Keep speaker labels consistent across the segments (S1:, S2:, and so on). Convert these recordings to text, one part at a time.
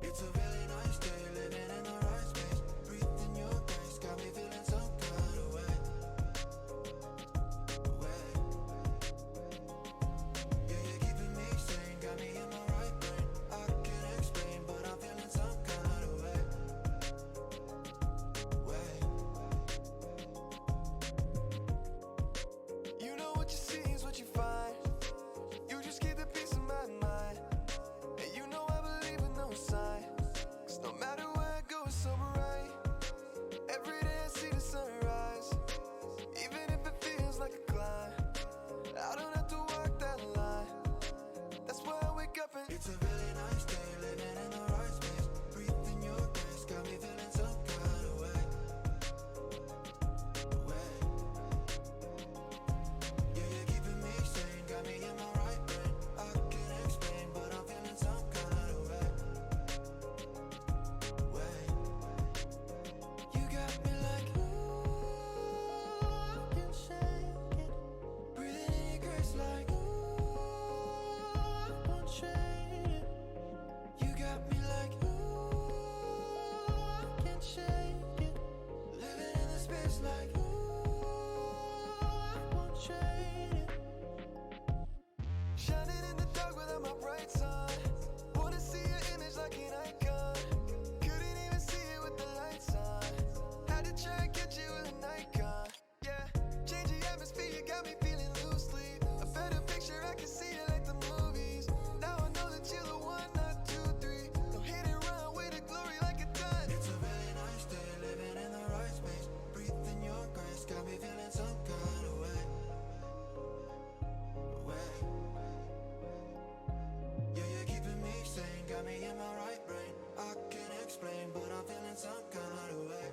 S1: It's a really nice day, living in the right space. Breathing your grace, got me feeling some kind of way. Yeah, you're keeping me sane, got me in my right brain. I can't explain, but I'm feeling some kind of way. You know what you see is what you find. You just keep the peace in my mind. And you know I believe in no sign. Cause no matter where I go, it's so bright. Every day I see the sunrise. Even if it feels like a climb, I don't have to walk that line. That's why I wake up and it's a really nice day, living in the right space. Breathing your grace, got me feeling some kind of way. Yeah, you're keeping me sane, got me in my right brain. I can't explain, but I'm feeling some kind of way. You got me like, ooh, I can shake it. Breathing in your grace like, ooh, I won't trade it. You got me like, ooh, I can shake it. Living in the space like, ooh, I won't trade it. Shining in the dark without my bright sun. Wanna see your image like an icon. Couldn't even see it with the lights on. Had to try and catch it with an icon. Yeah, change the atmosphere, you got me feeling loosely. A better picture, I can see it like the movies. Now I know that you're the one, not two, three. No hit and run, way to glory like a done. It's a really nice day, living in the right space. Breathing your grace, got me feeling some kind of way. Yeah, you're keeping me sane, got me in my right brain. I can't explain, but I'm feeling some kind of way.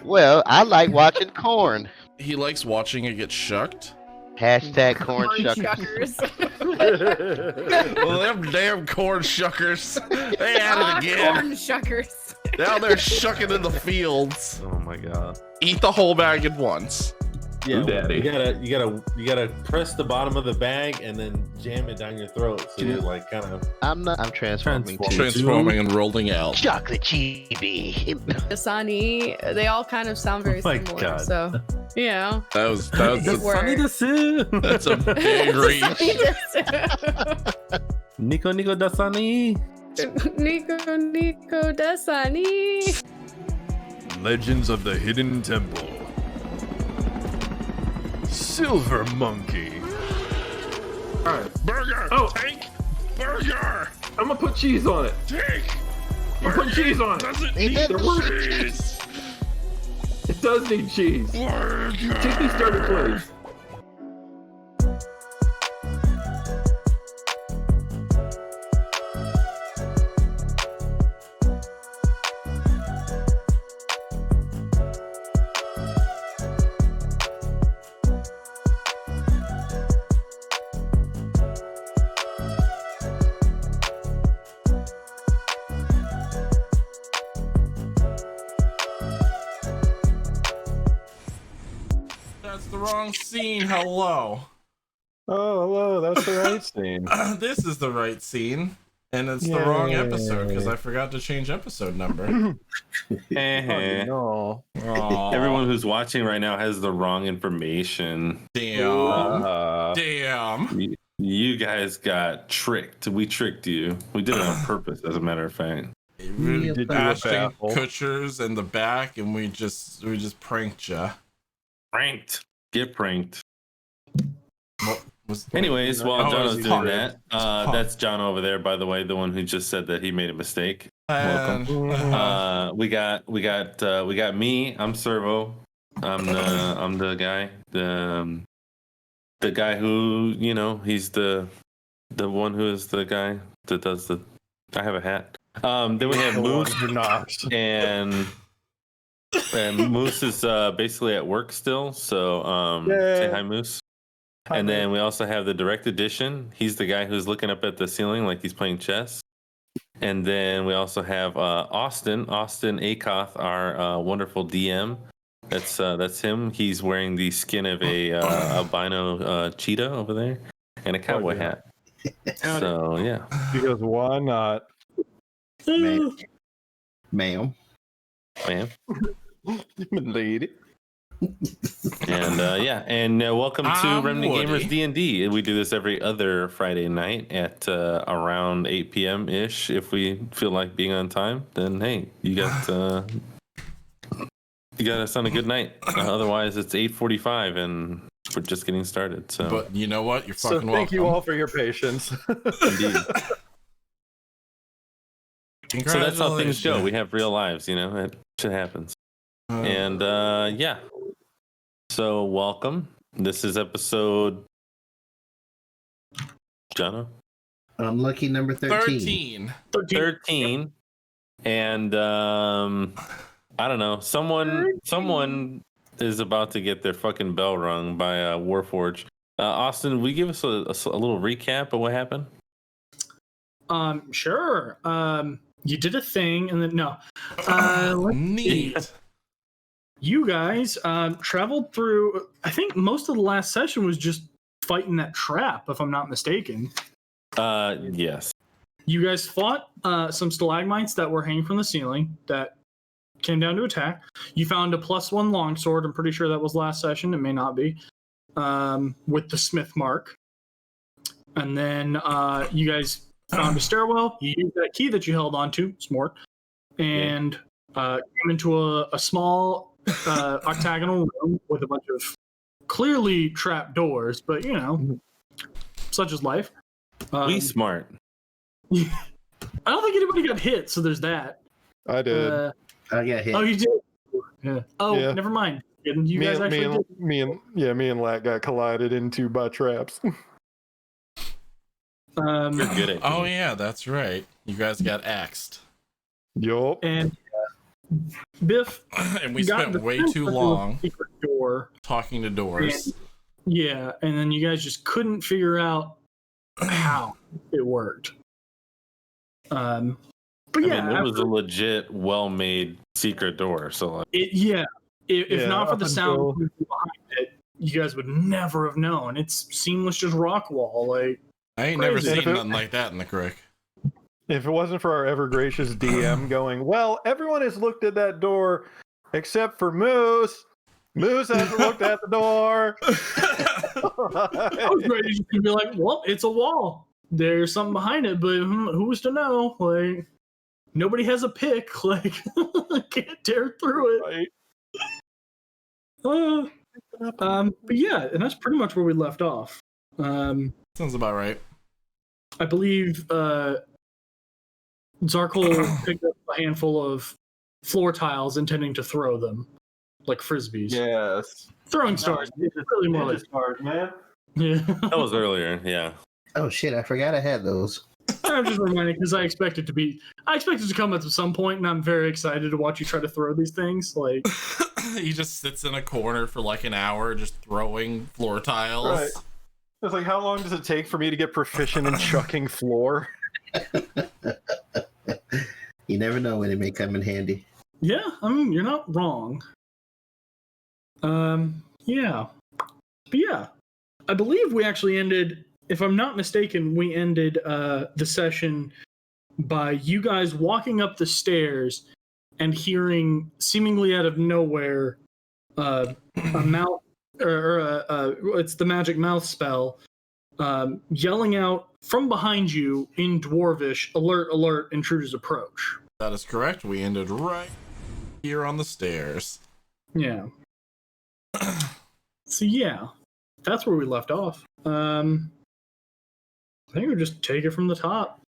S2: Well, I like watching corn.
S3: He likes watching it get shucked.
S2: Hashtag corn shuckers.
S3: Well, them damn corn shuckers. They at it again.
S4: Corn shuckers.
S3: Now they're shucking in the fields.
S5: Oh my god.
S3: Eat the whole bag at once.
S5: Yeah,
S6: Ooh, daddy.
S5: you gotta press the bottom of the bag and then jam it down your throat. So you're like kind of.
S2: I'm transforming too.
S3: Transforming and rolling out.
S2: Chocolate chibi.
S4: Dasani, they all kind of sound very
S5: Oh my
S4: similar.
S5: God.
S4: So, you know.
S3: That was
S4: Good work.
S5: Sunny to see.
S3: that's a big reach.
S5: Nico Dasani.
S4: Nico Dasani.
S6: Legends of the Hidden Temple. Silver Monkey.
S7: Alright.
S3: Burger!
S7: Oh.
S3: Take! Burger!
S7: I'm gonna put cheese on it.
S3: Take!
S7: I'm putting cheese on it.
S3: Doesn't
S2: Ain't
S3: need
S2: that
S3: cheese!
S7: It does need cheese.
S3: Burger!
S7: Take these starter plates.
S3: That's the wrong scene. Hello.
S6: Oh, hello. That's the right scene.
S3: This is the right scene. And it's the wrong episode because I forgot to change episode number.
S6: No.
S3: Aw,
S5: Everyone who's watching right now has the wrong information.
S3: damn. Damn.
S5: You guys got tricked. We tricked you. We did it on purpose, as a matter of fact.
S3: We
S6: did do a
S3: Ashton
S6: baffle.
S3: Kutcher's in the back, and we just pranked ya.
S5: Pranked. Get pranked.
S3: Was-
S5: Anyways, while
S3: Oh,
S5: Jono's
S3: it's
S5: doing
S3: hard.
S5: that, that's John over there, by the way, the one who just said that he made a mistake.
S3: And,
S5: We got me. I'm Servo. I'm the guy. The guy who, he's the one who is the guy that does the. I have a hat. Then we have Moose, and Moose is basically at work still. So say hi, Moose. And then we also have the direct edition. He's the guy who's looking up at the ceiling like he's playing chess. And then we also have Austin Akoth, our wonderful DM. That's him. He's wearing the skin of a albino cheetah over there and a cowboy hat. So yeah.
S6: Because why not?
S2: Ma'am.
S6: Lady.
S5: And welcome to
S3: I'm
S5: Remnant
S3: Woody.
S5: Gamers D&D. We do this every other Friday night at around 8 p.m. ish. If we feel like being on time, then hey, you got us on a good night. Otherwise, it's 8:45 and we're just getting started. So,
S3: but you know what? You're
S6: So
S3: fucking welcome.
S6: thank you all for your patience.
S5: indeed. So that's how things go.
S3: Congratulations.
S5: We have real lives, It shit happens. And yeah. So welcome. This is episode. Jono?
S2: Unlucky number 13.
S5: 13. And I don't know. Someone is about to get their fucking bell rung by Warforged. Austin, will you give us a little recap of what happened?
S8: Sure. You did a thing, and then no.
S3: Neat.
S8: You guys traveled through. I think most of the last session was just fighting that trap, if I'm not mistaken.
S5: Yes.
S8: You guys fought some stalagmites that were hanging from the ceiling that came down to attack. You found a +1 longsword. I'm pretty sure that was last session. It may not be. With the smith mark. And then you guys found a stairwell. You used that key that you held onto, smart, and came into a small octagonal room with a bunch of clearly trapped doors, but such is life.
S5: We smart.
S8: I don't think anybody got hit, so there's that.
S6: I did.
S2: I got hit.
S8: Oh, you did? Yeah. Oh,
S6: Yeah.
S8: never mind. You guys actually did.
S6: me and Lat got collided into by traps.
S5: You're good at
S3: Oh yeah, that's right. You guys got axed,
S6: Yup.
S8: And Biff,
S3: and we
S8: got
S3: spent
S8: the
S3: way
S8: sense
S3: too
S8: that there was a
S3: long
S8: secret door.
S3: talking to doors.
S8: Yeah, and then you guys just couldn't figure out how it worked. But
S5: I
S8: yeah,
S5: mean, it was a
S8: after-
S5: legit, well-made secret door. So, like,
S8: if not for
S6: up
S8: the sound behind it, you guys would never have known. It's seamless as rock wall. Like,
S3: I ain't never
S8: Crazy.
S3: seen nothing like that in the crick.
S6: If it wasn't for our ever gracious DM going, well, everyone has looked at that door except for Moose. Moose hasn't looked at the door.
S8: I was ready to be like, well, it's a wall. There's something behind it, but who's to know? Like, nobody has a pick. Like, can't tear through it.
S6: Right.
S8: But yeah, and that's pretty much where we left off.
S3: Sounds about right.
S8: I believe Zarkul picked up a handful of floor tiles, intending to throw them like frisbees.
S6: Yes.
S8: Throwing stars. It's really more like
S6: stars, man.
S8: yeah.
S5: that was earlier. Yeah.
S2: Oh shit, I forgot I had those.
S8: I'm just reminding because I expect it to come at some point, and I'm very excited to watch you try to throw these things. Like,
S3: He just sits in a corner for like an hour, just throwing floor tiles.
S6: Right. It's like, how long does it take for me to get proficient in chucking floor?
S2: You never know when it may come in handy.
S8: yeah, I mean, you're not wrong. Yeah, but yeah, I believe we actually ended. If I'm not mistaken, we ended the session by you guys walking up the stairs and hearing, seemingly out of nowhere, a mouth, it's the magic mouth spell, yelling out from behind you in Dwarvish, "Alert, alert, intruders approach."
S3: That is correct. We ended right here on the stairs.
S8: Yeah. So yeah, that's where we left off. I think we'll just take it from the top.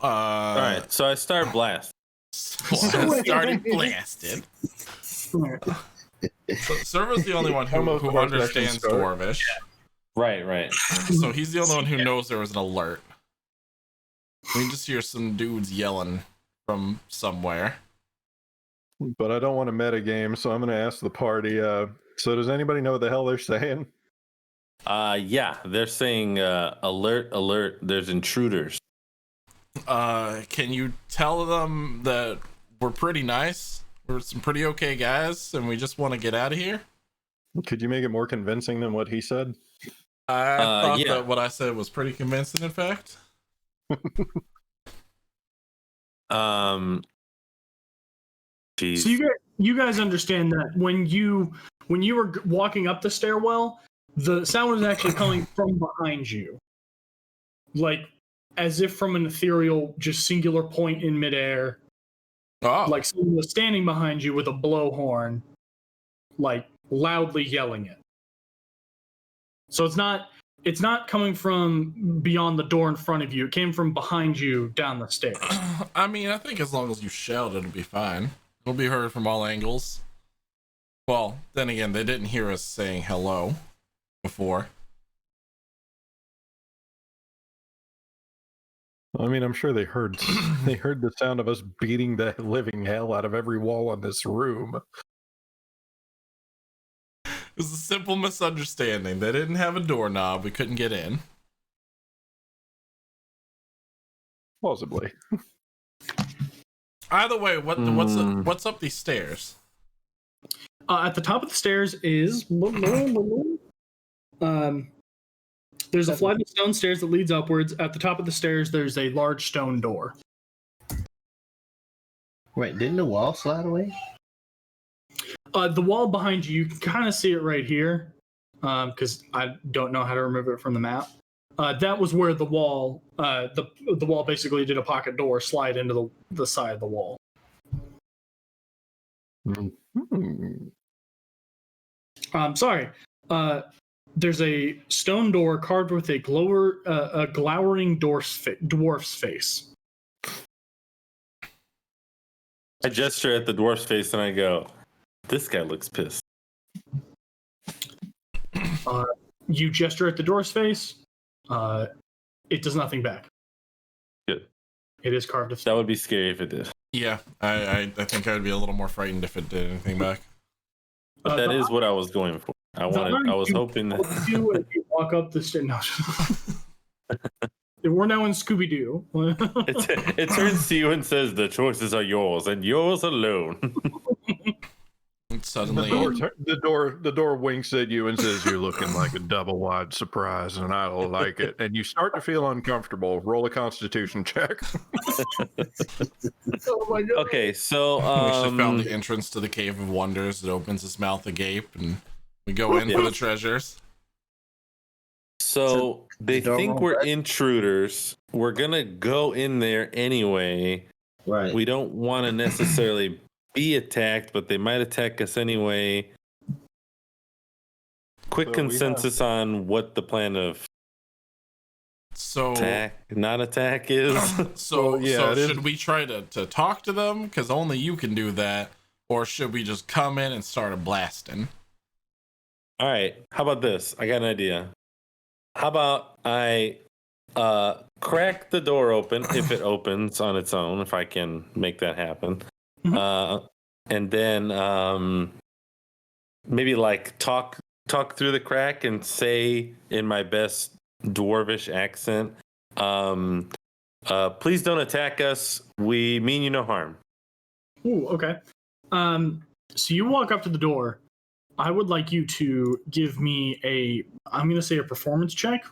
S5: All right, so I start blast.
S3: Started blasted. So Servo's the only one who
S6: Most of our
S3: understands
S6: sessions start.
S3: Dwarvish.
S5: Right.
S3: So he's the only one who knows there was an alert. We just hear some dudes yelling from somewhere.
S6: But I don't want to metagame, so I'm going to ask the party. So does anybody know what the hell they're saying?
S5: Yeah, they're saying alert, alert. There's intruders.
S3: Can you tell them that we're pretty nice? We're some pretty okay guys, and we just want to get out of here?
S6: Could you make it more convincing than what he said?
S3: I thought
S5: yeah.
S3: that what I said was pretty convincing, in fact.
S5: Geez.
S8: So you guys understand that when you were walking up the stairwell, the sound was actually coming from behind you, like as if from an ethereal, just singular point in midair.
S3: Oh,
S8: Like someone was standing behind you with a blowhorn, like loudly yelling it. So it's not coming from beyond the door in front of you. It came from behind you down the stairs.
S3: I mean, I think as long as you shout, it'll be fine. It'll be heard from all angles. Well, then again, they didn't hear us saying hello before.
S6: I mean, I'm sure they heard the sound of us beating the living hell out of every wall in this room.
S3: It was a simple misunderstanding. They didn't have a doorknob. We couldn't get in.
S6: Possibly.
S3: Either way, what's up these stairs?
S8: At the top of the stairs is there's a flight of stone stairs that leads upwards. At the top of the stairs, there's a large stone door.
S2: Wait, didn't the wall slide away?
S8: The wall behind you, you can kind of see it right here, because I don't know how to remove it from the map. That was where the wall, the wall basically did a pocket door slide into the side of the wall. Sorry. There's a stone door carved with a glowering dwarf's face.
S5: I gesture at the dwarf's face and I go, "This guy looks pissed."
S8: You gesture at the dwarf's face. It does nothing back.
S5: Good.
S8: It is carved of
S5: That
S8: stone.
S5: would be scary if it did.
S3: Yeah, I think I'd be a little more frightened if it did anything back.
S5: But that is what I was going for. I was hoping that.
S8: You as you walk up the stairs. No. We're now in Scooby Doo.
S5: It turns to you and says, "The choices are yours and yours alone."
S3: And suddenly,
S6: The door winks at you and says, "You're looking like a double-wide surprise, and I don't like it." And you start to feel uncomfortable. Roll a Constitution check.
S8: Oh my god.
S5: Okay, so
S3: we actually found the entrance to the Cave of Wonders. It opens its mouth agape, and we go in for the treasures.
S5: So they
S2: Don't
S5: think
S2: roll
S5: we're
S2: back.
S5: intruders. We're gonna go in there anyway.
S2: Right.
S5: We don't want to necessarily be attacked, but they might attack us anyway. Quick
S6: So we
S5: consensus on what the plan of
S3: So,
S5: attack, not attack is.
S3: so
S6: Well, yeah, it is.
S3: should we try to talk to them? Because only you can do that. Or should we just come in and start a blasting?
S5: All right, how about this? I got an idea. How about I crack the door open if it opens on its own, if I can make that happen. And then maybe like talk through the crack and say in my best dwarvish accent, please don't attack us. We mean you no harm.
S8: Ooh, okay. So you walk up to the door. I would like you to give me I'm going to say a performance check.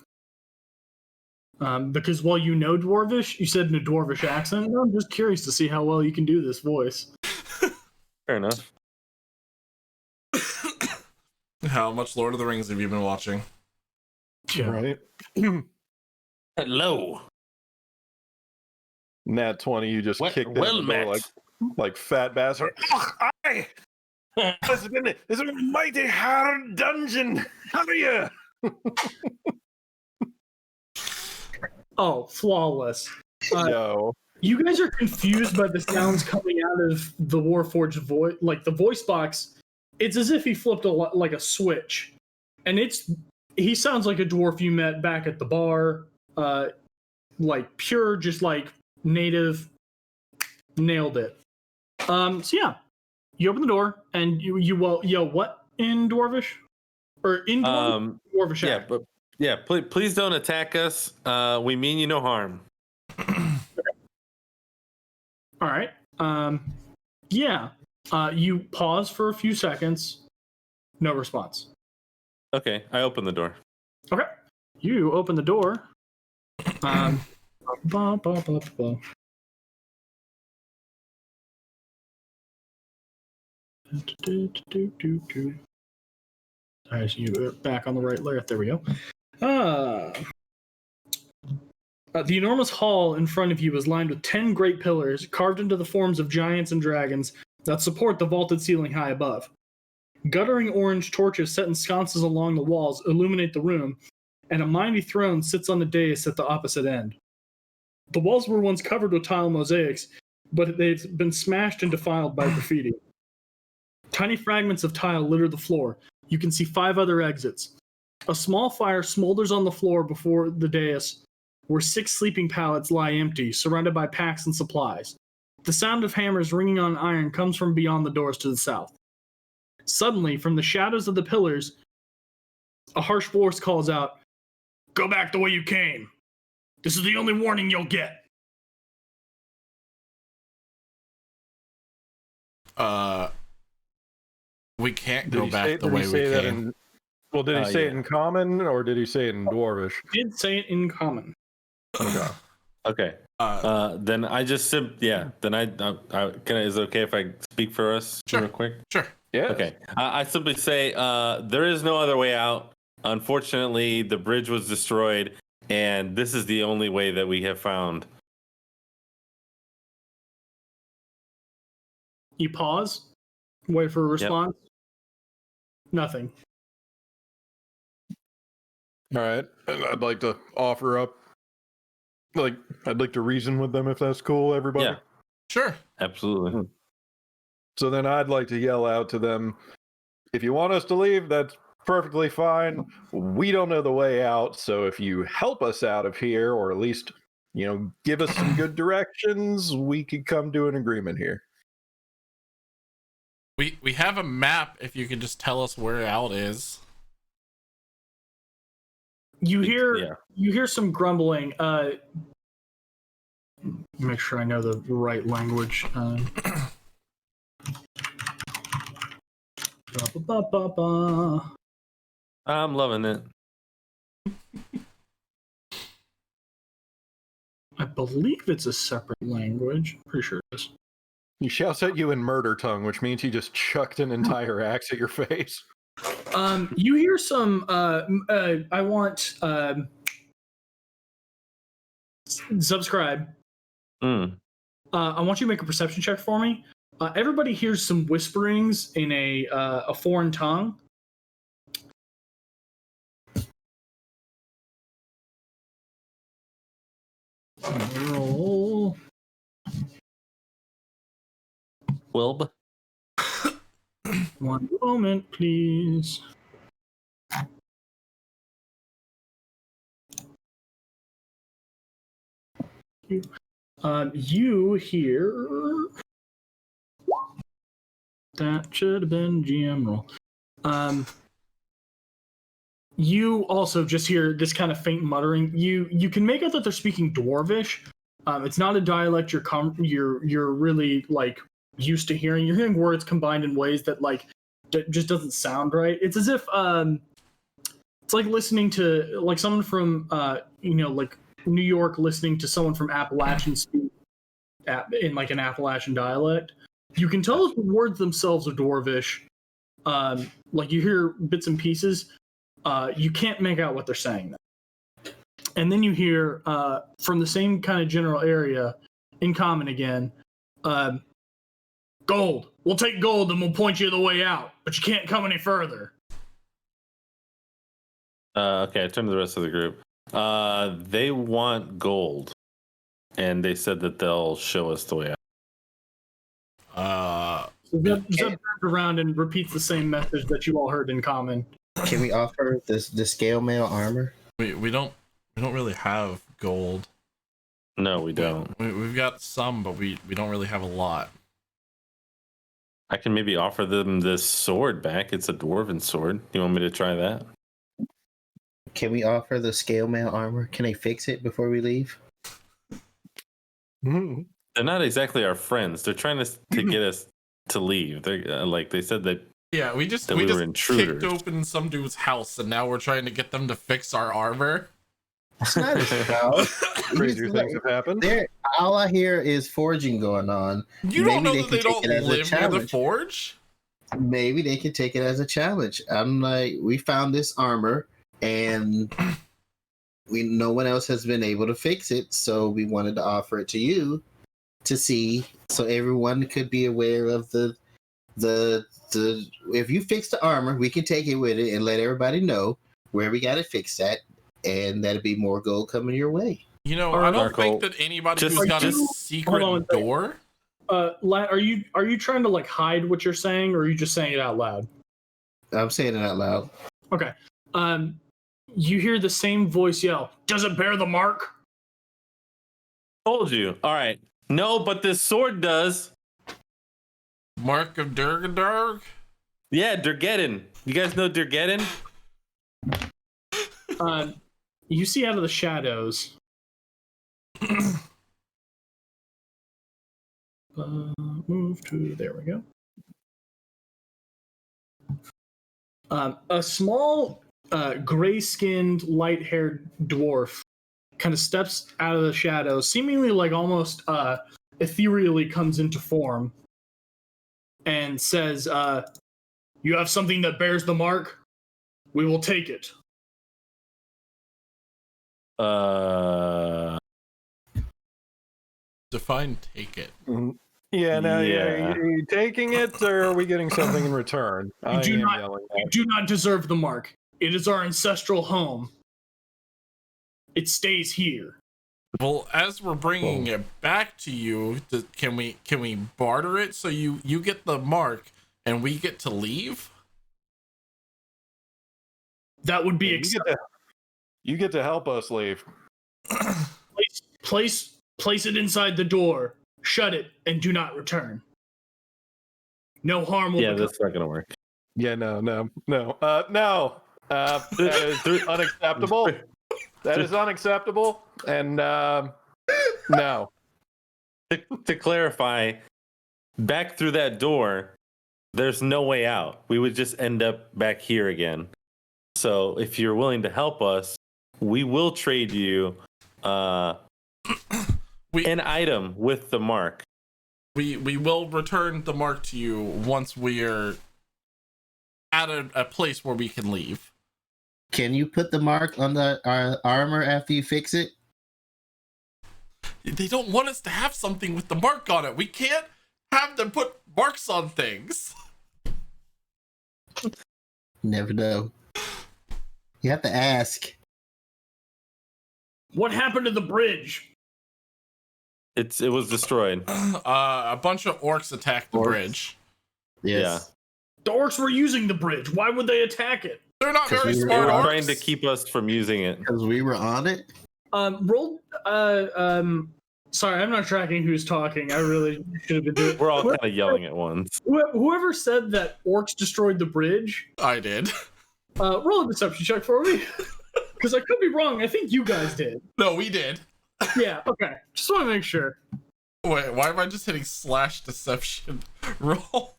S8: Because while you know Dwarvish, you said in a Dwarvish accent. And I'm just curious to see how well you can do this voice.
S5: Fair enough.
S3: How much Lord of the Rings have you been watching?
S8: Yeah.
S6: Right.
S5: Hello.
S6: Nat 20, you just kicked
S5: well
S6: in the door
S5: met.
S6: like fat bastard. Ugh, aye! This has been a mighty hard dungeon. How are you?
S8: Oh, flawless.
S6: Yo.
S8: You guys are confused by the sounds coming out of the Warforged voice, like the voice box. It's as if he flipped like a switch, and he sounds like a dwarf you met back at the bar, like pure, just like native. Nailed it. So yeah, you open the door and you yell what in Dwarvish or in Dwarvish?
S5: Please don't attack us. We mean you no harm.
S8: All right. Yeah. You pause for a few seconds. No response.
S5: Okay, I open the door.
S8: Okay. You open the door. As you back on the right layer. There we go. The enormous hall in front of you is lined with 10 great pillars carved into the forms of giants and dragons that support the vaulted ceiling high above. Guttering orange torches set in sconces along the walls illuminate the room, and a mighty throne sits on the dais at the opposite end. The walls were once covered with tile mosaics, but they've been smashed and defiled by graffiti. Tiny fragments of tile litter the floor. You can see 5 other exits. A small fire smolders on the floor before the dais, where 6 sleeping pallets lie empty, surrounded by packs and supplies. The sound of hammers ringing on iron comes from beyond the doors to the south. Suddenly, from the shadows of the pillars, a harsh voice calls out, "Go back the way you came. This is the only warning you'll get."
S3: We can't go back the way we came.
S6: Did he say it in common or did he say it in Dwarvish?
S8: He did say it in common.
S6: Okay.
S5: Okay. Then I just Then I is it okay if I speak for us
S3: Sure.
S5: real quick?
S3: Sure.
S6: Yeah.
S5: Okay. I simply say there is no other way out. Unfortunately, the bridge was destroyed, and this is the only way that we have found.
S8: You pause, wait for a response. Nothing.
S6: All right. And I'd like to offer up, I'd like to reason with them if that's cool, everybody.
S5: Yeah.
S3: Sure.
S5: Absolutely.
S6: So then I'd like to yell out to them, if you want us to leave, that's perfectly fine. We don't know the way out, so if you help us out of here, or at least, give us some good directions, we could come to an agreement here.
S3: We have a map if you could just tell us where out is.
S8: You hear some grumbling. Make sure I know the right language.
S5: I'm loving it.
S8: I believe it's a separate language. Pretty sure it is.
S6: He shouts at you in murder tongue, which means he just chucked an entire axe at your face.
S8: You hear some. I want subscribe. I want you to make a perception check for me. Everybody hears some whisperings in a foreign tongue. Roll.
S5: Wilb.
S8: One moment, please. You hear that should have been GM roll. You also just hear this kind of faint muttering. You can make out that they're speaking Dwarvish. It's not a dialect you're really like used to hearing. You're hearing words combined in ways that like just doesn't sound right. It's as if it's like listening to like someone from like New York listening to someone from Appalachian speak in like an Appalachian dialect. You can tell if the words themselves are Dwarvish. Like you hear bits and pieces. You can't make out what they're saying. And then you hear from the same kind of general area, in common again, gold. We'll take gold and we'll point you the way out, but you can't come any further.
S5: Okay, I turn to the rest of the group. They want gold, and they said that they'll show us the way out.
S8: So Zeb turns around and repeats the same message that you all heard in common.
S2: Can we offer the scale mail armor?
S3: We don't really have gold.
S5: No, we don't.
S3: We've got some, but we don't really have a lot.
S5: I can maybe offer them this sword back. It's a dwarven sword. You want me to try that?
S2: Can we offer the scale mail armor? Can they fix it before we leave?
S6: Mhm.
S5: They're not exactly our friends. They're trying to get us to leave. They're like they said that.
S3: Yeah, we just
S5: That we were intruders.
S3: kicked open some dude's house, and now we're trying to get them to fix our armor.
S2: It's not his house.
S6: Crazier things have happened.
S2: All I hear is forging going on.
S3: You don't know
S2: Maybe
S3: that
S2: they
S3: they
S2: can
S3: don't
S2: take it as a
S3: live near the
S2: challenge.
S3: forge?
S2: Maybe they can take it as a challenge. I'm like, we found this armor, and no one else has been able to fix it, so we wanted to offer it to you to see, so everyone could be aware of the if you fix the armor, we can take it with it and let everybody know where we got it fixed at, and that'll be more gold coming your way.
S3: You know,
S8: Or
S3: I don't
S5: Marco,
S3: think that anybody
S5: just-
S3: who's got a
S8: Hold on
S3: secret
S8: one second.
S3: door.
S8: Are you trying to like hide what you're saying, or are you just saying it out loud?
S2: I'm saying it out loud.
S8: Okay. You hear the same voice yell, "Does it bear the mark?"
S5: Told you. All right. No, but this sword does.
S3: Mark of Durgadurg?
S5: Yeah, Durgeddon. You guys know Durgeddon?
S8: You see out of the shadows. Move to there we go. A small, gray-skinned, light-haired dwarf kind of steps out of the shadows, seemingly like almost ethereally comes into form, and says, "You have something that bears the mark? We will take it."
S3: Define take it.
S6: Yeah, now
S5: Yeah.
S6: are you taking it, or are we getting something in return? I
S8: do
S6: am
S8: not-
S6: yelling
S8: You
S6: that.
S8: do not deserve the mark. It is our ancestral home. It stays here.
S3: Well, as we're bringing it back to you, can we barter it so you get the mark and we get to leave?
S8: That would be
S6: You
S8: acceptable.
S6: get to help us leave.
S8: Place it inside the door, shut it, and do not return. No harm will
S5: Yeah,
S8: become.
S5: that's not gonna work.
S6: Yeah, no. No. That is unacceptable. That is unacceptable. And no.
S5: To clarify, back through that door, there's no way out. We would just end up back here again. So if you're willing to help us, we will trade you an item with the mark.
S3: We will return the mark to you once we're at a place where we can leave.
S2: Can you put the mark on the armor after you fix it?
S3: They don't want us to have something with the mark on it. We can't have them put marks on things.
S2: Never know. You have to ask.
S8: What happened to the bridge?
S5: It was destroyed.
S3: A bunch of orcs attacked the
S2: Orcs.
S3: bridge.
S2: Yes.
S8: The orcs were using the bridge. Why would they attack it?
S3: They're not
S2: 'Cause
S3: very
S2: we were
S5: They
S3: smart
S5: were
S3: orcs.
S5: trying to keep us from using it.
S2: Because we were on it.
S8: Roll. Sorry, I'm not tracking who's talking. I really should have been doing.
S5: We're all kind of yelling at once.
S8: Whoever said that orcs destroyed the bridge,
S3: I did.
S8: roll a deception check for me. Because I could be wrong. I think you guys did.
S3: No, we did.
S8: Yeah. Okay. Just want to make sure.
S3: Wait, why am I just hitting slash deception roll?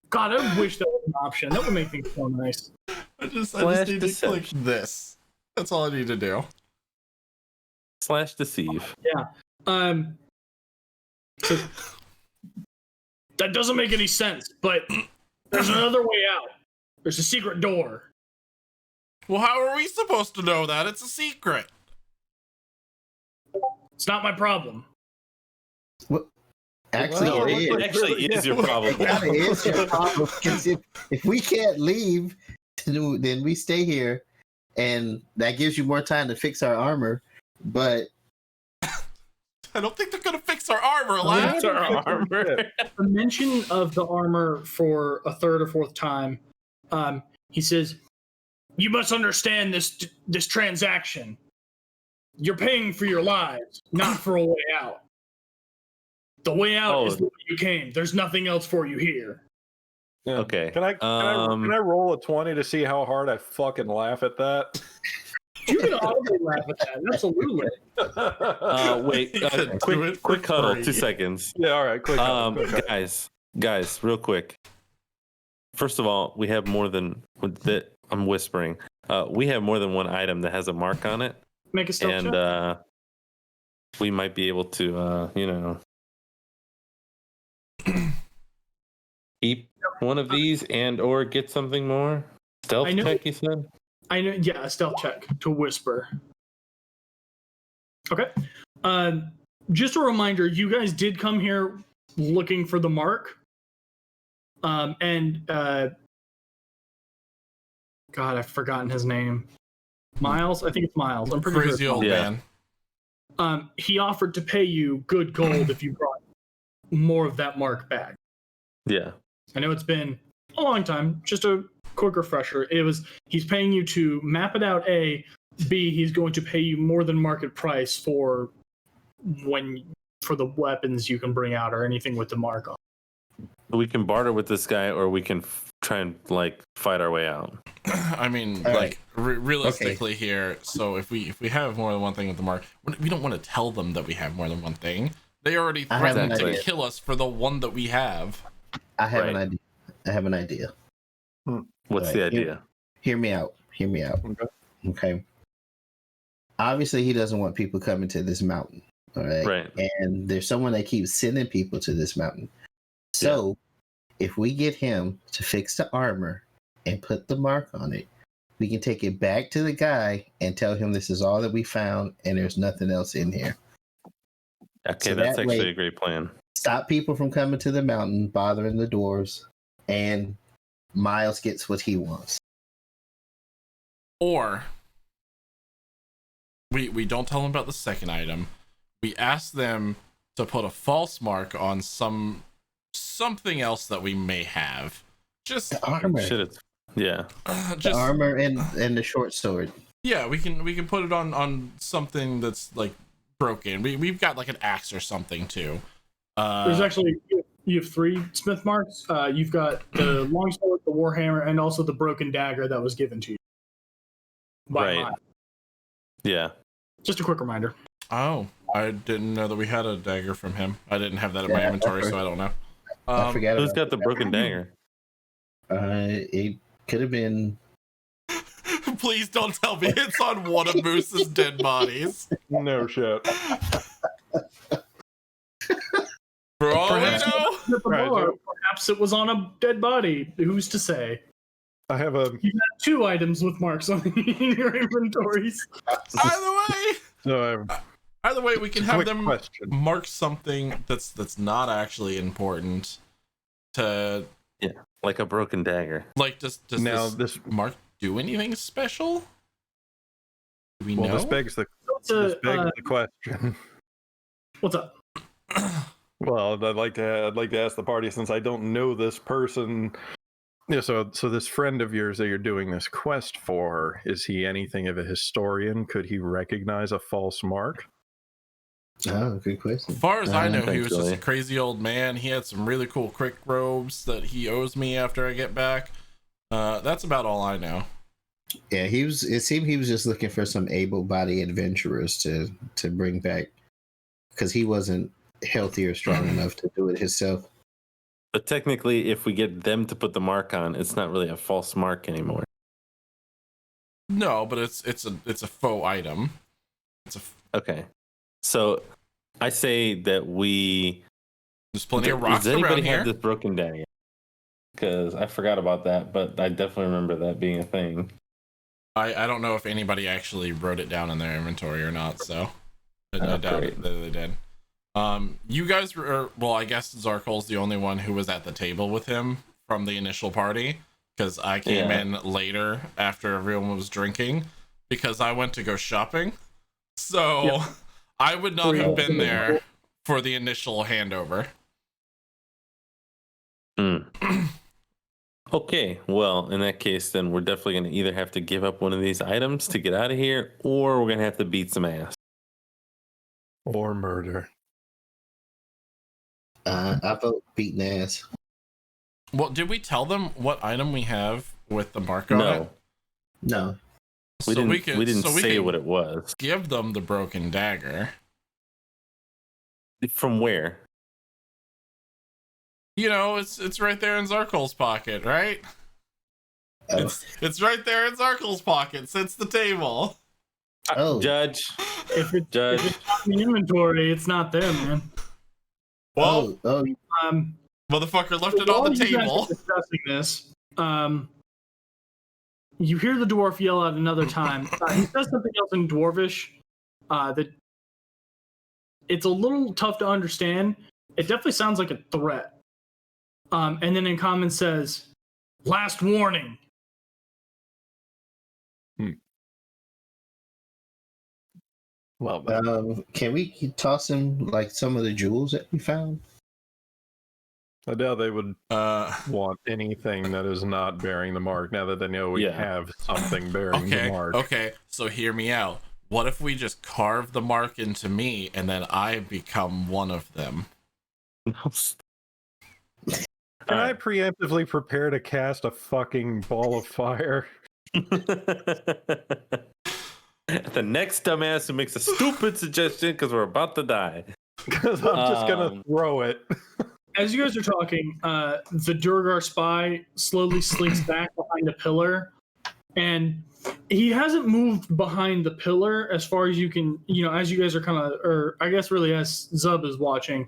S8: God, I wish that was an option. That would make things so nice.
S3: I just
S5: Slash
S3: need to click
S5: deception.
S3: this. That's all I need to do.
S5: / deceive.
S8: So that doesn't make any sense, but there's another way out. There's a secret door.
S3: Well, how are we supposed to know that? It's a secret.
S8: It's not my problem.
S2: Actually,
S6: Well,
S2: it is.
S5: It actually is your problem.
S2: It kinda is your problem, 'cause if we can't leave, then we stay here, and that gives you more time to fix our armor. But
S3: I don't think they're gonna fix our armor, lad.
S5: That's our armor.
S8: The mention of the armor for a third or fourth time, he says, "You must understand this transaction. You're paying for your lives, not for a way out. The way out is the way you came. There's nothing else for you here."
S6: Yeah.
S5: Okay.
S6: Can I roll a 20 to see how hard I fucking laugh at that?
S8: You can always laugh at that. Absolutely.
S5: Wait.
S3: You can do it for
S5: Quick huddle.
S3: free.
S5: 2 seconds.
S6: Yeah, all right, quick. quick.
S5: Guys, real quick. First of all, we have more than that. I'm whispering. We have more than one item that has a mark on it,
S8: Make a stealth check.
S5: and we might be able to, keep one of these and/or get something more. Stealth
S8: I know-
S5: check, you said?
S8: I know, yeah, a stealth check to whisper. Okay. Just a reminder, you guys did come here looking for the mark. God, I've forgotten his name. Miles? I think it's Miles. I'm pretty
S3: Crazy
S8: sure.
S3: old
S5: Yeah.
S3: man.
S8: He offered to pay you good gold if you brought more of that mark back.
S5: Yeah.
S8: I know it's been a long time. Just a quick refresher. He's paying you to map it out. A, B, he's going to pay you more than market price for the weapons you can bring out or anything with the mark on.
S5: We can barter with this guy, or we can try and fight our way out.
S3: I mean,
S2: All right.
S3: realistically here. So if we have more than one thing with the mark, we don't want to tell them that we have more than one thing. They already
S2: I have
S3: threatened
S5: an
S3: to
S5: idea.
S3: kill us for the one that we have.
S2: I have
S5: Right.
S2: an idea.
S5: What's
S2: Right.
S5: the idea?
S2: Hear me out. Okay. Obviously, he doesn't want people coming to this mountain. All right.
S5: Right.
S2: And there's someone that keeps sending people to this mountain. So if we get him to fix the armor and put the mark on it, we can take it back to the guy and tell him this is all that we found and there's nothing else in here.
S5: Okay,
S2: So
S5: that's
S2: that
S5: actually
S2: way-
S5: a great plan.
S2: Stop people from coming to the mountain, bothering the dwarves, and Miles gets what he wants.
S3: Or we don't tell them about the second item. We ask them to put a false mark on something else that we may have. Just
S2: The armor.
S5: Shit, yeah.
S2: The armor and the short sword.
S3: Yeah, we can put it on something that's broken. We've got an axe or something too.
S8: There's actually, you have 3 smith marks. You've got the longsword, the warhammer, and also the broken dagger that was given to you.
S5: Right.
S8: Miles.
S5: Yeah.
S8: Just a quick reminder.
S3: Oh, I didn't know that we had a dagger from him. I didn't have that in my
S2: Yeah,
S3: inventory, so I don't know.
S2: I forgot
S5: Who's
S2: about
S5: got the broken dagger?
S2: it could have been
S3: Please don't tell me it's on one of Moose's dead bodies.
S6: No shit.
S3: For all we
S8: Perhaps-
S3: know.
S8: At the
S6: Right,
S8: bar,
S6: so-
S8: perhaps it was on a dead body. Who's to say?
S6: I have a
S8: 2 items with marks on in your inventories.
S3: Either way, we can have
S6: quick
S3: them
S6: question.
S3: mark something that's not actually important to
S5: Like a broken dagger.
S3: does
S6: Now
S3: this mark do anything special? Do we
S6: well,
S3: know?
S6: this begs the
S8: So,
S6: the question.
S8: what's up?
S6: Well, I'd like to ask the party, since I don't know this person. Yeah, so this friend of yours that you're doing this quest for, is he anything of a historian? Could he recognize a false mark?
S2: Oh, good question.
S3: As far as I know, he
S5: thanks,
S3: was just a
S5: Billy.
S3: crazy old man. He had some really cool quick robes that he owes me after I get back. That's about all I know.
S2: Yeah, it seemed he was just looking for some able-bodied adventurers to bring back, because he wasn't healthy or strong enough to do it himself.
S5: But technically, if we get them to put the mark on, it's not really a false mark anymore.
S3: No, but it's a faux item.
S5: Okay. So I say that we.
S3: There's plenty of rocks
S5: Does anybody
S3: around
S5: have
S3: here.
S5: this broken dagger? Because I forgot about that, but I definitely remember that being a thing.
S3: I don't know if anybody actually wrote it down in their inventory or not, so I doubt
S5: great.
S3: it, that they did. You guys were, well, I guess Zarkol's the only one who was at the table with him from the initial party, because I came in later after everyone was drinking, because I went to go shopping. So I would not have been there for the initial handover.
S5: Okay, well, in that case, then we're definitely going to either have to give up one of these items to get out of here, or we're going to have to beat some ass.
S6: Or murder.
S2: I vote beating ass.
S3: Well, did we tell them what item we have with the mark on it?
S2: No.
S5: We
S3: So
S5: didn't
S3: so we
S5: say
S3: can
S5: what it was.
S3: give them the broken dagger.
S5: From where?
S3: You know, it's right there in Zarkol's pocket, right?
S2: Oh.
S3: It's right there in Zarkol's pocket. Sits the table.
S2: Oh.
S5: Judge.
S8: If it's
S5: Judge.
S8: not in the inventory, it's not there, man.
S3: Well, motherfucker left it on the
S8: while you guys
S3: table.
S8: are discussing this, you hear the dwarf yell out another time. He says something else in dwarvish that it's a little tough to understand. It definitely sounds like a threat. And then in common says, "Last warning."
S6: Well,
S2: can we toss him like some of the jewels that we found?
S6: I doubt they would want anything that is not bearing the mark now that they know we have something bearing the mark.
S3: Okay, so hear me out. What if we just carve the mark into me and then I become one of them?
S6: Can I preemptively prepare to cast a fucking ball of fire?
S5: The next dumbass who makes a stupid suggestion because we're about to die.
S6: Because I'm just gonna throw it.
S8: As you guys are talking, the Durgar spy slowly slinks back behind a pillar, and he hasn't moved behind the pillar as far as you can, as you guys are kind of, or I guess really as Zub is watching,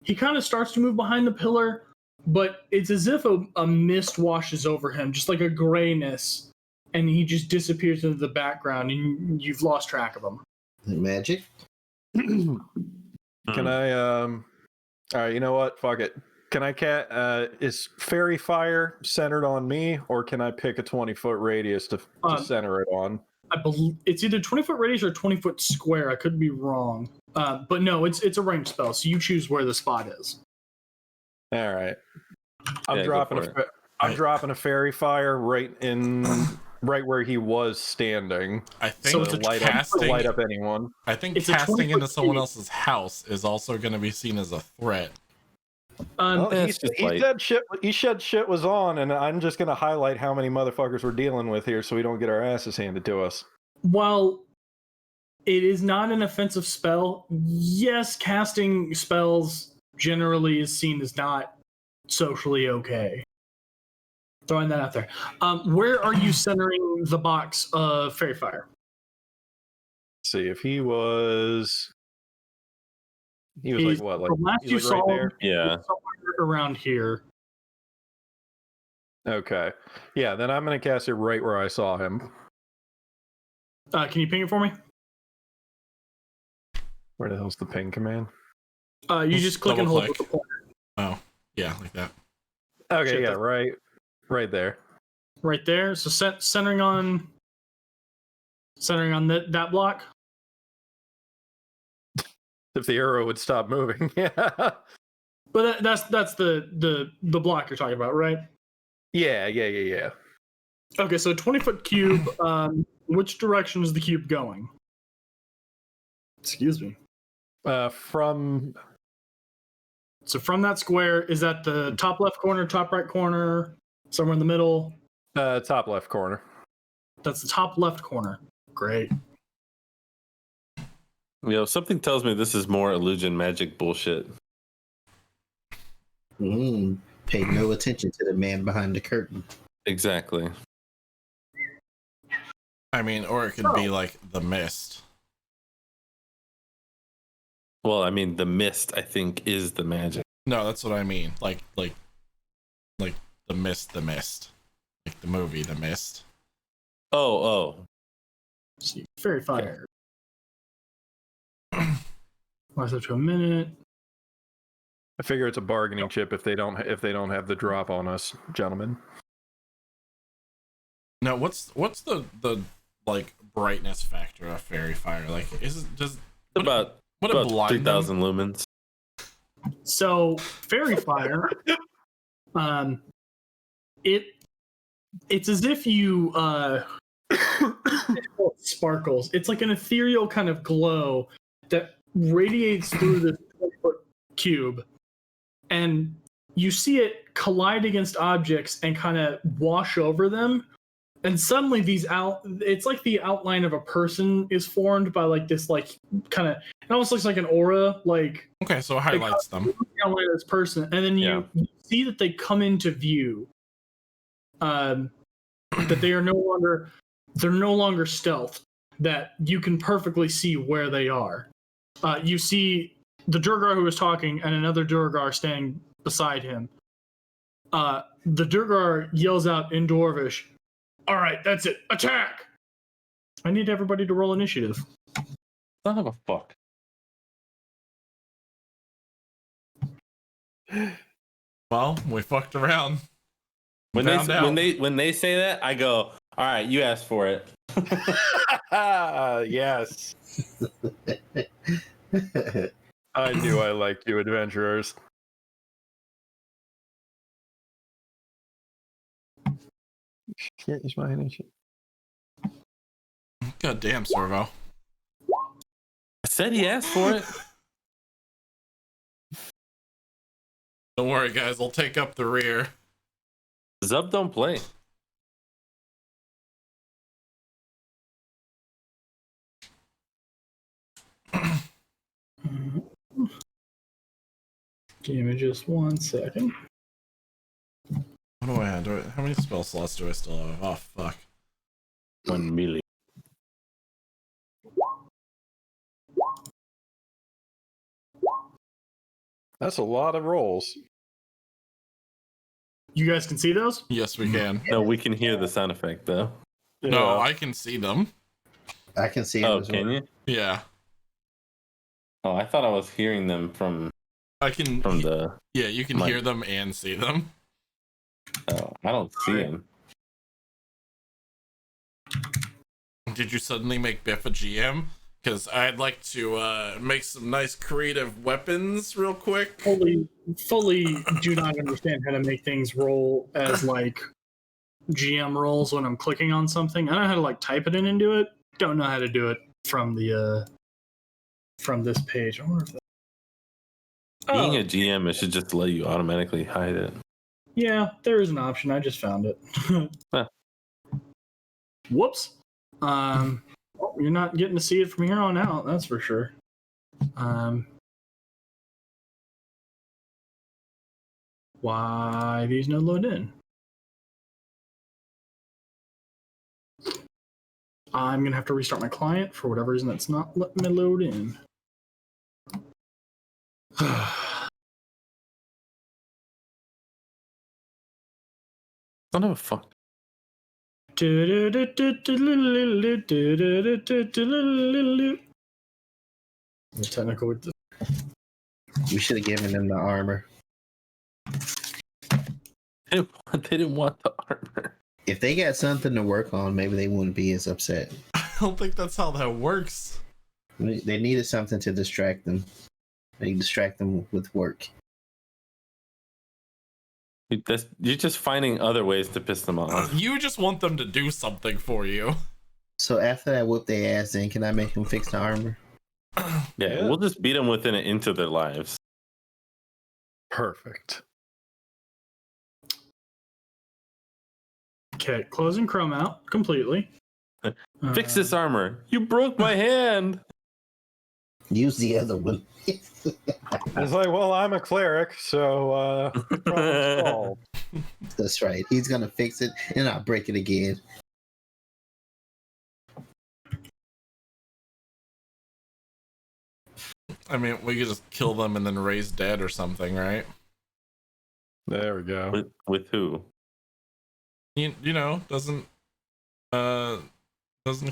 S8: he kind of starts to move behind the pillar, but it's as if a mist washes over him, just like a grayness, and he just disappears into the background, and you've lost track of him.
S2: Magic?
S6: Can I, all right, you know what? Fuck it. Can I is fairy fire centered on me, or can I pick a 20-foot radius to center it on?
S8: I believe it's either 20-foot radius or 20-foot square. I could be wrong. But no, it's a ranged spell, so you choose where the spot is.
S6: All right. I'm dropping a fairy fire right where he was standing.
S3: I think
S6: to light up anyone.
S3: I think casting into someone else's house is also going to be seen as a threat.
S6: He said shit was on, and I'm just going to highlight how many motherfuckers we're dealing with here so we don't get our asses handed to us.
S8: While it is not an offensive spell, yes, casting spells generally is seen as not socially okay. Throwing that out there. Where are you centering the box of fairy fire?
S6: See, if he was like what? Like,
S8: the last you saw
S6: right there?
S8: Yeah. Somewhere around here.
S6: Okay. Yeah, then I'm going to cast it right where I saw him.
S8: Can you ping it for me?
S6: Where the hell's the ping command?
S8: You just click and hold with the pointer.
S3: Oh, yeah, like that.
S6: Okay, yeah, right there.
S8: Right there. So centering on that block.
S6: If the arrow would stop moving, yeah.
S8: But that's the block you're talking about, right?
S6: Yeah.
S8: Okay, so 20-foot cube. Which direction is the cube going? Excuse me.
S6: From
S8: that square, is that the top left corner, top right corner, somewhere in the middle?
S6: Top left corner.
S8: That's the top left corner. Great.
S5: Something tells me this is more illusion magic bullshit.
S2: Pay no attention to the man behind the curtain.
S5: Exactly.
S3: I mean, or it could be like the mist.
S5: Well, I mean, the mist, I think, is the magic.
S3: No, that's what I mean. Like the mist, like the movie, The Mist.
S5: Oh.
S8: Let's see. Fairy fire. Last up to a minute.
S6: I figure it's a bargaining chip if they don't have the drop on us, gentlemen.
S3: Now, what's the like brightness factor of fairy fire? Like,
S5: About
S3: would it blind
S5: 3,000 lumens.
S8: So fairy fire, it's as if you it sparkles. It's like an ethereal kind of glow that radiates through this 20-foot cube, and you see it collide against objects and kind of wash over them. And suddenly it's like the outline of a person is formed by like this, like kind of, it almost looks like an aura, like.
S3: Okay, so it highlights them.
S8: The outline of this person, and then you see that they come into view. That they're no longer stealth. That you can perfectly see where they are. You see the Durgar who was talking and another Durgar standing beside him. The Durgar yells out in Dwarvish, "All right, that's it. Attack!" I need everybody to roll initiative.
S5: Son of a fuck.
S3: Well, we fucked around.
S5: When they say that, I go, "All right, you asked for it."
S6: Yes. I knew I liked you, adventurers. Can't use my initiative.
S3: God damn, Servo.
S5: I said he asked for it.
S3: Don't worry, guys. I'll take up the rear.
S5: Zub don't play.
S8: Give me just 1 second.
S3: What do I have? How many spell slots do I still have? Oh, fuck.
S5: 1 million.
S6: That's a lot of rolls.
S8: You guys can see those?
S3: Yes, we can.
S5: No, we can hear the sound effect though.
S3: No, I can see them.
S2: I can see it.
S5: Oh,
S2: as
S5: can
S2: well.
S5: you?
S3: Yeah.
S5: Oh, I thought I was hearing them from the.
S3: Yeah, you can
S5: mic.
S3: hear them and see them.
S5: Oh, I don't see them.
S3: Did you suddenly make Biff a GM? Because I'd like to make some nice creative weapons real quick.
S8: Fully do not understand how to make things roll as like GM rolls when I'm clicking on something. I know how to like type it in and do it. Don't know how to do it from the from this page. I wonder if that...
S5: Being a GM, it should just let you automatically hide it.
S8: Yeah, there is an option. I just found it.
S5: Huh.
S8: Whoops. Well, you're not getting to see it from here on out. That's for sure. Why these no load in? I'm gonna have to restart my client for whatever reason that's not letting me load in.
S5: Son of a fuck.
S8: Technical with the...
S2: We should have given them the armor.
S5: They didn't want the armor.
S2: If they got something to work on, maybe they wouldn't be as upset.
S3: I don't think that's how that works.
S2: They needed something to distract them. They distract them with work.
S5: You're just finding other ways to piss them off.
S3: You just want them to do something for you.
S2: So after I whoop their ass, then can I make them fix the armor?
S5: Yeah, we'll just beat them within an inch of their lives.
S6: Perfect.
S8: Okay, closing Chrome out completely.
S5: Fix this armor. You broke my hand.
S2: Use the other one.
S6: It's like, well, I'm a cleric, so problem solved.
S2: That's right. He's gonna fix it, and I'll break it again.
S3: I mean, we could just kill them and then raise dead or something, right?
S6: There we go.
S5: With who?
S3: You know, doesn't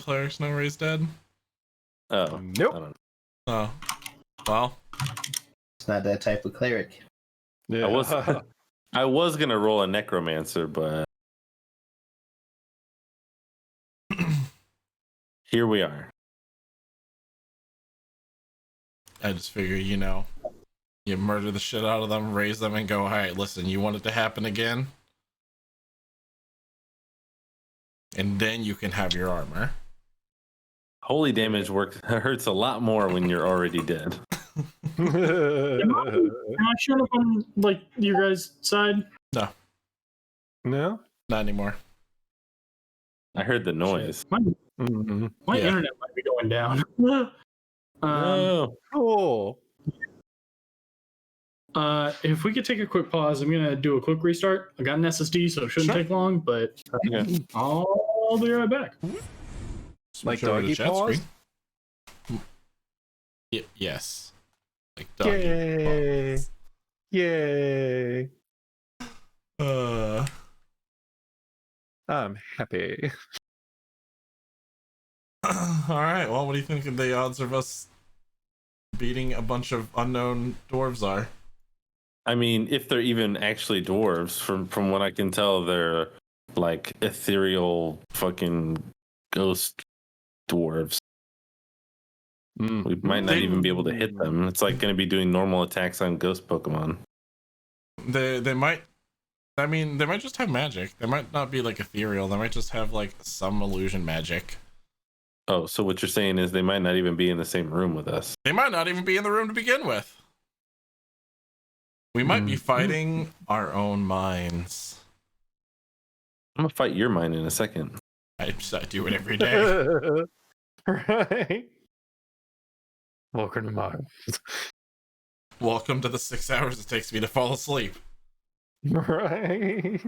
S3: clerics know raise dead?
S5: Oh,
S6: Nope.
S5: I don't
S3: Oh, well,
S2: It's not that type of cleric.
S6: Yeah.
S5: I was gonna roll a necromancer, but here we are.
S3: I just figure, you know, you murder the shit out of them, raise them, and go, all right, listen, you want it to happen again? And then you can have your armor.
S5: Holy damage hurts a lot more when you're already dead.
S8: Am I showing up on like your guys' side?
S3: No,
S6: No.
S3: not anymore.
S5: I heard the noise.
S8: My
S6: Mhm.
S8: my
S3: Yeah.
S8: internet might be going down.
S5: No.
S6: Cool.
S8: If we could take a quick pause, I'm gonna do a quick restart. I got an SSD, so it shouldn't
S3: Sure.
S8: take long, but
S5: Okay.
S8: I'll be right back.
S3: Switch
S6: Like
S3: over to
S6: doggy
S3: chat
S6: paws?
S3: screen. Yes. Like doggy
S6: Yay.
S3: paws.
S6: Yay.
S3: Uh,
S6: I'm happy.
S3: all right. Well, what do you think the odds of us beating a bunch of unknown dwarves are?
S5: I mean, if they're even actually dwarves, from what I can tell, they're like ethereal fucking ghost dwarves. We might not
S3: They-
S5: even be able to hit them. It's like going to be doing normal attacks on ghost Pokemon.
S3: They might. I mean, they might just have magic. They might not be like ethereal. They might just have like some illusion magic.
S5: Oh, so what you're saying is they might not even be in the same room with us.
S3: They might not even be in the room to begin with. We might be fighting our own minds.
S5: I'm gonna fight your mind in a second.
S3: I do it every day.
S6: Right. Welcome to my
S3: Welcome to the 6 hours it takes me to fall asleep.
S6: right.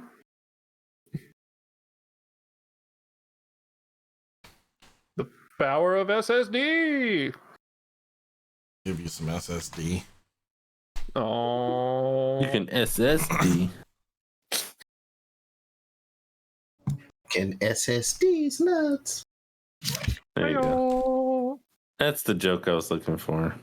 S6: The power of SSD.
S3: Give you some SSD.
S6: Oh.
S5: You can SSD.
S2: And SSD's nuts.
S5: There you go. That's the joke I was looking for.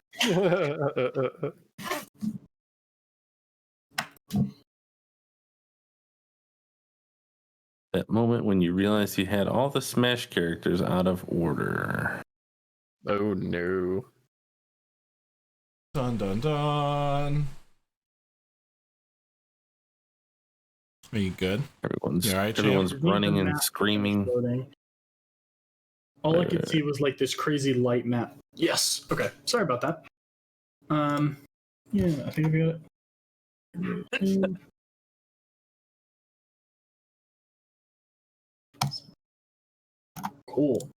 S5: That moment when you realize you had all the Smash characters out of order.
S6: Oh no.
S3: Dun dun dun. Are you good?
S5: Everyone's
S3: You all right, Champ?
S5: everyone's running and screaming.
S8: Loading. All I could see was like this crazy light map. Yes. Okay. Sorry about that. Yeah, I think I got it. Cool.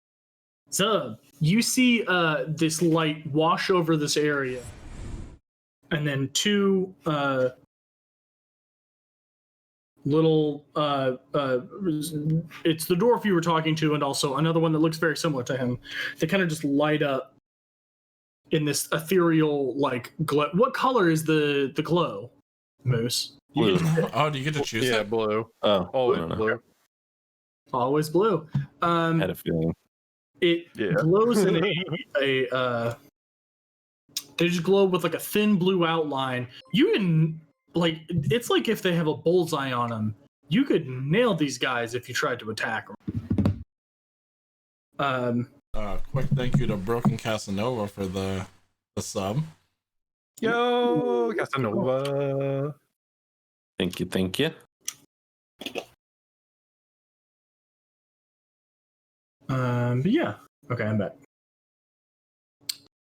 S8: So you see this light wash over this area, and then two little it's the dwarf you were talking to, and also another one that looks very similar to him. They kind of just light up in this ethereal like glow. What color is the glow, Moose?
S5: Blue.
S3: Oh, do you get to choose
S6: Yeah,
S3: it?
S6: blue.
S5: Oh,
S6: Always
S5: no, no.
S6: blue.
S8: Always blue.
S5: I had a feeling.
S8: It
S6: Yeah.
S8: glows in a they just glow with like a thin blue outline. You can like it's like if they have a bullseye on them. You could nail these guys if you tried to attack them.
S3: Quick thank you to Broken Casanova for the sub.
S6: Yo, Casanova.
S5: Thank you, thank you.
S8: But yeah. Okay, I'm back.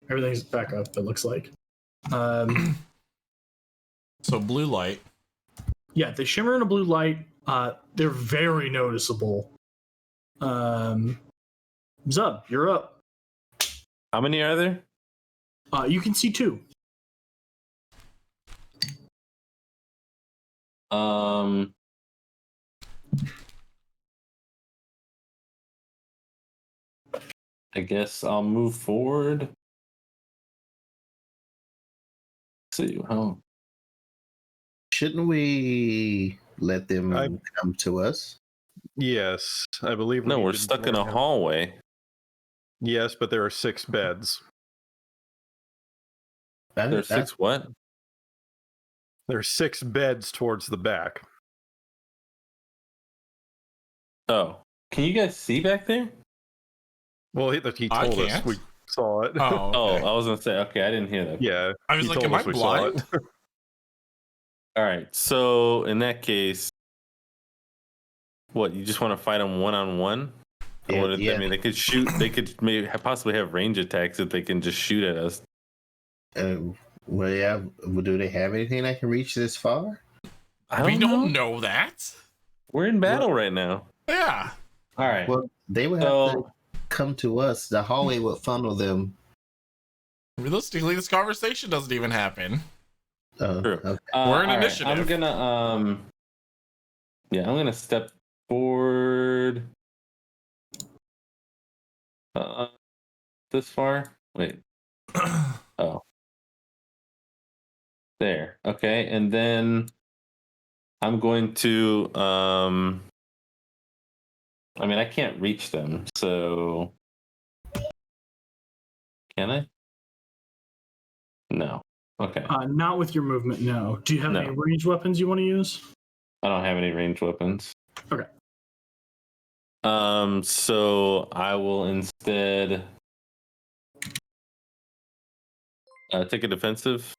S8: Everything's back up, it looks like.
S3: So blue light.
S8: Yeah, they shimmer in a blue light. They're very noticeable. Zub, you're up.
S5: How many are there?
S8: You can see two.
S5: I guess I'll move forward. see. Oh,
S2: Shouldn't we let them come to us?
S6: Yes, I believe.
S5: no,
S6: need
S5: we're
S6: to
S5: stuck in
S6: join
S5: a
S6: him.
S5: hallway.
S6: Yes, but there are 6 beds.
S5: There's 6 what?
S6: There are 6 beds towards the back.
S5: Oh, can you guys see back there?
S6: Well, he
S3: I
S6: told us
S3: can't.
S6: we saw it.
S3: Oh,
S5: Oh,
S3: okay.
S5: I was gonna say. Okay, I didn't hear that.
S6: Yeah,
S3: I was
S6: he
S3: like,
S6: told
S3: am I
S6: us we saw
S3: blind?
S6: it.
S5: All right. So in that case, what you just want to fight them 1-on-1?
S2: Yeah,
S5: I
S2: yeah.
S5: mean, they could shoot. They could maybe possibly have range attacks if they can just shoot at us.
S2: Well, yeah. Well, do they have anything that can reach this far?
S3: We don't know that.
S5: We're in battle right now.
S3: Yeah.
S5: All right.
S2: Well, they would have to come to us. The hallway would funnel them.
S3: Realistically, this conversation doesn't even happen.
S5: True.
S2: Okay.
S3: We're in
S5: all right,
S3: initiative.
S5: I'm gonna yeah, I'm gonna step forward. This far? Wait. Oh. There. Okay, and then I'm going to I mean I can't reach them, so can I? No. Okay.
S8: Not with your movement, no. Do you have
S5: No.
S8: any ranged weapons you want to use?
S5: I don't have any ranged weapons.
S8: Okay.
S5: So I will instead take a defensive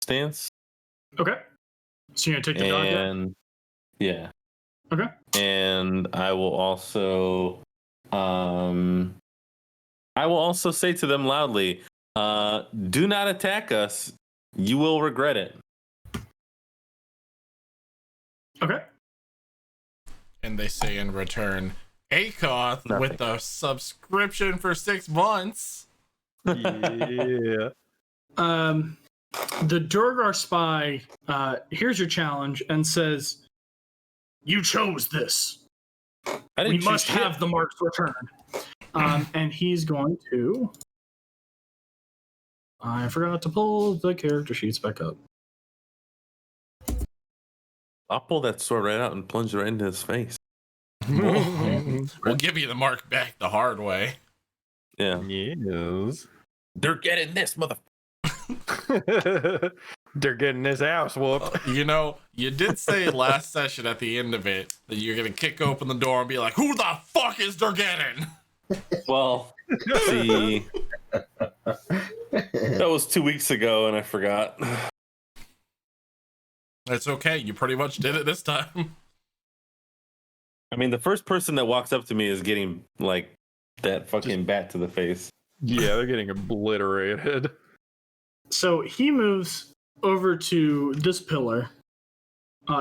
S5: stance.
S8: Okay. So you're gonna take the dog down?
S5: And yeah.
S8: Okay.
S5: And I will also say to them loudly, do not attack us. You will regret it.
S8: Okay.
S3: And they say in return, Acoth
S5: Nothing.
S3: with the subscription for 6 months.
S6: Yeah.
S8: The Durgar spy here's your challenge and says, "You chose this.
S5: I
S8: We
S5: didn't
S8: must
S5: choose shit.
S8: have the marks returned." And he's going to. I forgot to pull the character sheets back up.
S5: I'll pull that sword right out and plunge it right into his face.
S3: We'll give you the mark back the hard way.
S5: Yeah.
S6: Yes.
S5: They're getting this, mother.
S6: They're getting this house whooped.
S3: You know, you did say last session at the end of it that you're gonna kick open the door and be like, "Who the fuck is Durgeddon?"
S5: Well, see, that was 2 weeks ago, and I forgot.
S3: It's okay. You pretty much did it this time.
S5: I mean, the first person that walks up to me is getting like that fucking bat to the face.
S6: Yeah, they're getting obliterated.
S8: So he moves over to this pillar.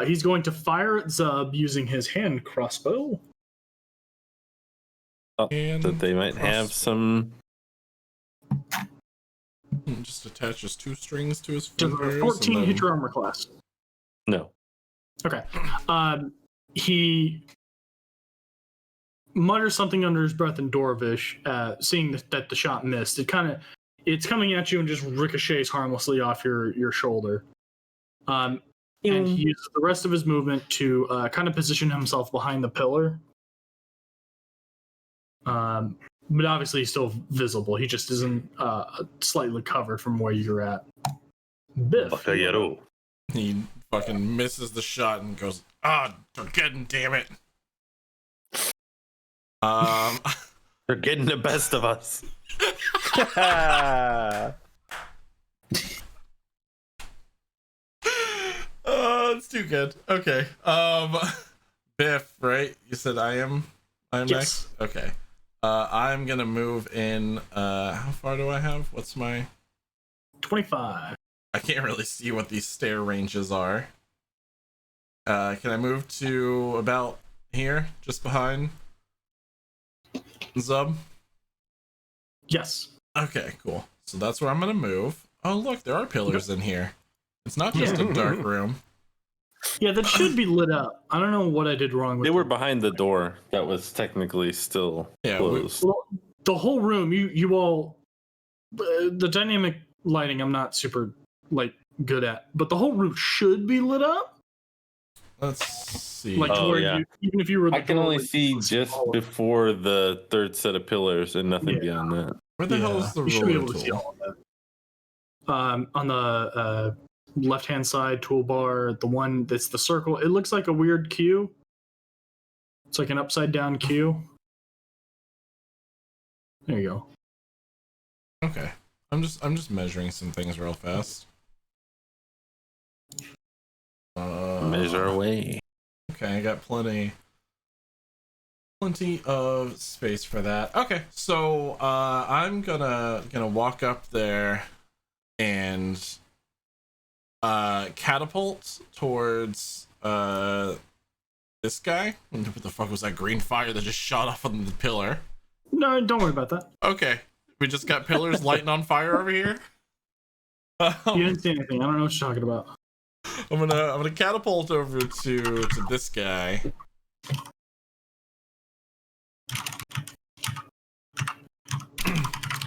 S8: He's going to fire at Zub using his hand crossbow.
S3: And
S5: That they might have some.
S3: just attaches 2 strings to his
S8: Does
S3: fingers.
S8: a 14
S3: and
S8: hit
S3: then-
S8: your armor class?
S5: No.
S8: Okay. He mutters something under his breath in Dorvish, seeing that the shot missed. It's coming at you and just ricochets harmlessly off your shoulder. And he uses the rest of his movement to kind of position himself behind the pillar. But obviously he's still visible. He just isn't slightly covered from where you're at. Biff.
S3: He fucking misses the shot and goes, Durgeddon, damn it.
S5: They're getting the best of us.
S3: Oh, it's too good. Okay. Biff, right? You said I am
S8: Yes.
S3: next? Okay. I'm gonna move in. How far do I have? What's my
S8: 25.
S3: I can't really see what these stair ranges are. Can I move to about here, just behind Zub?
S8: Yes.
S3: Okay, cool. So that's where I'm gonna move. Oh, look, there are pillars in here. It's not just a dark room.
S8: Yeah, that should be lit up. I don't know what I did wrong with
S5: They were
S8: it.
S5: behind the door that was technically still closed.
S8: Well, the whole room, you all, the dynamic lighting, I'm not super good at. But the whole roof should be lit up.
S3: Let's see.
S8: Like to
S5: Oh,
S8: where
S5: yeah.
S8: you, even if you were, in
S5: I
S8: the
S5: can only
S8: doorway,
S5: see
S8: you
S5: just
S8: all of it.
S5: before the third set of pillars and nothing
S8: Yeah.
S5: beyond that.
S3: Where the hell is the
S8: you should be
S3: ruler
S8: able to see
S3: tool?
S8: all of that. On the left-hand side toolbar, the one that's the circle, it looks like a weird Q. It's like an upside-down Q. There you go.
S3: Okay. I'm just measuring some things real fast.
S5: Measure away.
S3: Okay, I got plenty of space for that. Okay, so I'm gonna walk up there and catapult towards this guy. What the fuck was that green fire that just shot off on the pillar?
S8: No, don't worry about that.
S3: Okay, we just got pillars lighting on fire over here.
S8: You didn't see anything. I don't know what you're talking about.
S3: I'm gonna catapult over to this guy.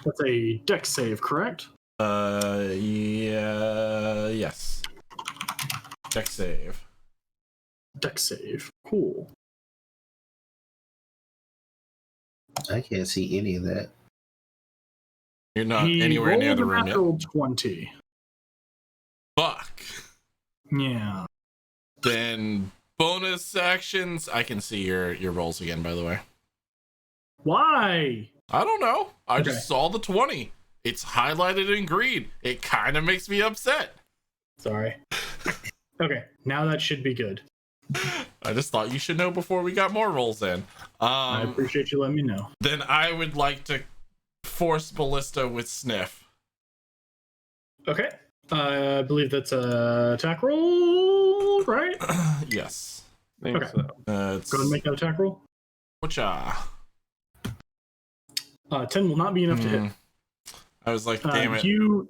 S8: That's a dex save, correct?
S3: Yeah, yes. Dex save.
S8: Dex save. Cool.
S2: I can't see any of that.
S3: You're not
S8: He
S3: anywhere near
S8: rolled
S3: the
S8: a
S3: room yet.
S8: natural 20.
S3: Fuck.
S8: Yeah.
S3: Then bonus actions. I can see your rolls again, by the way.
S8: Why?
S3: I don't know. I
S8: Okay.
S3: just saw the 20. It's highlighted in green. It kind of makes me upset.
S8: Sorry. Okay, now that should be good.
S3: I just thought you should know before we got more rolls in.
S8: I appreciate you letting me know.
S3: Then I would like to force ballista with sniff.
S8: Okay. I believe that's a attack roll, right?
S3: Yes.
S6: I think
S8: Okay.
S6: so.
S3: It's
S8: Go ahead and make that attack roll.
S3: Whatcha?
S8: 10 will not be enough to hit.
S3: I was like, damn it.
S8: You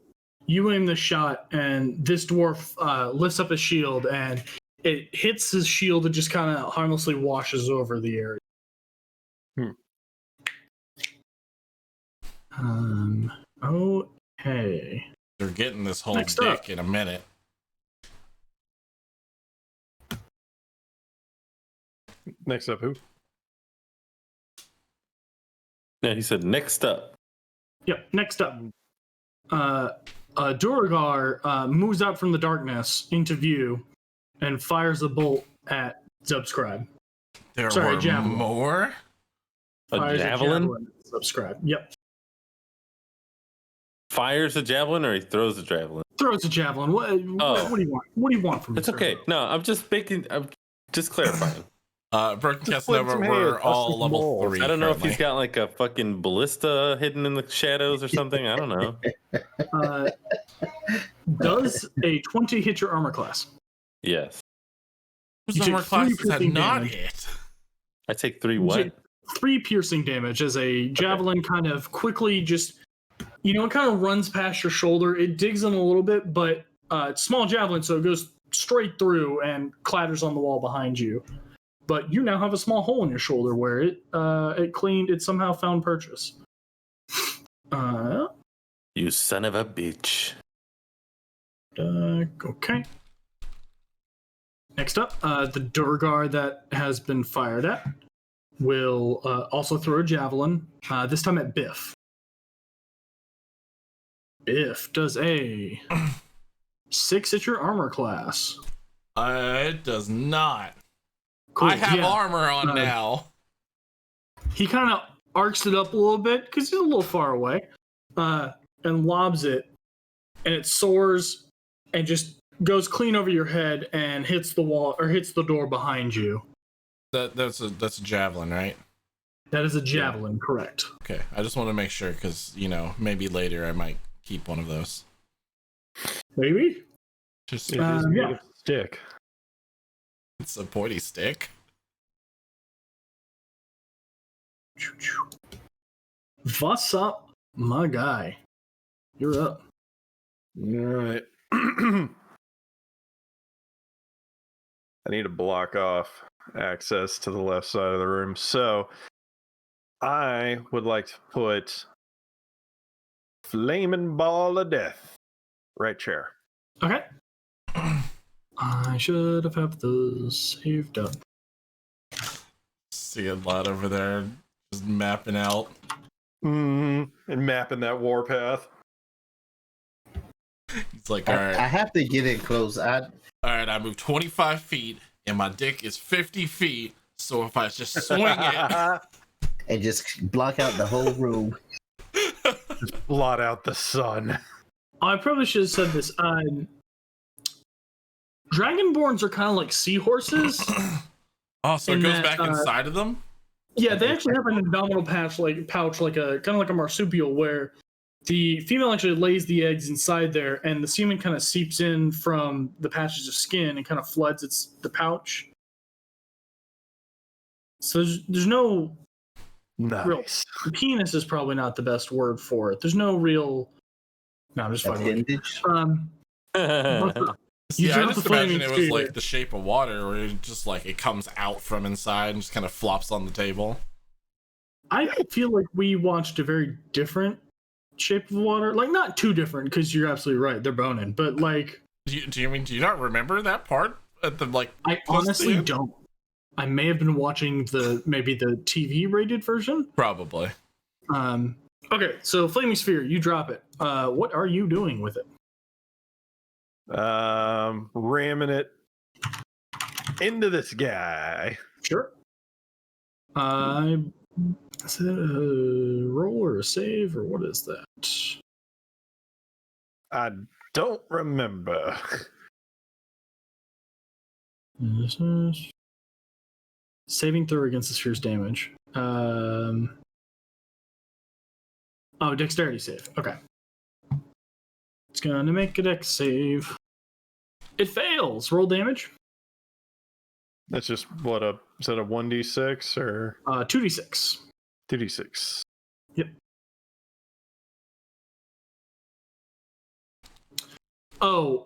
S8: aim the shot, and this dwarf lifts up his shield, and it hits his shield and just kind of harmlessly washes over the area. Okay.
S3: They're getting this whole
S8: Next
S3: dick
S8: up.
S3: in a minute.
S6: Next up, who?
S5: Yeah, he said next up.
S8: Yep. Next up, Duragar moves out from the darkness into view and fires a bolt at Subscribe.
S3: There
S8: Sorry,
S3: were
S8: javelin.
S3: more?
S5: A
S8: Fires
S5: javelin?
S8: at Subscribe. Yep.
S5: Fires a javelin or he throws a javelin?
S8: Throws a javelin. What do you want? What do you want from me?
S5: It's okay. No, I'm just clarifying.
S3: Brooke and
S6: flip some
S3: Casanova
S6: hair,
S3: were
S6: bust
S3: all
S6: some
S3: level
S6: balls.
S3: 3.
S5: I don't know if
S3: currently.
S5: he's got like a fucking ballista hidden in the shadows or something. I don't know.
S8: Does a 20 hit your armor class?
S5: Yes.
S3: Whose
S8: You take
S3: armor
S8: 3
S3: classes had
S8: piercing
S3: not
S8: damage.
S3: hit?
S5: I take 3
S8: You
S5: what?
S8: take 3 piercing damage as a javelin kind of quickly just, it kind of runs past your shoulder. It digs in a little bit, but it's small javelin, so it goes straight through and clatters on the wall behind you. But you now have a small hole in your shoulder where it somehow found purchase.
S5: You son of a bitch.
S8: Okay. Next up, the Durgar that has been fired at will also throw a javelin, this time at Biff. Biff does a 6 at your armor class.
S3: It does not.
S8: Cool,
S3: I have
S8: yeah.
S3: armor on now.
S8: He kind of arcs it up a little bit because he's a little far away, and lobs it, and it soars and just goes clean over your head and hits the wall or hits the door behind you.
S3: That's a javelin, right?
S8: That is a javelin, correct?
S3: Okay, I just want to make sure because maybe later I might keep one of those.
S8: Maybe.
S3: Just
S6: It is made
S8: yeah.
S6: of stick.
S3: it's a pointy stick.
S8: What's up, my guy? You're up.
S6: All right. I need to block off access to the left side of the room. So I would like to put Flaming Ball of Death. Right chair.
S8: Okay. I should have had those saved up.
S3: See a lot over there just mapping out.
S6: And mapping that warpath.
S3: He's like, all right.
S2: I have to get in close.
S3: All right, I moved 25 feet and my dick is 50 feet. So if I just swing it
S2: and just block out the whole room.
S6: Just blot out the sun.
S8: I probably should have said this. Dragonborns are kind of like seahorses.
S3: Oh, so it goes
S8: that,
S3: back inside of them?
S8: Yeah, they actually have an abdominal pouch, like a kind of like a marsupial, where the female actually lays the eggs inside there, and the semen kind of seeps in from the patches of skin and kind of floods the pouch. So there's no real.
S6: Nice.
S8: Penis is probably not the best word for it. There's no real. No, I'm just fucking.
S2: Appendage?
S3: See, I
S8: drop
S3: just
S8: the flaming
S3: imagine it was
S8: sphere.
S3: like the shape of water, where it just like it comes out from inside and just kind of flops on the table.
S8: I feel like we watched a very different shape of water. Like, not too different, because you're absolutely right. They're boning. But, like...
S3: Do you not remember that part? At the, like,
S8: I honestly don't. I may have been watching maybe the TV rated version.
S3: Probably.
S8: Okay, so Flaming Sphere, you drop it. What are you doing with it?
S6: Ramming it into this guy.
S8: Sure. Is it a roll or a save, or what is that?
S6: I don't remember.
S8: Saving throw against the sphere's damage. Oh, dexterity save. Okay. It's gonna make a dex save. It fails. Roll damage.
S6: That's just is that a 1d6 or
S8: 2d6.
S6: 2d6?
S8: Yep. Oh,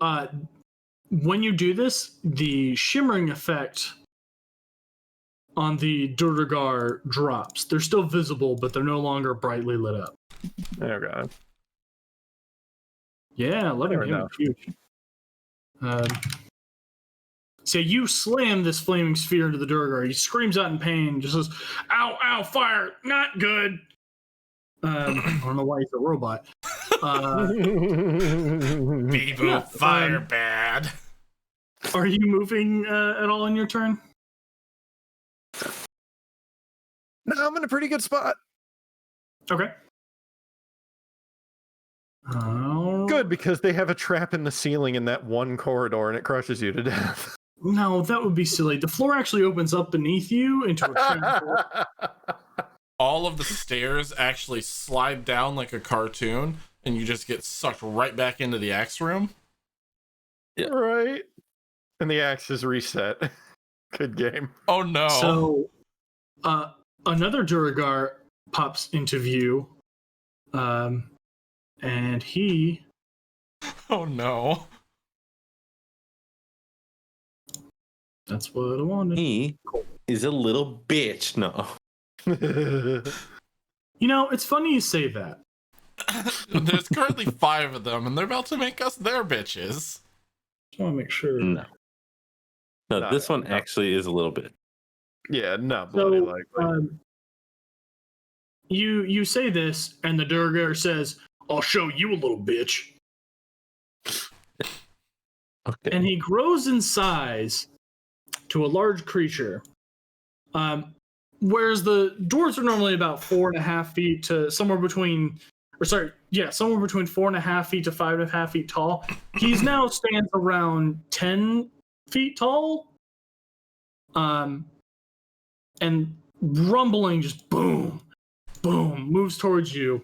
S8: when you do this, the shimmering effect on the Durgar drops. They're still visible, but they're no longer brightly lit up.
S6: Okay.
S8: Yeah, 11
S6: Fair
S8: damage. Huge. So you slam this flaming sphere into the Durgar. He screams out in pain, just says, "Ow, ow, fire, not good." I don't know why he's a robot.
S3: Beebo, fire bad.
S8: Are you moving at all in your turn?
S6: No, I'm in a pretty good spot.
S8: Okay.
S6: Good, because they have a trap in the ceiling in that one corridor and it crushes you to death.
S8: No, that would be silly. The floor actually opens up beneath you into a trap.
S3: All of the stairs actually slide down like a cartoon, and you just get sucked right back into the axe room.
S5: Yeah.
S6: Right. And the axe is reset. Good game.
S3: Oh no.
S8: So, another Duragar pops into view. And he...
S3: Oh no.
S8: That's what I wanted.
S5: He is a little bitch. No.
S8: You know, it's funny you say that.
S3: There's currently 5 of them, and they're about to make us their bitches.
S8: Just want to make sure.
S5: No. No, this one actually is a little bit.
S6: Yeah, not bloody likely.
S8: You say this, and the Durgar says, "I'll show you a little bitch."
S5: Okay.
S8: And he grows in size to a large creature. Whereas the dwarves are normally about 4.5 feet to somewhere between 4.5 feet to 5.5 feet tall. He's now stands around 10 feet tall. And rumbling, just boom, boom, moves towards you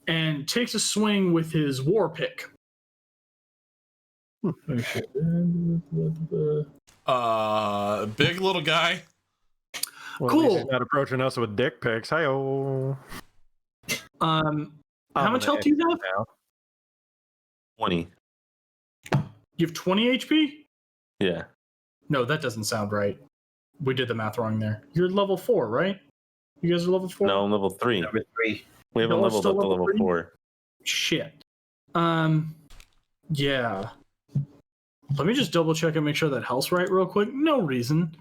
S8: and takes a swing with his war pick.
S3: Big little guy.
S6: Well,
S8: Cool.
S6: at least he's not approaching us with dick pics. Hi-oh.
S8: How much health do you have?
S6: Now.
S5: 20.
S8: You have 20 HP?
S5: Yeah.
S8: No, that doesn't sound right. We did the math wrong there. You're level 4, right? You guys are level 4?
S5: No, I'm level 3.
S2: Number 3.
S5: We haven't
S8: No,
S5: leveled
S8: still
S5: up to
S8: level
S5: level
S8: 3?
S5: 4.
S8: Shit. Yeah. Let me just double check and make sure that health's right real quick. No reason.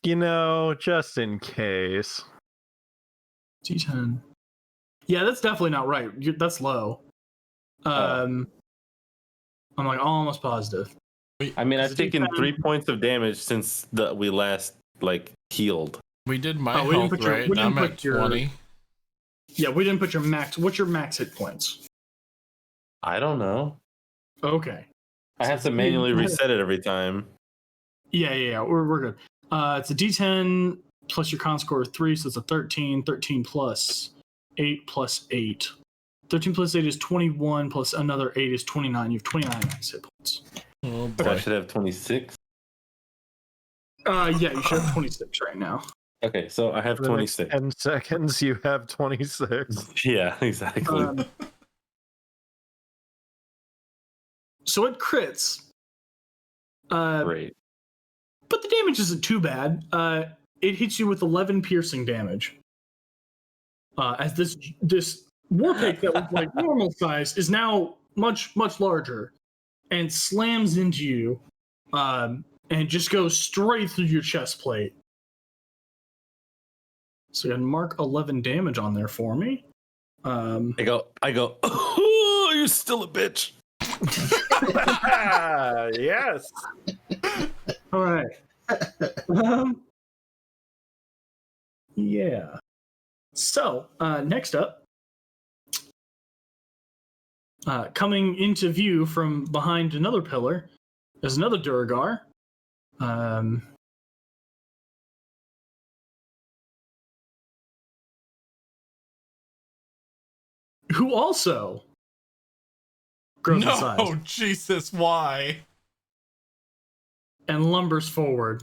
S6: Just in case.
S8: D10. Yeah, that's definitely not right. That's low. I'm like almost positive.
S5: I mean, I've
S8: It's
S5: taken
S8: D10.
S5: 3 points of damage since we last healed.
S3: We did my
S8: Oh, we didn't
S3: health
S8: put your-
S3: right.
S8: we didn't
S3: I'm at
S8: put your-
S3: 20.
S8: Yeah, we didn't put your max. What's your max hit points?
S5: I don't know.
S8: Okay.
S5: I have to manually reset it every time.
S8: Yeah. We're good. It's a D10 plus your con score of 3, so it's a 13. 13 plus 8 plus 8. 13 plus 8 is 21, plus another 8 is 29. You have 29 max hit points.
S3: Oh
S5: So I
S3: boy.
S5: should have 26.
S8: Yeah, you should have 26 right now.
S5: Okay, so I have
S6: For the next
S5: 26.
S6: 10 seconds, you have 26.
S5: Yeah, exactly.
S8: So it crits.
S5: Great.
S8: But the damage isn't too bad. It hits you with 11 piercing damage. As this war pick that was like normal size is now much larger, and slams into you, and just goes straight through your chest plate. So you can mark 11 damage on there for me.
S5: I go. Oh, you're still a bitch.
S6: Yes.
S8: All right. Yeah. So, next up, coming into view from behind another pillar is another Duragar. Who also grows in size
S3: No, Jesus, why?
S8: and lumbers forward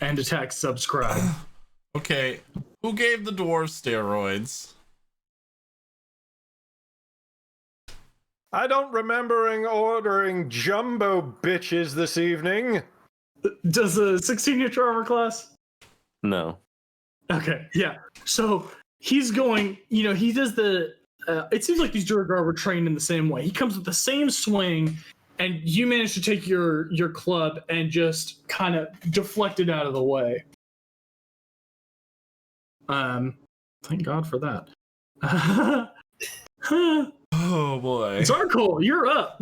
S8: and attacks subscribe.
S3: Okay, who gave the dwarf steroids?
S6: I don't remember ordering jumbo bitches this evening.
S8: Does a 16 hit your armor class?
S5: No.
S8: Okay, yeah. So he's going, he does the. It seems like these Duragar were trained in the same way. He comes with the same swing, and you manage to take your club and just kind of deflect it out of the way. Thank God for that.
S3: Oh boy.
S8: Zarkul, you're up.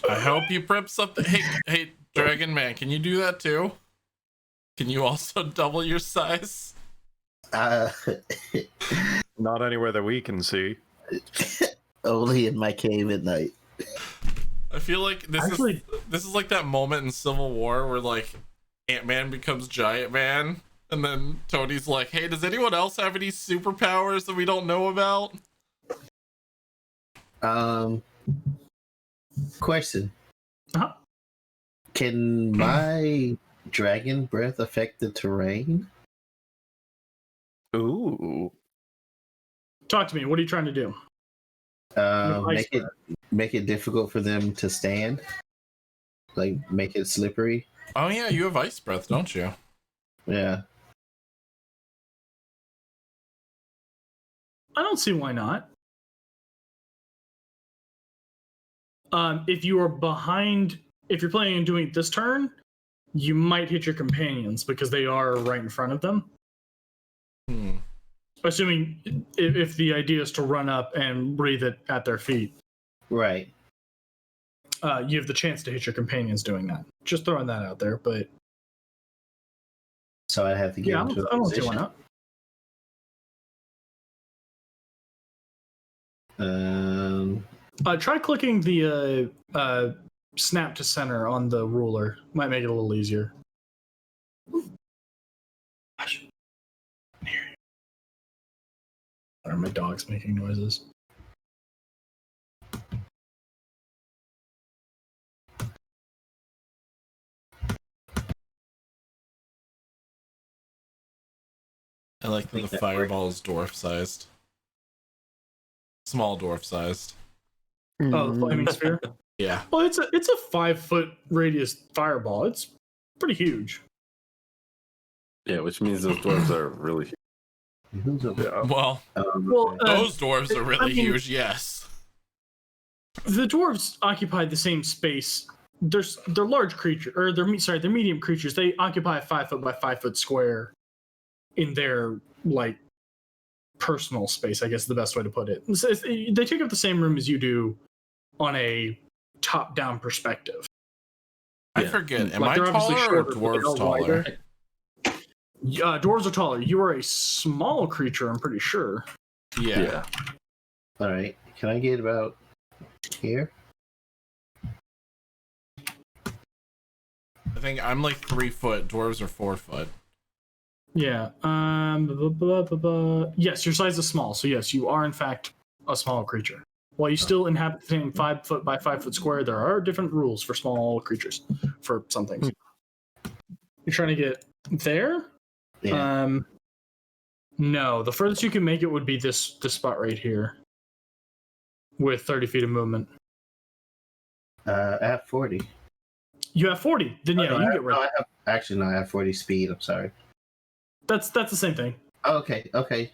S3: I hope you prep something. Hey, Dragon Man, can you do that too? Can you also double your size?
S6: Not anywhere that we can see.
S2: Only in my cave at night.
S3: I feel like this is like that moment in Civil War where like Ant-Man becomes Giant Man, and then Tony's like, "Hey, does anyone else have any superpowers that we don't know about?"
S2: Question.
S8: Uh-huh.
S2: Can my dragon breath affect the terrain?
S6: Ooh.
S8: Talk to me. What are you trying to do? Ice
S2: Make it difficult for them to stand. Like make it slippery.
S3: Oh yeah, you have ice breath, don't you?
S2: Yeah.
S8: I don't see why not. If you are behind, if you're planning on doing it this turn, you might hit your companions because they are right in front of them. Assuming if the idea is to run up and breathe it at their feet.
S2: Right.
S8: You have the chance to hit your companions doing that. Just throwing that out there, but
S2: So I have to get
S8: yeah, I
S2: into a
S8: don't see why
S2: position.
S8: not. Try clicking the snap to center on the ruler. Might make it a little easier. Hush. I can hear you. Or my dog's making noises.
S3: I like that the fireball is dwarf sized. Small dwarf sized.
S8: Oh, the flaming sphere.
S3: Yeah.
S8: Well, it's a 5-foot radius fireball. It's pretty huge.
S5: Yeah, which means those dwarves are really huge.
S2: Who's a,
S6: Yeah.
S3: Well,
S8: Well,
S3: those dwarves are really
S8: I mean-
S3: huge. Yes.
S8: the dwarves occupy the same space. They're large creatures, or they're medium creatures. They occupy a 5 foot by 5 foot square in their like personal space. I guess is the best way to put it. They take up the same room as you do on a top down perspective.
S3: I
S5: Yeah.
S3: forget. Am
S8: Like,
S3: I
S8: they're obviously
S3: taller or
S8: shorter, but they're
S3: dwarves
S8: all
S3: taller?
S8: wider. Dwarves are taller. You are a small creature. I'm pretty sure.
S3: Yeah.
S2: all right. Can I get about here?
S3: I think I'm like 3 foot. Dwarves are 4 foot.
S8: Yeah. Yes, your size is small. So yes, you are in fact a small creature. While you still inhabit the same 5 foot by 5 foot square, there are different rules for small creatures for some things. You're trying to get there?
S2: Yeah.
S8: No, the furthest you can make it would be this spot right here, with 30 feet of movement.
S2: I have 40.
S8: You have 40. Then yeah,
S2: Oh,
S8: you can get right.
S2: Actually, no, I have 40 speed. I'm sorry.
S8: That's the same thing.
S2: Oh, okay.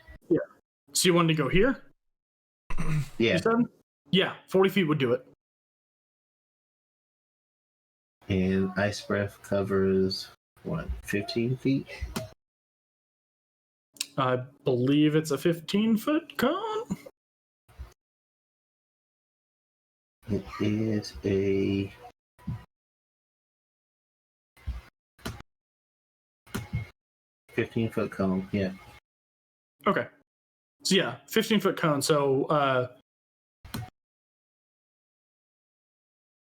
S8: So you wanted to go here?
S2: Yeah.
S8: You said? Yeah, 40 feet would do it.
S2: And ice breath covers what? 15 feet.
S8: I believe it's a 15-foot cone.
S2: It is a 15-foot cone. Yeah.
S8: Okay. So yeah, 15-foot cone. So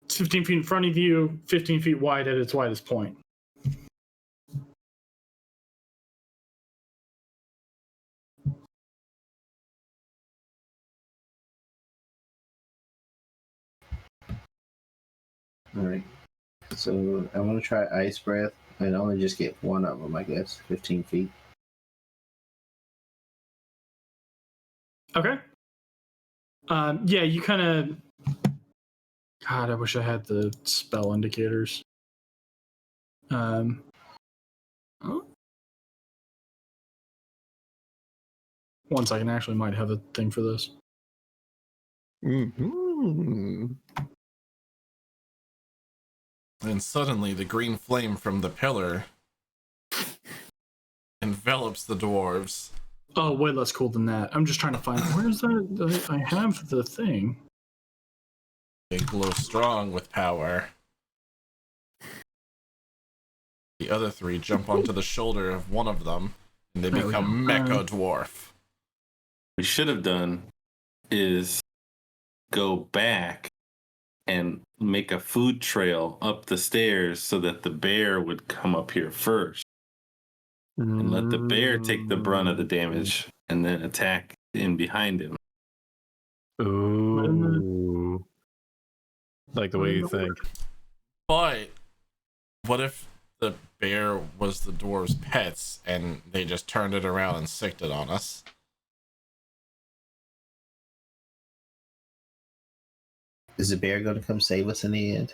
S8: it's 15 feet in front of you, 15 feet wide at its widest point.
S2: All right. So I want to try ice breath and only just get one of them, I guess. 15 feet.
S8: Okay. Yeah, you kind of. God, I wish I had the spell indicators. Oh. One second, I actually might have a thing for this.
S6: Mm-hmm.
S3: And suddenly the green flame from the pillar envelops the dwarves.
S8: Oh, way less cool than that. I'm just trying to find where's that? I have the thing.
S3: They glow strong with power. The other three jump onto the shoulder of one of them, and they
S8: There we
S3: become
S8: go.
S3: mecha dwarf.
S5: We should have done is go back and make a food trail up the stairs so that the bear would come up here first and let the bear take the brunt of the damage and then attack in behind him.
S6: Ooh. Like the way you think.
S3: But what if the bear was the dwarves' pets and they just turned it around and sicked it on us?
S2: Is the bear going to come save us in the end?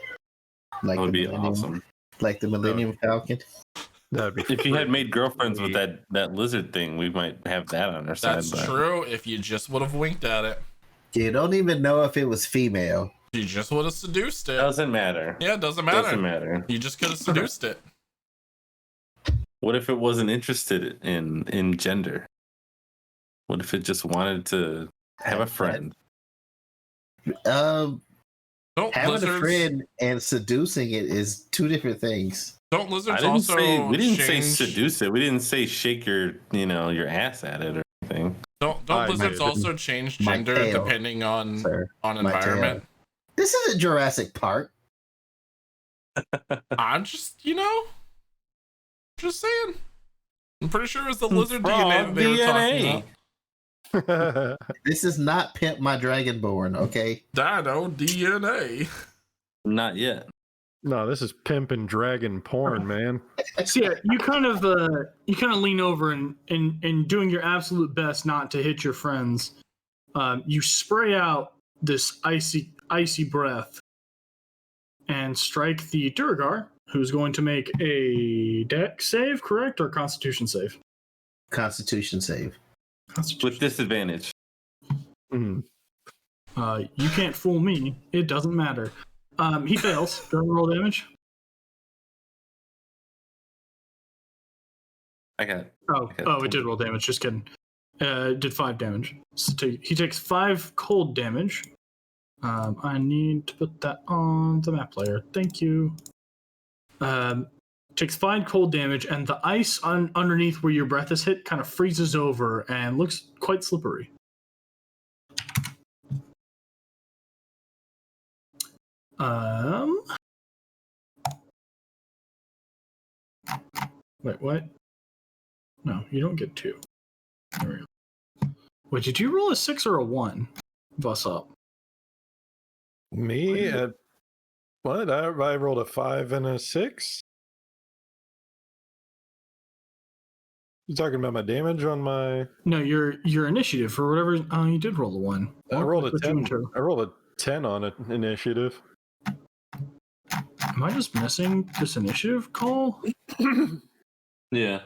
S2: Like
S5: That would
S2: the
S5: be
S2: Millennium-
S5: awesome.
S2: Like the Millennium Falcon?
S6: That'd be
S5: If you had made
S6: freaking
S5: girlfriends with
S6: sweet.
S5: that lizard thing, we might have that on our side.
S3: That's
S5: but
S3: true. If you just would have winked at it,
S2: You don't even know if it was female.
S3: you just would have seduced it.
S5: Doesn't matter.
S3: Yeah, it doesn't matter.
S5: Doesn't matter.
S3: You just could have seduced it.
S5: What if it wasn't interested in gender? What if it just wanted to have a friend?
S3: Don't
S2: Having
S3: lizards?
S2: a friend and seducing it is two different things.
S3: Don't
S5: I
S3: lizards
S5: didn't
S3: also
S5: say we didn't say
S3: change?
S5: seduce it. We didn't say shake your your ass at it or anything.
S3: Don't
S6: I
S3: lizards
S6: might have
S3: also change
S2: my
S3: gender
S2: tail,
S3: depending on
S2: Sir, my
S3: environment?
S2: tail. This isn't Jurassic Park.
S3: I'm just just saying. I'm pretty sure it was the lizard
S5: Frog
S3: DNA that they were talking about.
S2: This is not Pimp My Dragonborn, okay?
S3: Dino DNA.
S5: Not yet.
S6: No, this is pimp and dragon porn, man.
S8: So yeah, you kind of lean over and doing your absolute best not to hit your friends. You spray out this icy breath and strike the Durgar, who's going to make a dex save, correct, or Constitution save?
S2: Constitution save.
S5: with disadvantage.
S6: Mhm.
S8: You can't fool me. It doesn't matter. He fails. Go and roll damage.
S5: I got.
S8: Oh, it did roll damage. Just kidding. It did 5 damage. So he takes 5 cold damage. I need to put that on the map layer. Thank you. Takes 5 cold damage, and the ice underneath where your breath is hit kind of freezes over and looks quite slippery. Wait, what? No, you don't get 2. There we go. Wait, did you roll a 6 or a 1? Bust up.
S6: Me at what? I rolled a 5 and a 6. You talking about my damage on my?
S8: No, your initiative for whatever. Oh, you did roll a 1.
S6: I rolled a
S8: Put you
S6: 10.
S8: into-
S6: I rolled a 10 on it initiative.
S8: Am I just missing this initiative call?
S5: Yeah.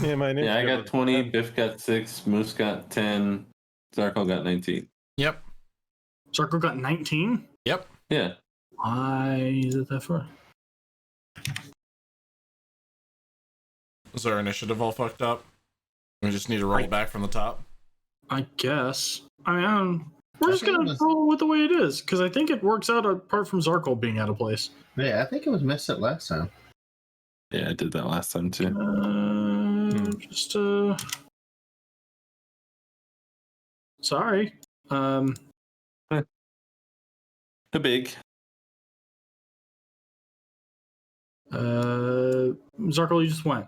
S6: Yeah, my
S5: Yeah, I
S6: initiative
S5: got
S6: was
S5: 20,
S6: 10.
S5: Biff got 6, Moose got 10, Zarko got 19.
S3: Yep.
S8: Zarko got 19?
S3: Yep.
S5: Yeah.
S8: Why is it that far?
S3: Is our initiative all fucked up? We just need to roll back from the top.
S8: I guess. I mean, we're
S2: I
S8: just
S2: think
S8: gonna
S2: it was-
S8: roll with the way it is, because I think it works out apart from Zarko being out of place.
S2: Yeah, I think it was messed up last time.
S5: Yeah, I did that last time too.
S8: Just sorry.
S5: Too big.
S8: Zarko, you just went.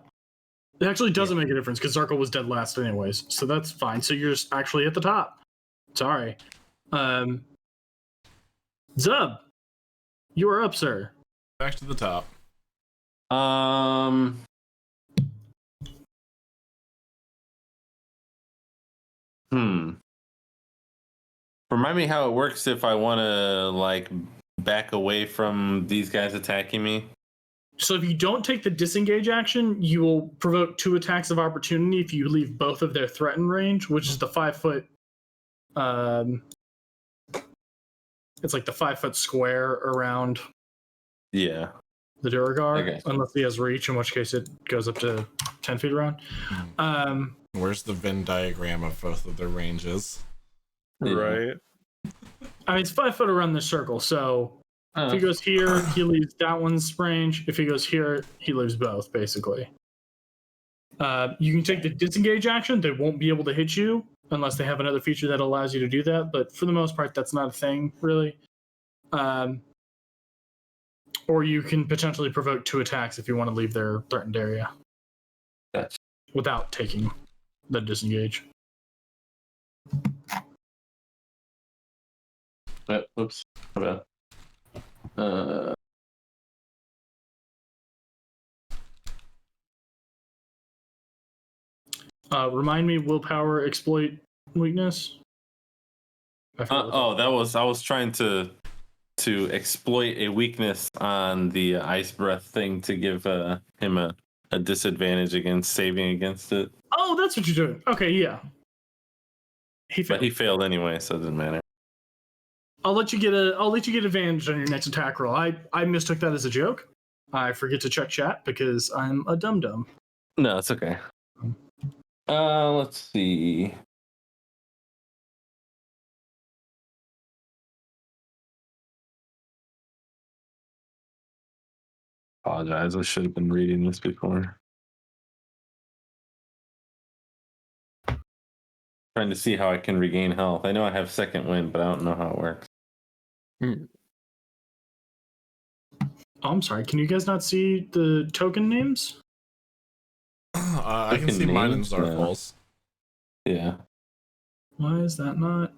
S8: It actually doesn't make a difference because Zarko was dead last anyways, so that's fine. So you're just actually at the top. Sorry. Zub, you are up, sir.
S3: Back to the top.
S5: Remind me how it works if I want to like back away from these guys attacking me.
S8: So if you don't take the disengage action, you will provoke 2 attacks of opportunity if you leave both of their threatened range, which is the 5 foot. It's like the 5 foot square around
S5: Yeah.
S8: the Duragar,
S5: Okay.
S8: unless he has reach, in which case it goes up to 10 feet around.
S3: Where's the Venn diagram of both of their ranges?
S5: Yeah.
S6: Right.
S8: I mean, it's 5 foot around the circle, so if he goes here, he leaves that one's range. If he goes here, he leaves both, basically. You can take the disengage action. They won't be able to hit you unless they have another feature that allows you to do that. But for the most part, that's not a thing, really. Or you can potentially provoke 2 attacks if you want to leave their threatened area.
S5: Gotcha.
S8: Without taking the disengage.
S5: Oops. My bad.
S8: Remind me, willpower, exploit, weakness. I forgot what
S5: I was trying to exploit a weakness on the ice breath thing to give him a disadvantage against saving against it.
S8: Oh, that's what you're doing. Okay, yeah. He failed.
S5: But he failed anyway, so it doesn't matter.
S8: I'll let you get advantage on your next attack roll. I mistook that as a joke. I forget to check chat because I'm a dum-dum.
S5: No, it's okay. Let's see. Apologize, I should have been reading this before. Trying to see how I can regain health. I know I have second wind, but I don't know how it works.
S8: Oh, I'm sorry. Can you guys not see the token names?
S3: I can
S5: Token
S3: see mine in
S5: names?
S3: Zarkles.
S5: Yeah.
S8: Why is that not?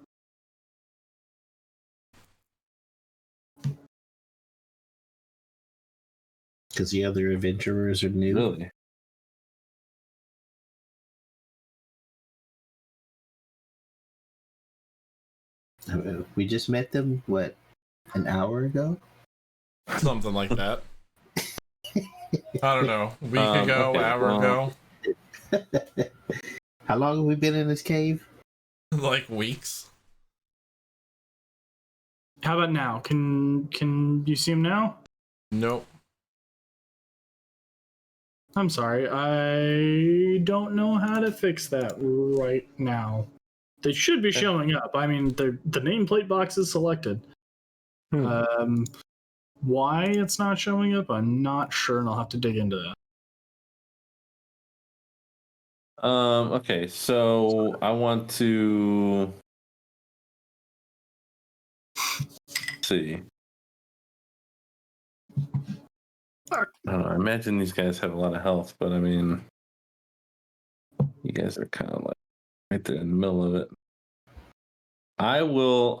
S2: Because the other adventurers are new.
S5: Really?
S2: We just met them, what, an hour ago?
S3: Something like that. I don't know. Week ago,
S5: okay,
S3: hour
S5: well,
S3: ago.
S2: How long have we been in this cave?
S3: Like weeks.
S8: How about now? Can you see him now?
S3: Nope.
S8: I'm sorry, I don't know how to fix that right now. They should be showing up. I mean, the nameplate box is selected. Why it's not showing up, I'm not sure, and I'll have to dig into that.
S5: Okay, so I want to see. I don't know. I imagine these guys have a lot of health, but I mean, you guys are kind of like right there in the middle of it. I will.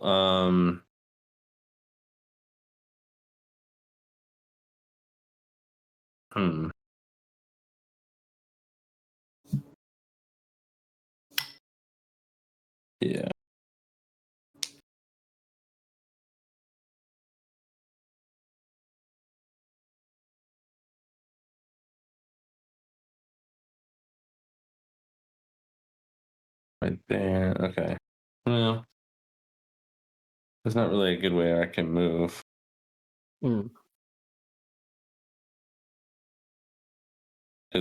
S5: Yeah. Right there. Okay. Well, there's not really a good way I can move. Because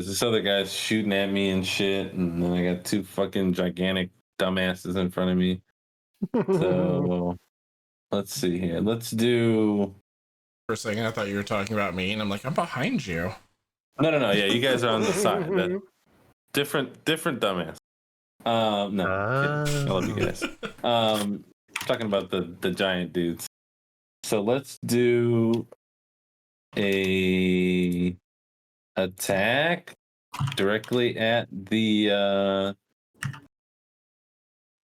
S5: this other guy's shooting at me and shit, and then I got two fucking gigantic dumbasses in front of me. So let's see here. Let's do.
S3: For a second, I thought you were talking about me, and I'm like, I'm behind you.
S5: No. Yeah, you guys are on the side. That different dumbass. No, I love you guys. Talking about the giant dudes. So let's do a attack directly at the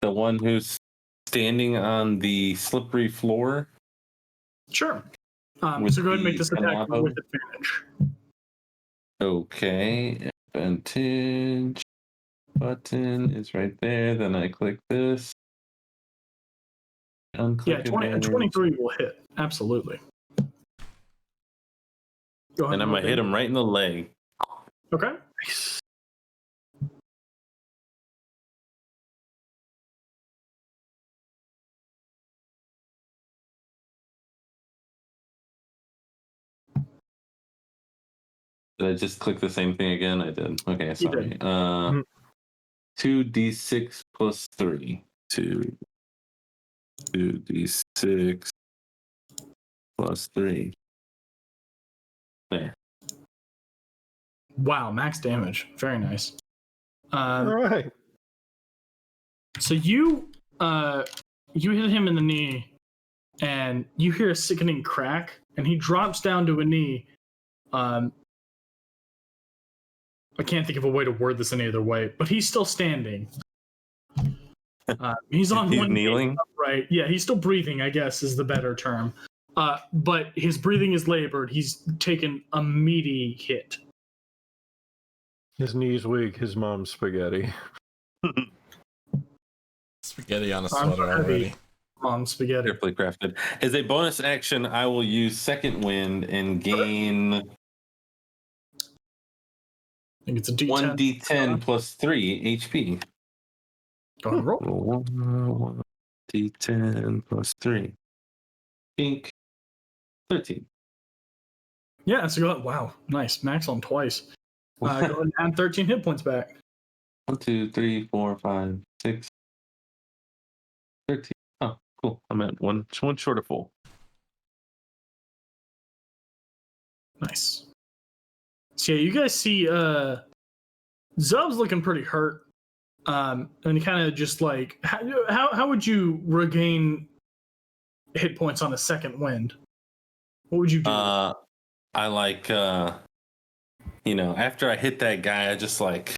S5: one who's standing on the slippery floor.
S8: Sure. So go
S5: With
S8: ahead and make
S5: the
S8: this attack
S5: Canavo?
S8: with advantage.
S5: Okay, advantage button is right there. Then I click this. Unclick
S8: Yeah,
S5: advantage.
S8: 23 will hit. Absolutely. Go ahead
S5: And I'm
S8: roll
S5: gonna hit
S8: damage.
S5: him right in the leg.
S8: Okay.
S5: Did I just click the same thing again? I did. Okay,
S8: You
S5: sorry.
S8: did.
S5: 2d6 plus 3. 2d6 plus 3. There.
S8: Wow, max damage. Very nice.
S6: All right.
S8: So you hit him in the knee, and you hear a sickening crack, and he drops down to a knee. I can't think of a way to word this any other way, but he's still standing. He's on
S5: He's
S8: one knee
S5: kneeling?
S8: upright. Yeah, he's still breathing, I guess is the better term. But his breathing is labored. He's taken a meaty hit.
S6: His knee's weak. His mom's spaghetti.
S3: Spaghetti on a
S8: I'm
S3: sweater
S8: heavy.
S3: already.
S8: On spaghetti.
S5: Carefully crafted. As a bonus action, I will use Second Wind and gain
S8: I think it's a D10.
S5: 1d10 plus 3 HP.
S8: Go ahead and roll.
S5: 1d10 plus 3. Pink. 13.
S8: Yeah, so go ahead. Wow, nice. Max on twice. Go ahead and add 13 hit points back.
S5: 1, 2, 3, 4, 5, 6, 13. Oh, cool. I'm at one short of full.
S8: Nice. So yeah, you guys see Zub's looking pretty hurt. And he kind of just like how would you regain hit points on a second wind? What would you do?
S5: I like after I hit that guy, I just like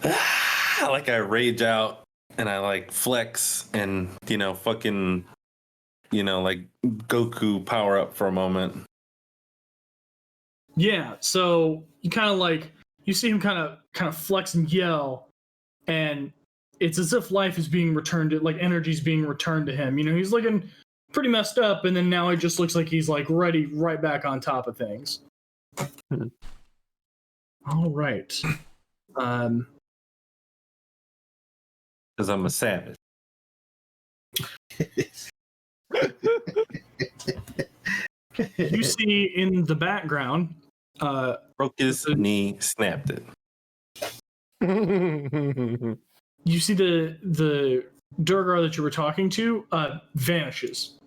S5: I rage out and I like flex and fucking like Goku power up for a moment.
S8: Yeah, so you kind of like you see him kind of flex and yell, and it's as if life is being returned to, like energy's being returned to him. He's looking pretty messed up, and then now it just looks like he's like ready right back on top of things. All right.
S5: Because I'm a savage.
S8: You see in the background,
S5: Broke his knee, snapped it.
S8: you see the Durgar that you were talking to vanishes.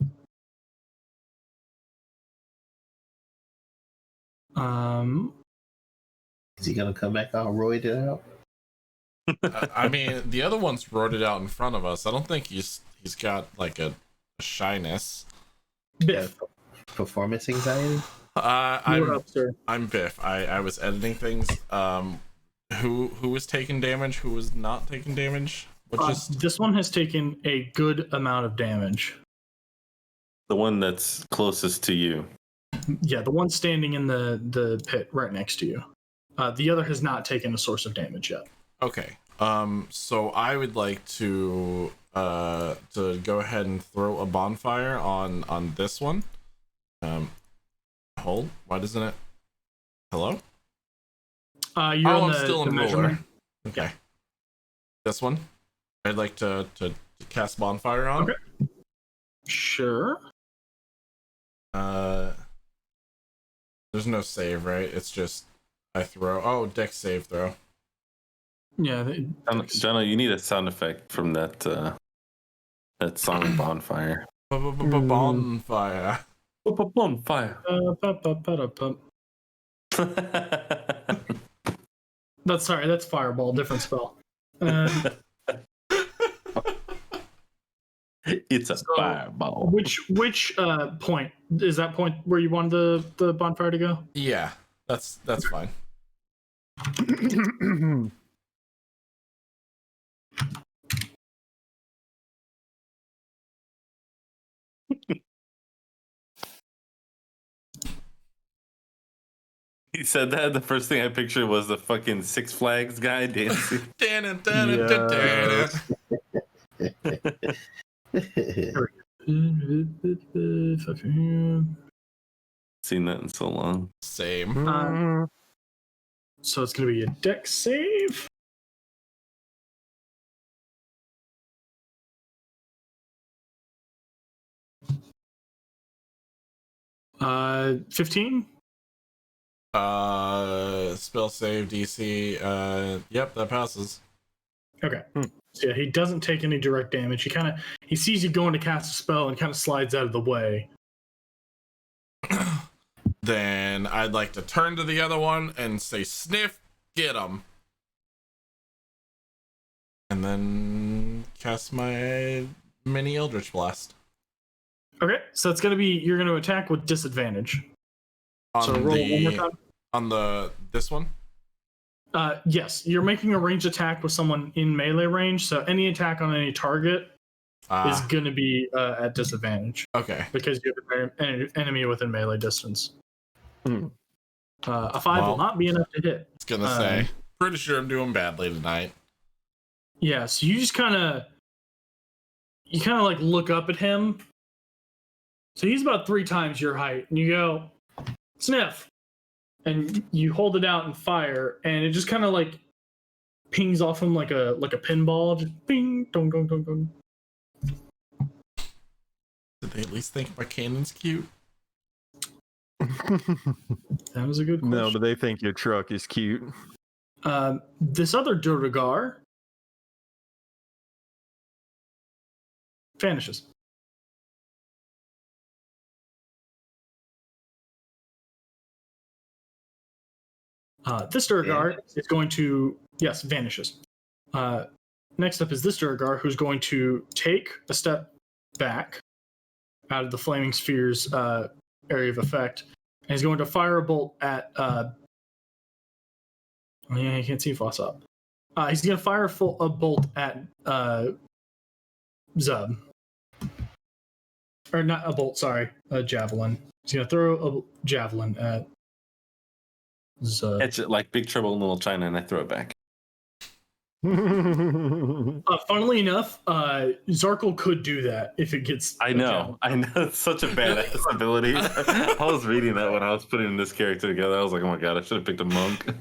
S2: Is he gonna come back all roided out?
S3: I mean, the other one's roided out in front of us. I don't think he's got like a shyness.
S8: Biff.
S2: Performance anxiety?
S3: I'm Biff. I was editing things. Who was taking damage? Who was not taking damage?
S8: This one has taken a good amount of damage.
S5: The one that's closest to you.
S8: Yeah, the one standing in the pit right next to you. The other has not taken a source of damage yet.
S3: Okay. So I would like to go ahead and throw a bonfire on this one. Hold. Why doesn't it? Hello?
S8: You're
S3: I'm
S8: in
S3: still
S8: the
S3: in
S8: measurement.
S3: ruler. Okay. This one. I'd like to cast bonfire on.
S8: Okay. Sure.
S3: There's no save, right? It's just I throw. Oh, dex save throw.
S8: Yeah.
S5: Jono, you need a sound effect from that song Bonfire.
S3: Bonfire.
S5: Bonfire.
S8: That's Fireball, different spell.
S5: It's a fireball.
S8: Which point is that point where you wanted the bonfire to go?
S3: Yeah, that's fine.
S5: He said that. The first thing I pictured was the fucking Six Flags guy dancing. Seen that in so long.
S3: Same.
S8: So it's going to be a dex save. Uh, 15.
S3: Spell save DC. Yep, that passes.
S8: Okay. So yeah, he doesn't take any direct damage. He sees you going to cast a spell and kind of slides out of the way.
S3: Then I'd like to turn to the other one and say, "Sniff, get him," and then cast my mini Eldritch Blast.
S8: Okay, so it's gonna be you're gonna attack with disadvantage. So roll one more time.
S3: On this one.
S8: Yes, you're making a ranged attack with someone in melee range, so any attack on any target is going to be at disadvantage.
S3: Okay.
S8: Because you have an enemy within melee distance. A 5 will not be enough to hit.
S3: It's gonna say, pretty sure I'm doing badly tonight.
S8: Yeah, so you just kind of like look up at him. So he's about 3 times your height, and you go, "Sniff," and you hold it out and fire, and it just kind of like pings off him like a pinball, just ping, dong, dong, dong, dong.
S3: Did they at least think my cannon's cute?
S8: That was a good question.
S6: No, but they think your truck is cute.
S8: This other Durgar vanishes. This Durgar is going to vanishes. Next up is this Durgar, who's going to take a step back out of the flaming sphere's area of effect, and he's going to fire a bolt at. You can't see Floss up. He's going to fire a bolt at Zub. Or not a bolt, sorry, a javelin. He's going to throw a javelin at Zub.
S5: Catch it like Big Trouble in Little China, and I throw it back.
S8: Funnily enough, Zarkle could do that if it gets.
S5: I know. It's such a badass ability. I was reading that when I was putting this character together. I was like, oh my god, I should have picked a monk.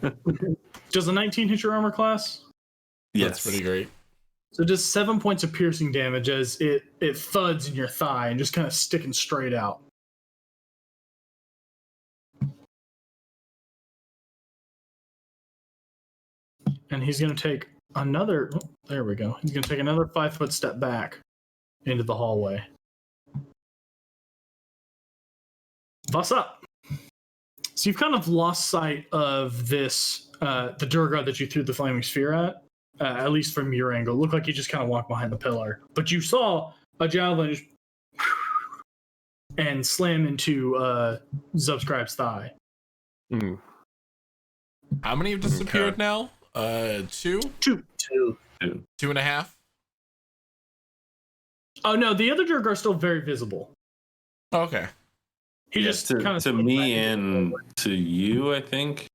S8: Does a 19 hit your armor class?
S5: Yes.
S3: That's pretty great.
S8: So just 7 points of piercing damage as it thuds in your thigh and just kind of sticking straight out. And he's going to take another. Oh, there we go. He's going to take another 5-foot step back into the hallway. Bust up. So you've kind of lost sight of this, the Durgar that you threw the flaming sphere at least from your angle. It looked like you just kind of walked behind the pillar. But you saw a javelin just and slam into Zubscribe's thigh.
S6: Mm.
S3: How many have disappeared now? 2?
S8: 2.
S3: 2.5?
S8: Oh, no, the other Durgar are still very visible.
S3: Okay.
S8: He just kind of
S5: to me and to you, I think.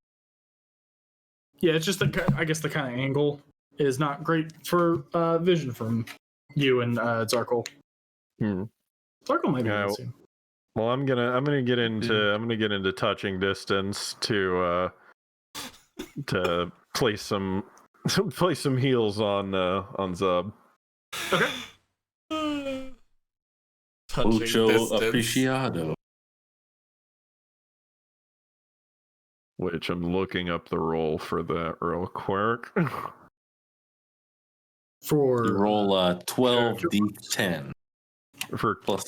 S8: Yeah, it's just I guess the kind of angle is not great for vision from you and Zarkul. Zarkul might be able to.
S6: Well, I'm gonna get into touching distance to place some heals on Zub.
S3: Touching
S5: Mucho
S3: distance.
S5: apreciado.
S6: Which I'm looking up the roll for that real quick.
S8: For
S5: You roll 12d10
S6: for
S5: plus.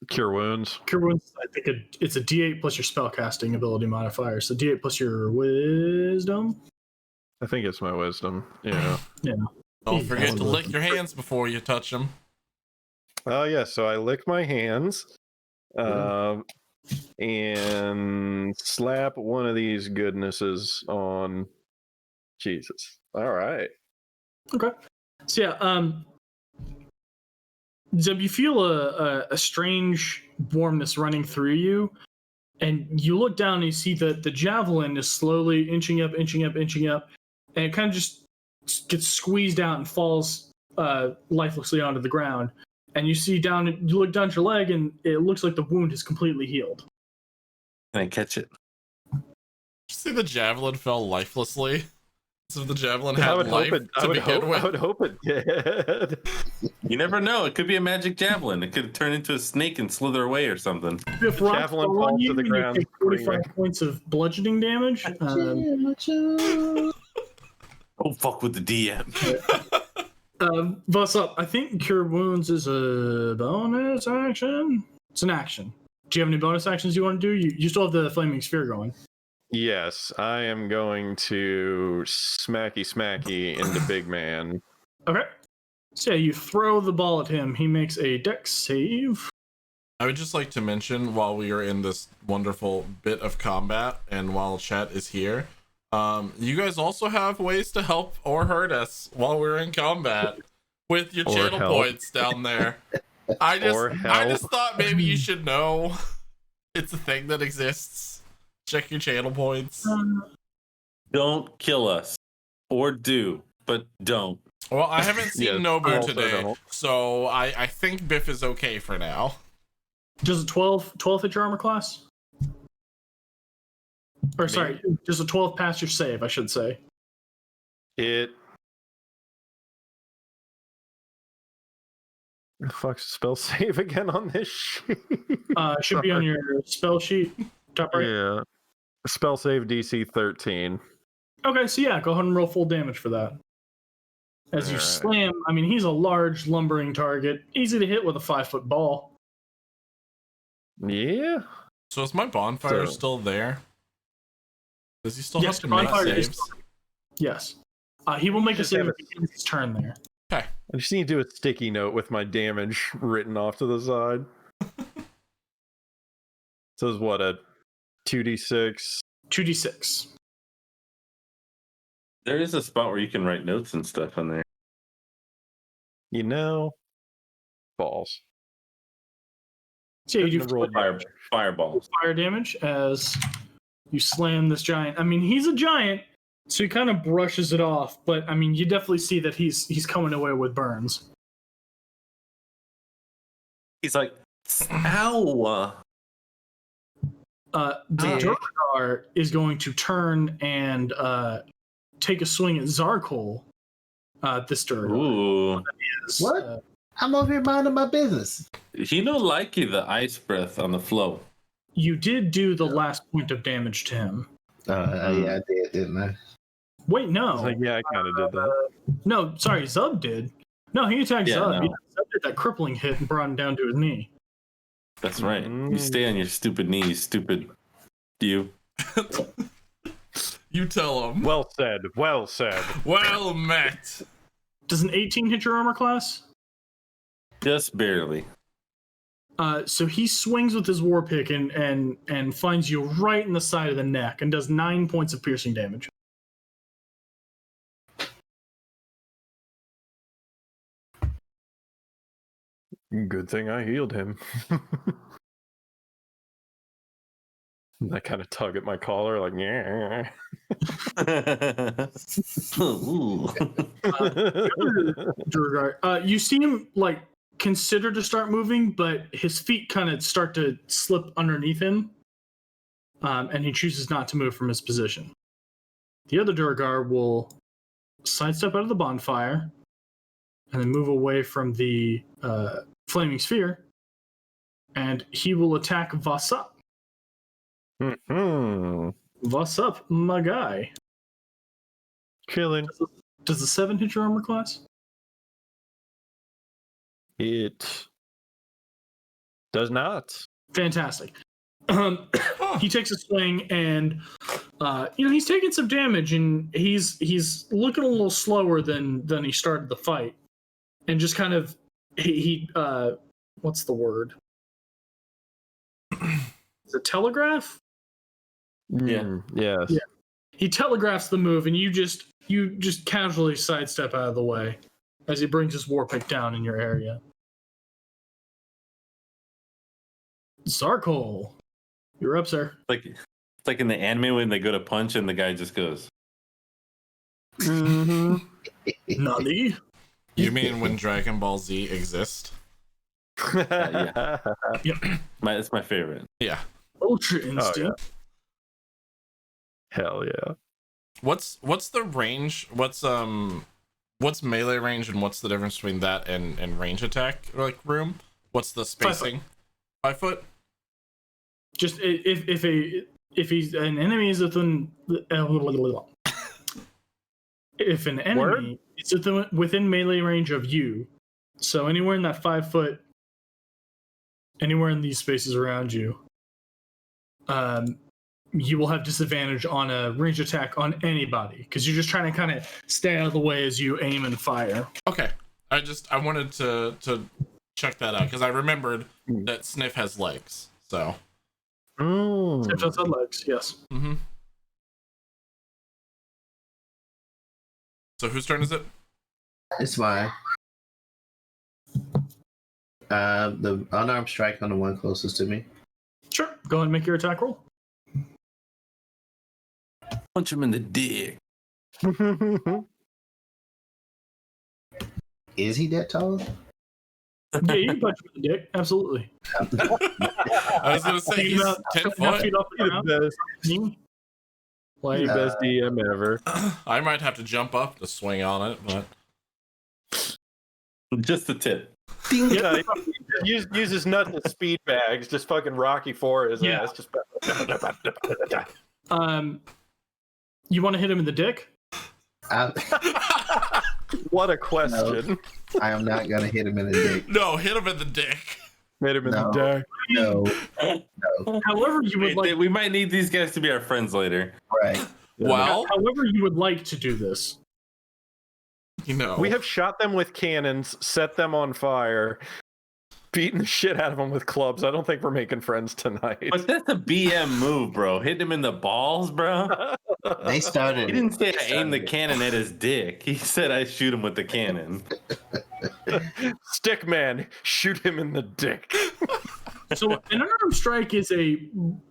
S6: Cure wounds.
S8: Cure Wounds, I think it's a D8 plus your spellcasting ability modifier. So D8 plus your wisdom.
S6: I think it's my wisdom. Yeah.
S8: Yeah.
S3: Don't forget to lick your hands before you touch them.
S6: Oh yeah. So I lick my hands, and slap one of these goodnesses on Jesus. All right.
S8: Okay. So yeah, Zeb, you feel a strange warmness running through you, and you look down and you see that the javelin is slowly inching up, and it kind of just gets squeezed out and falls lifelessly onto the ground. And you look down at your leg, and it looks like the wound is completely healed.
S5: Can I catch it?
S3: Did you see the javelin fell lifelessly? So the javelin had life to begin with.
S6: I would hope it did.
S5: You never know. It could be a magic javelin. It could turn into a snake and slither away or something.
S8: If
S6: The
S8: rocks
S6: javelin
S8: fall on
S6: falls
S8: you,
S6: to the
S8: you
S6: ground.
S8: take 45 points of bludgeoning damage.
S5: Don't fuck with the DM.
S8: Bust up. I think Cure Wounds is a bonus action. It's an action. Do you have any bonus actions you want to do? You still have the flaming sphere going.
S6: Yes, I am going to smacky into Big Man.
S8: Okay. So yeah, you throw the ball at him. He makes a dex save.
S3: I would just like to mention, while we are in this wonderful bit of combat and while chat is here, you guys also have ways to help or hurt us while we're in combat with your channel points down there. I just thought maybe you should know it's a thing that exists. Check your channel points.
S5: Don't kill us. Or do, but don't.
S3: Well, I haven't seen Nobu
S6: also
S3: today,
S6: don't.
S3: so I think Biff is okay for now.
S8: Does a 12 hit your armor class? Or sorry, does a 12 pass your save, I should say.
S6: It. Fuck's spell save again on this sheet.
S8: Should be on your spell sheet. Top right.
S6: Yeah. Spell save DC 13.
S8: Okay, so yeah, go ahead and roll full damage for that. As you slam, I mean, he's a large, lumbering target. Easy to hit with a 5-foot ball.
S6: Yeah.
S3: So is my bonfire still there? Does he still have to make
S8: bonfire is
S3: saves?
S8: Yes. He will make a save at the end of his turn there.
S3: Okay.
S6: I just need to do a sticky note with my damage written off to the side. So is what, a 2d6?
S8: 2d6.
S5: There is a spot where you can write notes and stuff on there.
S6: You know, balls.
S8: So yeah, you do
S5: Roll fireballs.
S8: fire damage as you slam this giant. I mean, he's a giant, so he kind of brushes it off. But I mean, you definitely see that he's coming away with burns.
S5: He's like, ow.
S8: The Durgar is going to turn and take a swing at Zarkul This Durgar.
S5: Ooh.
S2: What? I'm over here minding my business.
S5: He don't like you, the ice breath on the float.
S8: You did do the last point of damage to him.
S2: Yeah, I did, didn't I?
S8: Wait, no.
S6: Like, yeah, I kind of did that.
S8: No, sorry, Zub did. No, he attacked
S5: Yeah,
S8: Zub.
S5: no.
S8: Yeah, Zub did that crippling hit and brought him down to his knee.
S5: That's right. You stay on your stupid knees, stupid you.
S3: You tell him.
S6: Well said. Well said.
S3: Well met.
S8: Does an 18 hit your armor class?
S5: Just barely.
S8: So he swings with his war pick and finds you right in the side of the neck and does 9 points of piercing damage.
S6: Good thing I healed him. I kind of tug at my collar, like, yeah.
S5: Ooh.
S8: Durgar, you see him like consider to start moving, but his feet kind of start to slip underneath him, and he chooses not to move from his position. The other Durgar will sidestep out of the bonfire and then move away from the flaming sphere, and he will attack Vasup. What's up, my guy?
S6: Killing.
S8: Does the 7 hit your armor class?
S6: It does not.
S8: Fantastic. He takes a swing, and he's taking some damage, and he's looking a little slower than he started the fight, and just kind of he what's the word? Is it telegraph?
S5: Yeah.
S6: Yes.
S8: Yeah. He telegraphs the move, and you just casually sidestep out of the way as he brings his war pick down in your area. Zarkol, you're up, sir.
S5: It's like in the anime when they go to punch and the guy just goes.
S8: Nani?
S3: You mean when Dragon Ball Z exists?
S5: Yeah.
S8: Yep.
S5: It's my favorite.
S3: Yeah.
S8: Ultra Instinct.
S6: Hell yeah.
S3: What's the range? What's melee range, and what's the difference between that and range attack room? What's the spacing? 5 foot?
S8: Just if he's an enemy is within if an enemy is within melee range of you, so anywhere in that 5 foot, anywhere in these spaces around you, you will have disadvantage on a range attack on anybody because you're just trying to kind of stay out of the way as you aim and fire.
S3: Okay. I wanted to check that out because I remembered that Sniff has legs. So.
S8: It does have legs, yes.
S3: Mm-hmm. So whose turn is it?
S2: It's mine. The unarmed strike on the one closest to me.
S8: Sure. Go ahead and make your attack roll.
S5: Punch him in the dick.
S2: Is he that tall?
S8: Yeah, you can punch him in the dick. Absolutely.
S3: I was gonna say he's 10 foot.
S8: Feet off the ground.
S6: The best DM ever.
S3: I might have to jump up to swing on it, but
S5: Just the tip.
S6: Yeah, use his nuts as speed bags, just fucking Rocky for his
S8: Yeah.
S6: ass. Just
S8: You want to hit him in the dick?
S6: what a question.
S2: I am not gonna hit him in the dick.
S3: no, hit him in the dick.
S6: Made him in
S2: No.
S6: the dick.
S2: No,
S8: However, you would like.
S5: We might need these guys to be our friends later.
S2: right.
S3: Well,
S8: However, you would like to do this.
S6: We have shot them with cannons, set them on fire, beaten the shit out of them with clubs. I don't think we're making friends tonight.
S5: But that's a BM move, bro. Hit him in the balls, bro.
S2: They started.
S5: He didn't say I aim the cannon at his dick. He said I shoot him with the cannon.
S6: Stick man, shoot him in the dick.
S8: So an unarmed strike is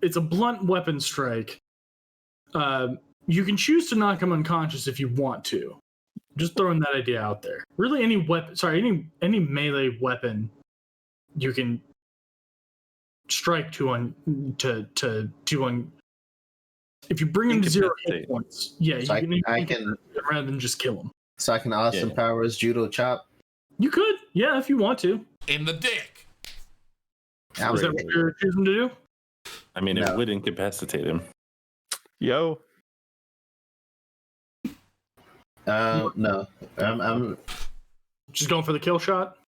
S8: it's a blunt weapon strike. You can choose to knock him unconscious if you want to. Just throwing that idea out there. Really, any weapon, any melee weapon, you can strike if you bring him to 0 hit
S5: Incapacitate.
S8: points. Yeah,
S2: So
S8: you can
S2: I can
S8: rather than just kill him.
S2: So I can Austin
S5: Yeah.
S2: Powers judo chop.
S8: You could, yeah, if you want to.
S3: In the dick.
S2: I
S8: Is that what you're choosing to do?
S5: I mean,
S2: No.
S5: it would incapacitate him.
S6: Yo.
S2: No. I'm
S8: Just going for the kill shot?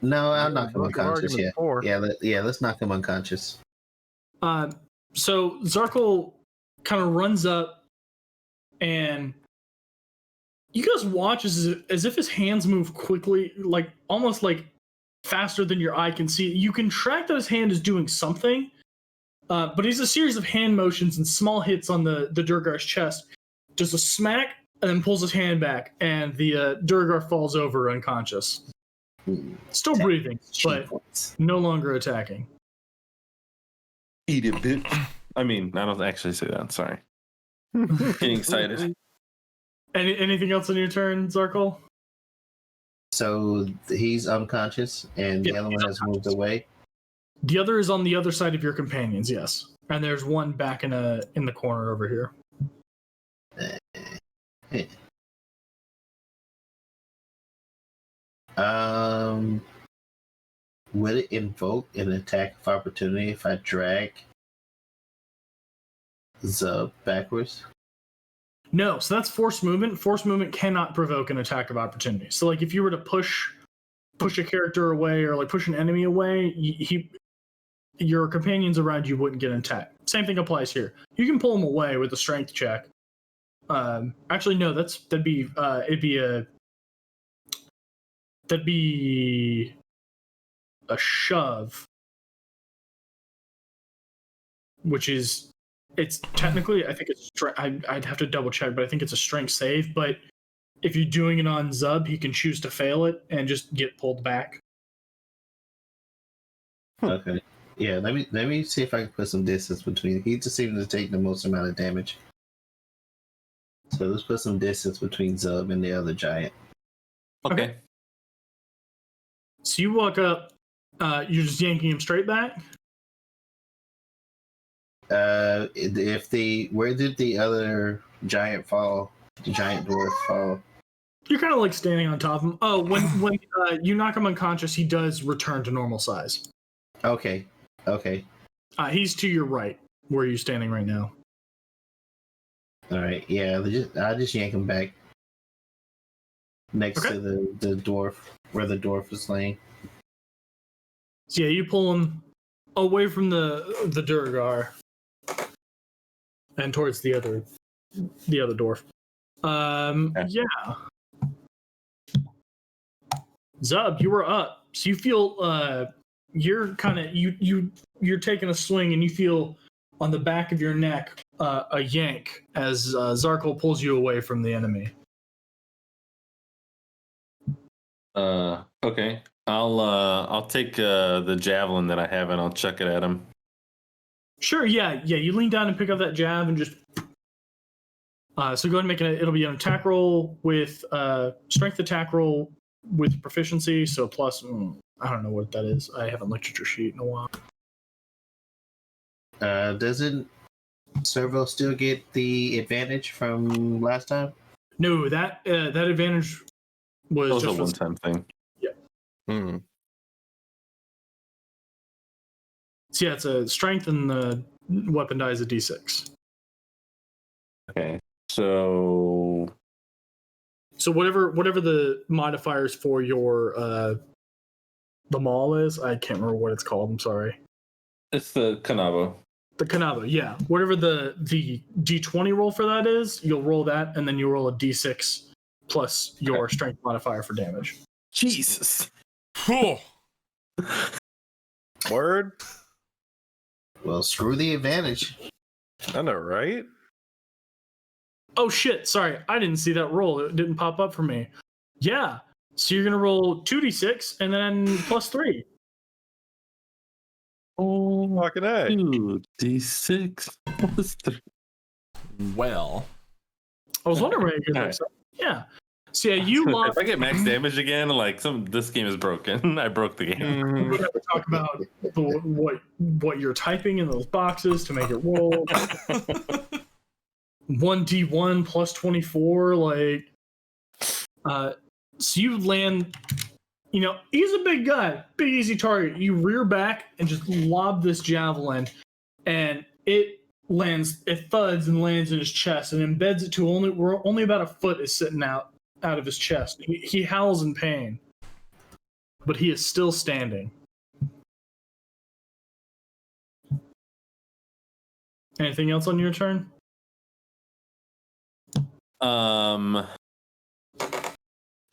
S2: no, I'll
S6: Yeah,
S2: knock him
S6: bunch of
S2: unconscious. Yeah.
S6: arguments for.
S2: Let's knock him unconscious.
S8: So Zarkle kind of runs up, and you guys watch as if his hands move quickly, like almost like faster than your eye can see. You can track that his hand is doing something, but he's a series of hand motions and small hits on the Durgar's chest. Does a smack and then pulls his hand back, and the Durgar falls over unconscious. Still breathing, but
S2: Points.
S8: no longer attacking.
S5: Eat it, bitch. I mean, I don't actually say that. Sorry. Getting excited.
S8: Anything else on your turn, Zarkle?
S2: So he's unconscious, and the
S8: Yeah,
S2: other
S8: he's
S2: one has moved away.
S8: The other is on the other side of your companions, yes. And there's one back in the corner over here.
S2: Would it invoke an attack of opportunity if I drag Zub backwards?
S8: No, so that's force movement. Force movement cannot provoke an attack of opportunity. So like if you were to push a character away or like push an enemy away, your companions around you wouldn't get an attack. Same thing applies here. You can pull them away with a strength check. Actually, no, that'd be a shove, which is it's technically I think it's I'd have to double check, but I think it's a strength save. But if you're doing it on Zub, he can choose to fail it and just get pulled back.
S2: Okay. Yeah, let me see if I can put some distance between. He just seems to take the most amount of damage. So let's put some distance between Zub and the other giant.
S5: Okay.
S8: So you walk up, you're just yanking him straight back.
S2: Where did the other giant fall? The giant dwarf fall?
S8: You're kind of like standing on top of him. Oh, when you knock him unconscious, he does return to normal size.
S2: Okay.
S8: He's to your right, where you're standing right now.
S2: All right. Yeah, I'll just yank him back next
S8: Okay.
S2: to the dwarf, where the dwarf is laying.
S8: So yeah, you pull him away from the Durgar and towards the other dwarf. Yeah. Zub, you were up. So you feel you're kind of you're taking a swing and you feel on the back of your neck a yank as Zarkle pulls you away from the enemy.
S5: Okay. I'll take the javelin that I have and I'll chuck it at him.
S8: Sure, yeah. You lean down and pick up that jab and just. So go ahead and make it'll be an attack roll with strength attack roll with proficiency. So plus, I don't know what that is. I haven't looked at your sheet in a while.
S2: Doesn't Servo still get the advantage from last time?
S8: No, that advantage was
S5: That was a
S8: just
S5: one-time thing.
S6: Hmm.
S8: So yeah, it's a strength and the weapon die is a d6.
S5: Okay. So
S8: So whatever the modifiers for your the maul is, I can't remember what it's called. I'm sorry.
S5: it's the Kanabo.
S8: The Kanabo, yeah. Whatever the d20 roll for that is, you'll roll that, and then you roll a d6 plus your strength modifier for damage.
S5: Jesus.
S3: Whew.
S6: Word?
S2: Well, screw the advantage.
S6: I know, right?
S8: Oh shit! Sorry, I didn't see that roll. It didn't pop up for me. Yeah. So you're gonna roll 2d6 and then plus 3.
S5: Oh,
S6: Fucking A.
S5: 2d6 plus 3.
S3: Well,
S8: I was wondering where you get
S5: Alright.
S8: that. Yeah. So yeah, you lost.
S5: If I get max damage again, like this game is broken. I broke the game.
S8: We have to talk about what you're typing in those boxes to make it roll. 1d1 plus 24, like So you land, he's a big guy, big easy target. You rear back and just lob this javelin, and it thuds and lands in his chest and embeds it to only about a foot is sitting out of his chest. He howls in pain, but he is still standing. Anything else on your turn?
S5: Let's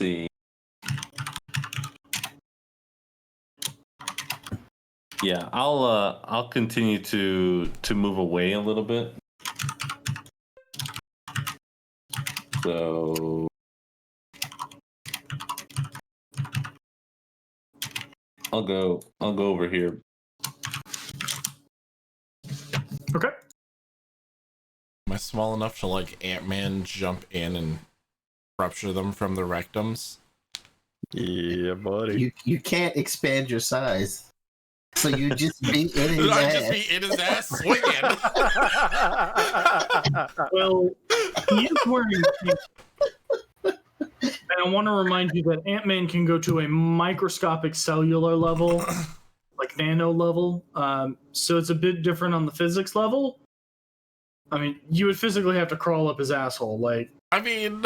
S5: see. Yeah, I'll continue to move away a little bit. So I'll go over here.
S8: Okay.
S3: Am I small enough to like Ant-Man jump in and rupture them from the rectums?
S6: Yeah, buddy.
S2: You can't expand your size. So you just be in his
S3: I'd
S2: ass.
S3: just be in his ass swinging.
S8: Well, he is wearing pink. And I want to remind you that Ant-Man can go to a microscopic cellular level, like nano level. So it's a bit different on the physics level. I mean, you would physically have to crawl up his asshole. Like,
S3: I mean,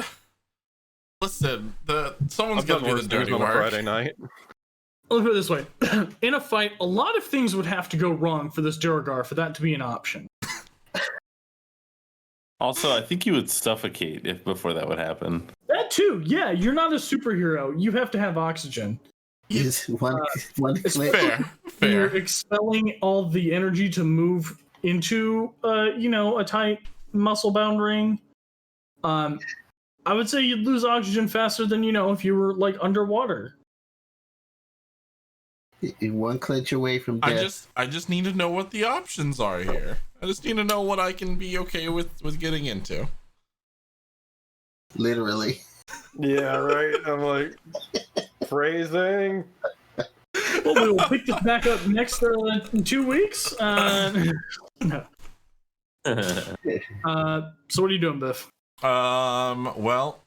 S3: listen, someone's
S6: I've
S3: gonna
S6: done
S3: do
S6: worse
S3: the
S6: things
S3: dirty
S6: on a
S3: work.
S6: Friday night.
S8: Let's put it this way. In a fight, a lot of things would have to go wrong for this Duragar for that to be an option.
S5: Also, I think you would suffocate if before that would happen.
S8: That too, yeah. You're not a superhero. You have to have oxygen.
S2: Just one
S8: it's
S2: click.
S3: Fair,
S8: You're
S3: fair.
S8: expelling all the energy to move into, a tight muscle-bound ring. I would say you'd lose oxygen faster than if you were like underwater.
S2: One clinch away from death.
S3: I just need to know what the options are here. I just need to know what I can be okay with getting into.
S2: Literally.
S6: Yeah, right. I'm like, phrasing.
S8: Well, we will pick this back up next in 2 weeks. No. So what are you doing, Biff?
S3: Well,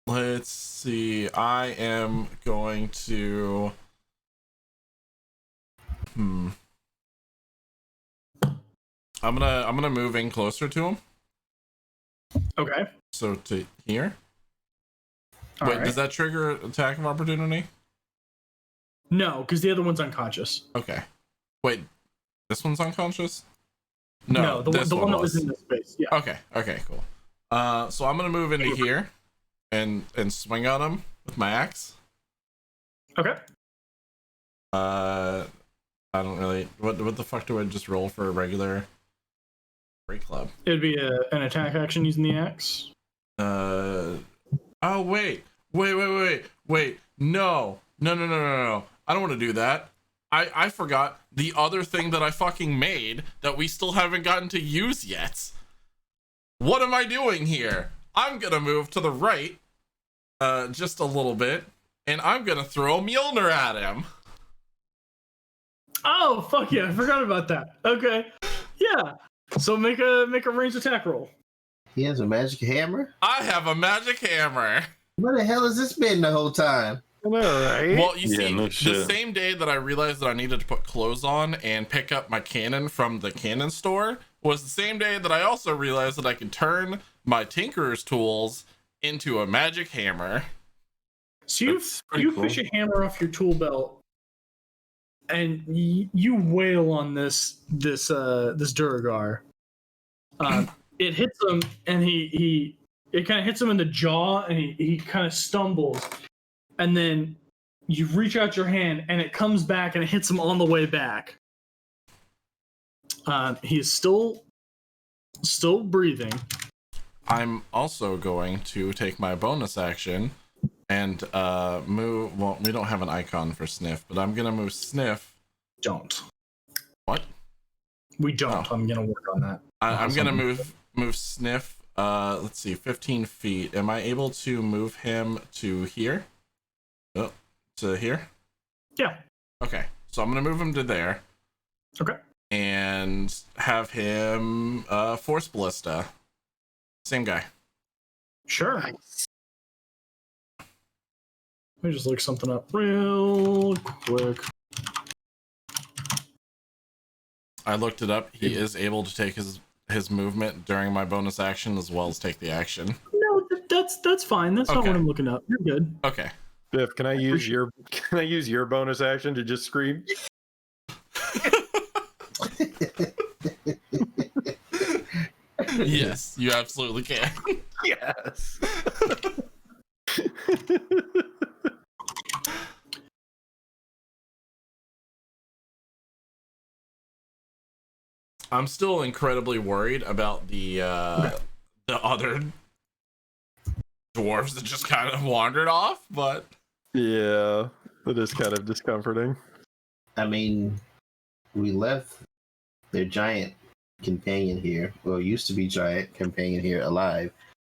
S3: let's see. I am going to I'm gonna move in closer to him.
S8: Okay.
S3: So to here.
S8: All
S3: Wait,
S8: right.
S3: does that trigger attack of opportunity?
S8: No, because the other one's unconscious.
S3: Okay. Wait, this one's unconscious?
S8: No, the
S3: this
S8: one that was
S3: was.
S8: in this space. Yeah.
S3: Okay, cool. So I'm gonna move into here and swing on him with my axe.
S8: Okay.
S3: I don't really. What the fuck do I just roll for a regular break club?
S8: It'd be an attack action using the axe.
S3: Oh wait. No. I don't want to do that. I forgot the other thing that I fucking made that we still haven't gotten to use yet. What am I doing here? I'm gonna move to the right, just a little bit, and I'm gonna throw a Mjolnir at him.
S8: Oh fuck yeah! I forgot about that. Okay. Yeah. So make a ranged attack roll.
S2: He has a magic hammer?
S3: I have a magic hammer.
S2: Where the hell has this been the whole time?
S6: All right.
S3: Well, you
S5: Yeah,
S3: see,
S5: no
S3: the
S5: shit.
S3: same day that I realized that I needed to put clothes on and pick up my cannon from the cannon store was the same day that I also realized that I could turn my tinkerer's tools into a magic hammer.
S8: So
S5: That's pretty
S8: you
S5: cool.
S8: fish a hammer off your tool belt, and you wail on this Duragar. It hits him, and it kind of hits him in the jaw, and he kind of stumbles, and then you reach out your hand, and it comes back, and it hits him on the way back. He is still breathing.
S3: I'm also going to take my bonus action and move. Well, we don't have an icon for Sniff, but I'm gonna move Sniff.
S8: Don't.
S3: What?
S8: We don't.
S3: Oh.
S8: I'm gonna work on that.
S3: I'm gonna move Sniff. Let's see, 15 feet. Am I able to move him to here? Oh, to here?
S8: Yeah.
S3: Okay, so I'm gonna move him to there.
S8: Okay.
S3: And have him force ballista. Same guy.
S8: Sure. Let me just look something up real quick.
S3: I looked it up. He is able to take his movement during my bonus action as well as take the action.
S8: No, that's fine. That's not
S3: Okay.
S8: what I'm looking up. You're good.
S3: Okay.
S6: Biff, can I use your bonus action to just scream?
S3: Yes, you absolutely can.
S6: Yes.
S3: I'm still incredibly worried about the other dwarves that just kind of wandered off, but
S6: Yeah, that is kind of discomforting.
S2: I mean, we left their giant companion here, well, used to be giant companion here alive.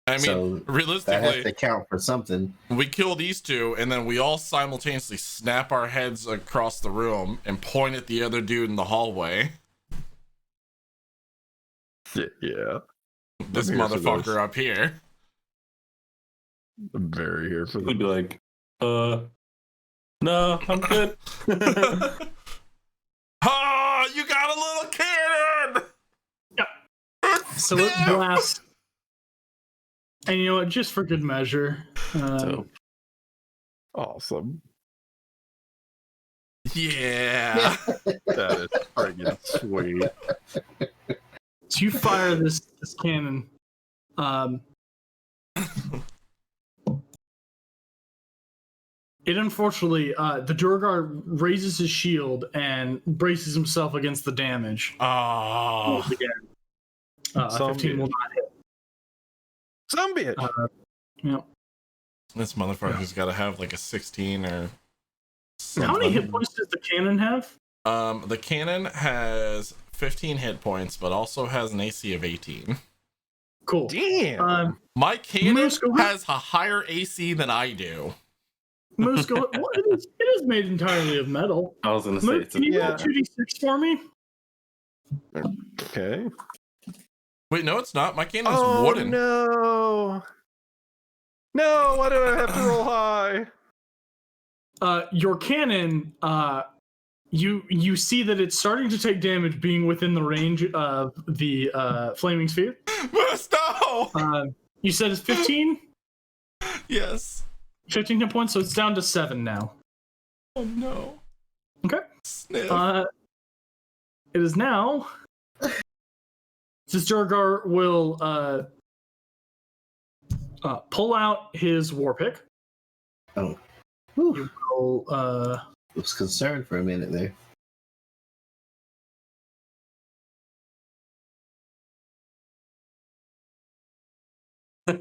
S3: I mean,
S2: So that has
S3: realistically,
S2: to count for something.
S3: we kill these two, and then we all simultaneously snap our heads across the room and point at the other dude in the hallway.
S6: Yeah,
S3: This
S6: I'm here for
S3: motherfucker
S6: this.
S3: up here.
S6: I'm very here for
S5: We'd
S6: that.
S5: be like, no, I'm good.
S3: Oh, you got a little cannon!
S8: So it blasts. And you know what? Just for good measure,
S5: So,
S6: Awesome.
S3: Yeah.
S6: That is friggin' sweet.
S8: so you fire this cannon. It unfortunately, the Durgar raises his shield and braces himself against the damage.
S3: Oh.
S8: Again. 15 will not hit.
S6: Some bitch.
S8: Yeah.
S3: This motherfucker's got to have like a 16 or something.
S8: How many hit points does the cannon have?
S3: The cannon has 15 hit points, but also has an AC of 18.
S8: Cool.
S6: Damn.
S3: My cannon
S8: Moose, go ahead.
S3: has a higher AC than I do.
S8: Moose, go. Well, it is made entirely of metal.
S5: I was gonna say,
S8: Moose,
S5: it's
S8: can you roll
S6: yeah.
S8: 2d6 for me?
S6: Okay.
S3: Wait, no, it's not. My cannon's
S6: Oh
S3: wooden.
S6: no! No, why did I have to roll high?
S8: Your cannon, you see that it's starting to take damage being within the range of the flaming sphere.
S3: Moose, no!
S8: You said it's 15?
S3: Yes.
S8: 15 hit points, so it's down to 7 now.
S3: Oh no.
S8: Okay.
S3: Sniff.
S8: It is now. Since Durgar will pull out his war pick.
S2: Oh. Whew.
S8: He will,
S2: I was concerned for a minute there.
S5: I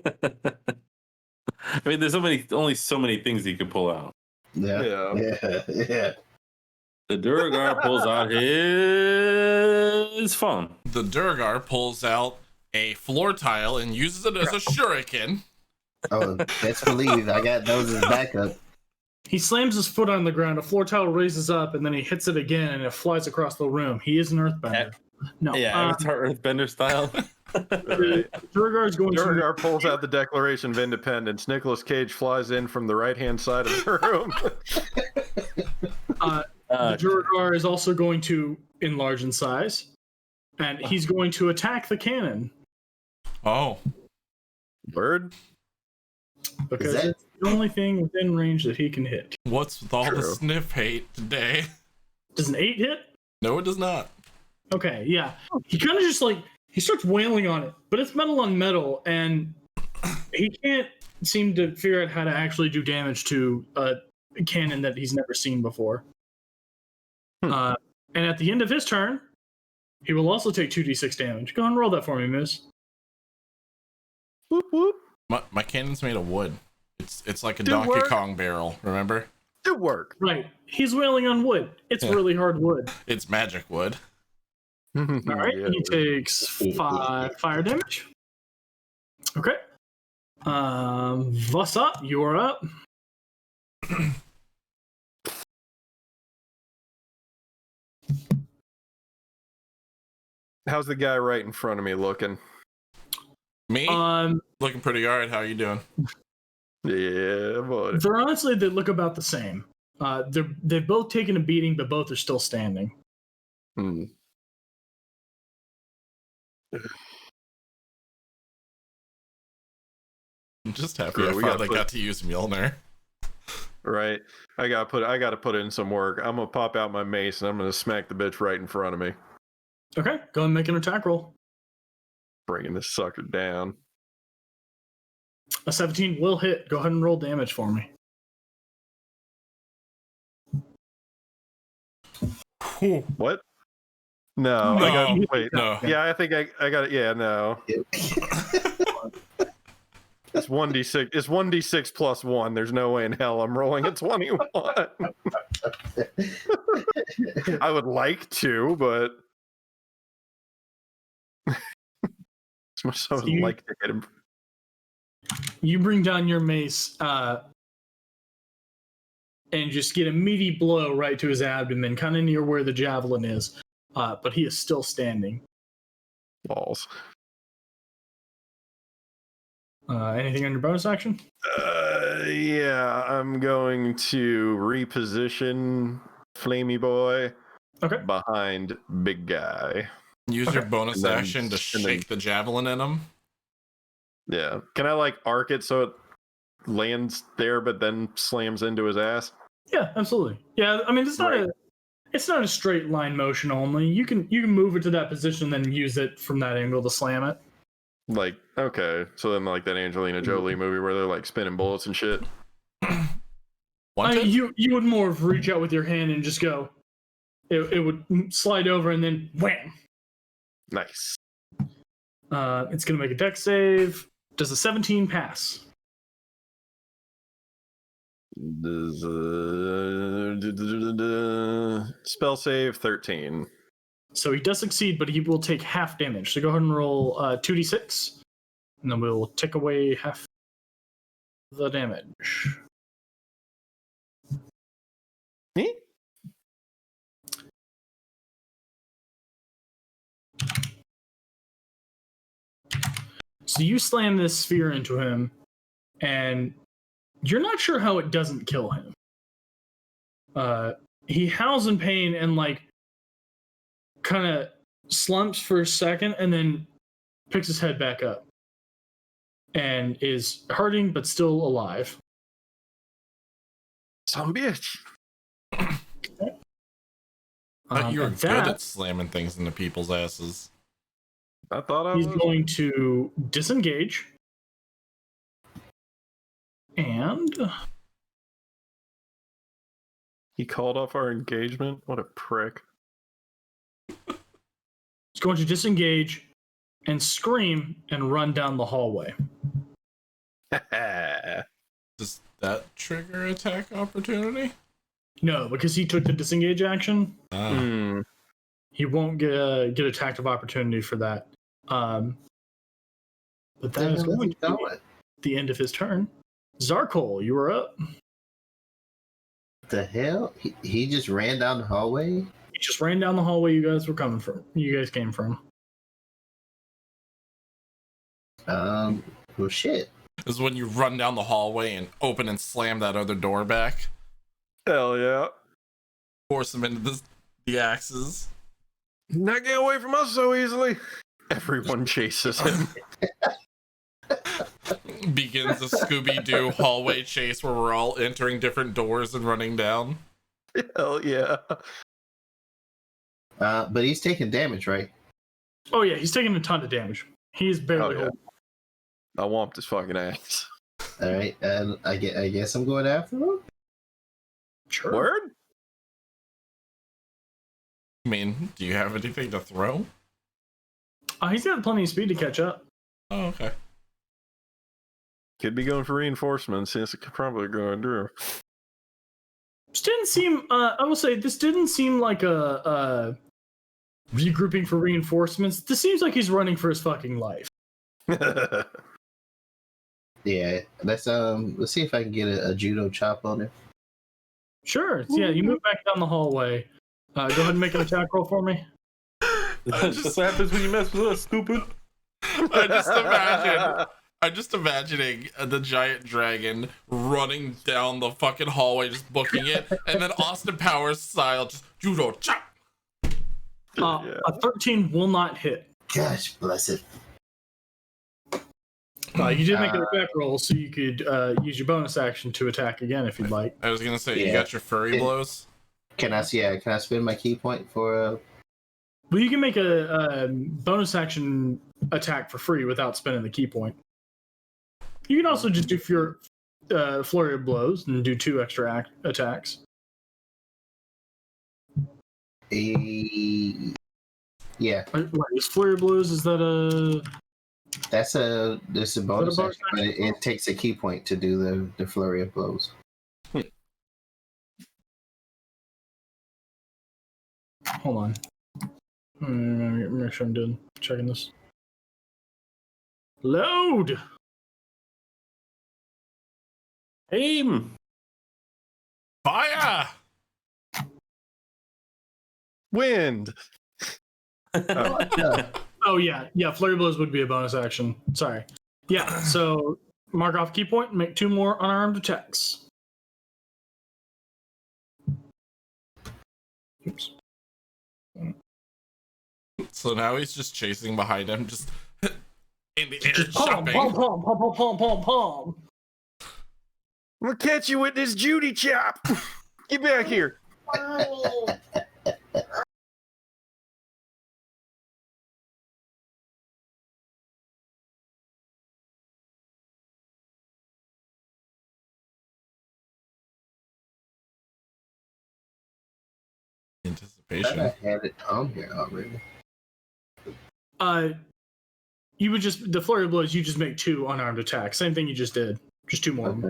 S5: mean, there's only so many things you can pull out.
S2: Yeah. Yeah.
S5: The Durgar pulls out his phone.
S3: The Durgar pulls out a floor tile and uses it as a shuriken.
S2: Oh, best believe I got those as backup.
S8: he slams his foot on the ground, a floor tile raises up, and then he hits it again, and it flies across the room. He is an earthbender. No.
S5: Yeah, Avatar Earthbender style.
S8: Durgar is going to.
S6: Durgar pulls out the Declaration of Independence. Nicolas Cage flies in from the right-hand side of the room.
S8: The Durgar is also going to enlarge in size, and he's going to attack the cannon
S3: Oh.
S6: Word?
S8: because
S2: that-
S8: it's the only thing within range that he can hit.
S3: What's with all the
S6: True.
S3: sniff hate today?
S8: Does an 8 hit?
S3: No, it does not.
S8: Okay, yeah. He kind of just he starts wailing on it, but it's metal on metal, and he can't seem to figure out how to actually do damage to a cannon that he's never seen before. And at the end of his turn, he will also take 2d6 damage. Go ahead and roll that for me, Miss.
S6: Whoop, whoop.
S3: My cannon's made of wood. It's like a
S6: Do
S3: Donkey
S6: work.
S3: Kong barrel, remember?
S6: Good work.
S8: Right. He's wailing on wood. It's
S3: Yeah.
S8: really hard wood.
S3: It's magic wood.
S8: All right. He takes 5 fire damage. Okay. Vasa, you are up.
S6: How's the guy right in front of me looking?
S3: Me?
S8: Um,
S3: Looking pretty alright. How you doing?
S6: Yeah, boy.
S8: They're honestly, they look about the same. They've both taken a beating, but both are still standing.
S6: Hmm.
S3: I'm just happy
S6: Great,
S3: I
S6: we gotta
S3: finally
S6: put-
S3: got to use Mjolnir.
S6: Right. I gotta put in some work. I'm gonna pop out my mace and I'm gonna smack the bitch right in front of me,
S8: Okay, go ahead and make an attack roll.
S6: bringing this sucker down.
S8: A 17 will hit. Go ahead and roll damage for me.
S3: Whew.
S6: What? No, I
S3: No,
S6: got wait.
S3: no.
S6: Yeah, I think I got it. Yeah, no. It's 1d6. It's 1d6 plus 1. There's no way in hell I'm rolling a 21. I would like to, but as much as I would like to hit him.
S8: You bring down your mace and just get a meaty blow right to his abdomen, kind of near where the javelin is. But he is still standing.
S6: Balls.
S8: Anything on your bonus action?
S6: Yeah, I'm going to reposition Flamey Boy
S8: Okay.
S6: behind Big Guy.
S3: Use your bonus
S6: And then-
S3: action to
S6: and then-
S3: shake the javelin in him.
S6: Yeah. Can I like arc it so it lands there but then slams into his ass?
S8: Yeah, absolutely. Yeah, I mean it's not a straight line motion only. You can move it to that position, then use it from that angle to slam it.
S6: Like, okay. So then like that Angelina Jolie movie where they're like spinning bullets and shit.
S3: Wanted?
S8: You would more of reach out with your hand and just go. It would slide over and then wham.
S6: Nice.
S8: It's gonna make a dex save. Does a 17 pass?
S6: Spell save 13.
S8: So he does succeed, but he will take half damage. So go ahead and roll 2d6, and then we'll take away half the damage.
S6: Me?
S8: So you slam this sphere into him, and you're not sure how it doesn't kill him. He howls in pain and like kind of slumps for a second and then picks his head back up and is hurting but still alive.
S6: Some bitch.
S3: But you're
S8: and
S3: good
S8: that,
S3: at slamming things into people's asses.
S6: I thought I
S8: he's
S6: was.
S8: going to disengage and
S6: He called off our engagement? What a prick.
S8: he's going to disengage and scream and run down the hallway.
S3: Does that trigger attack opportunity?
S8: No, because he took the disengage action.
S6: Hmm.
S8: He won't get attack of opportunity for that. But that is going to be the end of his turn. Zarkol, you are up.
S2: The hell? He just ran down the hallway?
S8: He just ran down the hallway you guys were coming from. You guys came from.
S2: Well, shit.
S3: This is when you run down the hallway and open and slam that other door back.
S6: Hell yeah.
S3: Force them into the axes.
S6: Not getting away from us so easily. Everyone chases him.
S3: Begins a Scooby-Doo hallway chase where we're all entering different doors and running down.
S6: Hell yeah.
S2: But he's taking damage, right?
S8: Oh yeah, he's taking a ton of damage. He's barely
S6: Oh, yeah.
S8: holding.
S6: I whomped his fucking ass.
S2: All right, and I guess I'm going after him.
S8: Sure.
S6: Word?
S3: I mean, do you have anything to throw?
S8: He's got plenty of speed to catch up.
S3: Oh, okay.
S6: Could be going for reinforcements. Yes, it could probably go and do.
S8: This didn't seem. I will say this didn't seem like a regrouping for reinforcements. This seems like he's running for his fucking life.
S2: Yeah, let's see if I can get a judo chop on him.
S8: Sure. Yeah, you move back down the hallway. Go ahead and make an attack roll for me.
S5: That's just what happens when you mess with us, stupid.
S3: I just imagine I'm just imagining the giant dragon running down the fucking hallway, just booking it, and then Austin Powers style, just judo chop.
S8: A 13 will not hit.
S2: Gosh, bless it.
S8: You did make an attack roll, so you could use your bonus action to attack again if you'd like.
S3: I was gonna say, you
S2: Yeah.
S3: got your furry blows.
S2: Can I spend my key point for?
S8: Well, you can make a bonus action attack for free without spending the key point. You can also just do flurry of blows and do 2 extra attacks.
S2: Yeah,
S8: Is flurry of blows? Is that a?
S2: that's a bonus
S8: bonus
S2: action, but it takes a key point to do the flurry of blows.
S8: Hold on. Make sure I'm checking this. Load.
S5: Aim.
S3: Fire!
S6: Wind.
S8: Oh yeah. Flurry of blows would be a bonus action. Sorry. Yeah. So mark off key point and make 2 more unarmed attacks. Oops.
S3: So now he's just chasing behind him, just in the air,
S8: Just palm.
S6: I'm gonna catch you with this Judy chop. Get back here.
S3: Anticipation.
S2: I had it on here already.
S8: You would just the flurry of blows. You just make 2 unarmed attacks. Same thing you just did. Just 2 more.
S2: Okay.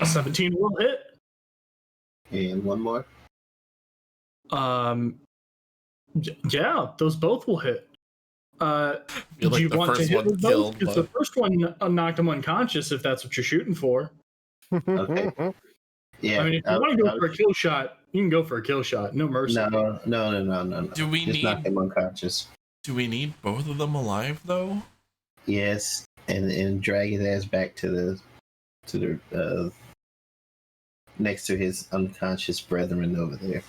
S8: A 17 will hit.
S2: And one more.
S8: Yeah, those both will hit. Did
S3: like
S8: you
S3: the
S8: want to
S3: first
S8: hit
S3: one
S8: with both?
S3: killed,
S8: Because
S3: but-
S8: the first one knocked him unconscious. If that's what you're shooting for.
S2: Okay. Yeah.
S8: I mean, if you want to go for a kill shot, you can go for a kill shot. No mercy.
S2: No.
S3: Do we
S2: Just knock
S3: need?
S2: him unconscious.
S3: Do we need both of them alive though?
S2: Yes, and drag his ass back to the next to his unconscious brethren over there.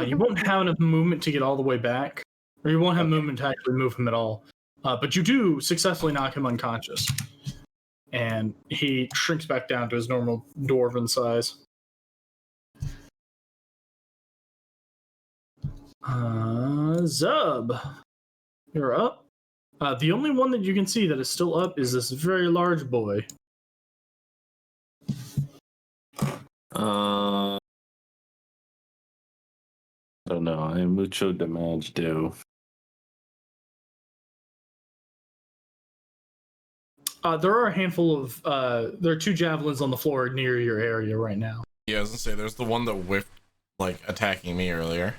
S8: You won't have enough movement to get all the way back, or you won't have movement to actually move him at all. But you do successfully knock him unconscious, and he shrinks back down to his normal dwarven size. Zub, you're up. The only one that you can see that is still up is this very large boy.
S5: I don't know. I mucho damage do.
S8: There are a handful of there are 2 javelins on the floor near your area right now,
S3: Yeah, I was gonna say there's the one that whiffed, like attacking me earlier.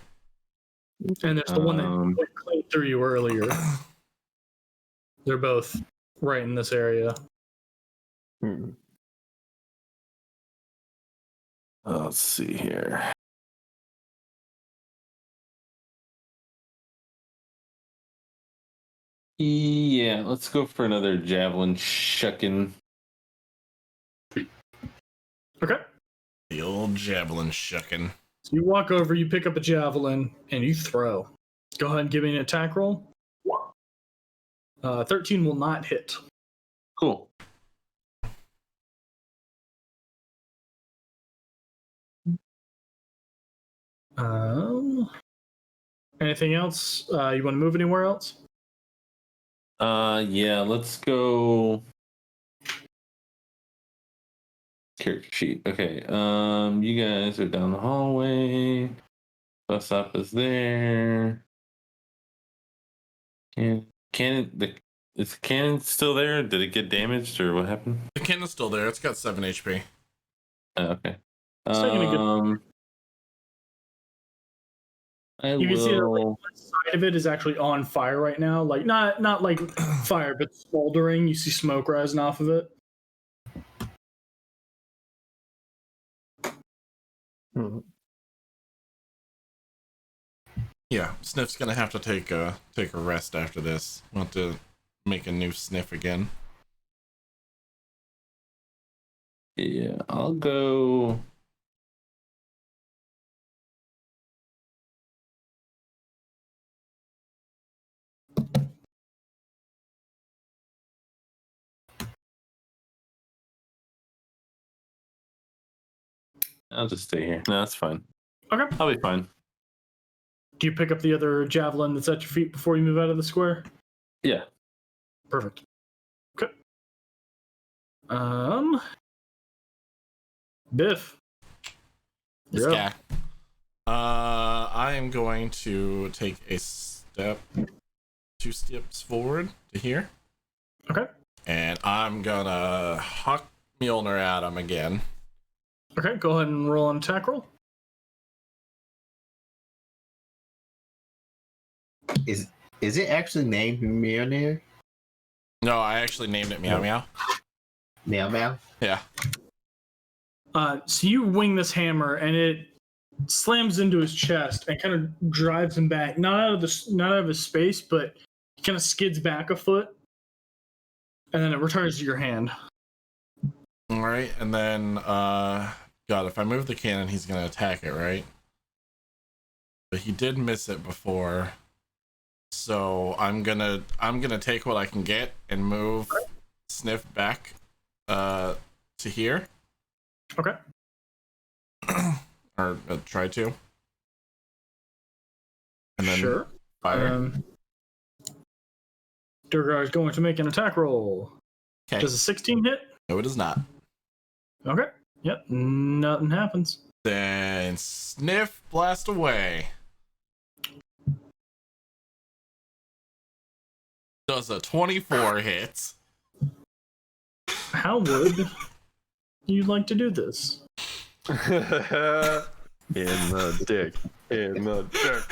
S8: and there's the one that went clean through you earlier. They're both right in this area.
S5: Let's see here. Yeah, let's go for another javelin shucking.
S8: Okay.
S3: The old javelin shucking.
S8: So you walk over, you pick up a javelin, and you throw. Go ahead and give me an attack roll. 13 will not hit.
S5: Cool.
S8: Anything else? You want to move anywhere else?
S5: Yeah, let's go. Character sheet. Okay. You guys are down the hallway. Bus stop is there. And is the cannon still there? Did it get damaged or what happened?
S3: The cannon's still there. It's got 7 HP.
S5: Oh, okay.
S8: It's taking a good- You can see that like, one side of it is actually on fire right now. Like not like fire, but smoldering. You see smoke rising off of it.
S3: Yeah, Sniff's gonna have to take a rest after this. We'll have to make a new Sniff again.
S5: Yeah, I'll go. I'll just stay here. No, that's fine.
S8: Okay.
S5: I'll be fine.
S8: Do you pick up the other javelin that's at your feet before you move out of the square?
S5: Yeah.
S8: Perfect. Okay. Biff.
S3: This
S8: Yeah.
S3: guy. I am going to take a step, 2 steps forward to here.
S8: Okay.
S3: And I'm gonna huck Mjolnir at him again.
S8: Okay, go ahead and roll an attack roll.
S2: Is it actually named Mjolnir?
S3: No, I actually named it Meow Meow.
S2: Meow meow.
S3: Yeah.
S8: So you wing this hammer, and it slams into his chest and kind of drives him back, not out of his space, but he kind of skids back a foot, and then it returns to your hand.
S3: All right, and then God, if I move the cannon, he's gonna attack it, right? But he did miss it before, so I'm gonna take what I can get and move Sniff back to here.
S8: Okay.
S3: Or try to. And then
S8: Sure.
S3: fire.
S8: Durgar is going to make an attack roll.
S3: Okay.
S8: Does a 16 hit?
S3: No, it is not.
S8: Okay. Yep. Nothing happens.
S3: Then Sniff blast away. Does a 24 hit.
S8: How would you like to do this?
S6: In the dick. In the dick.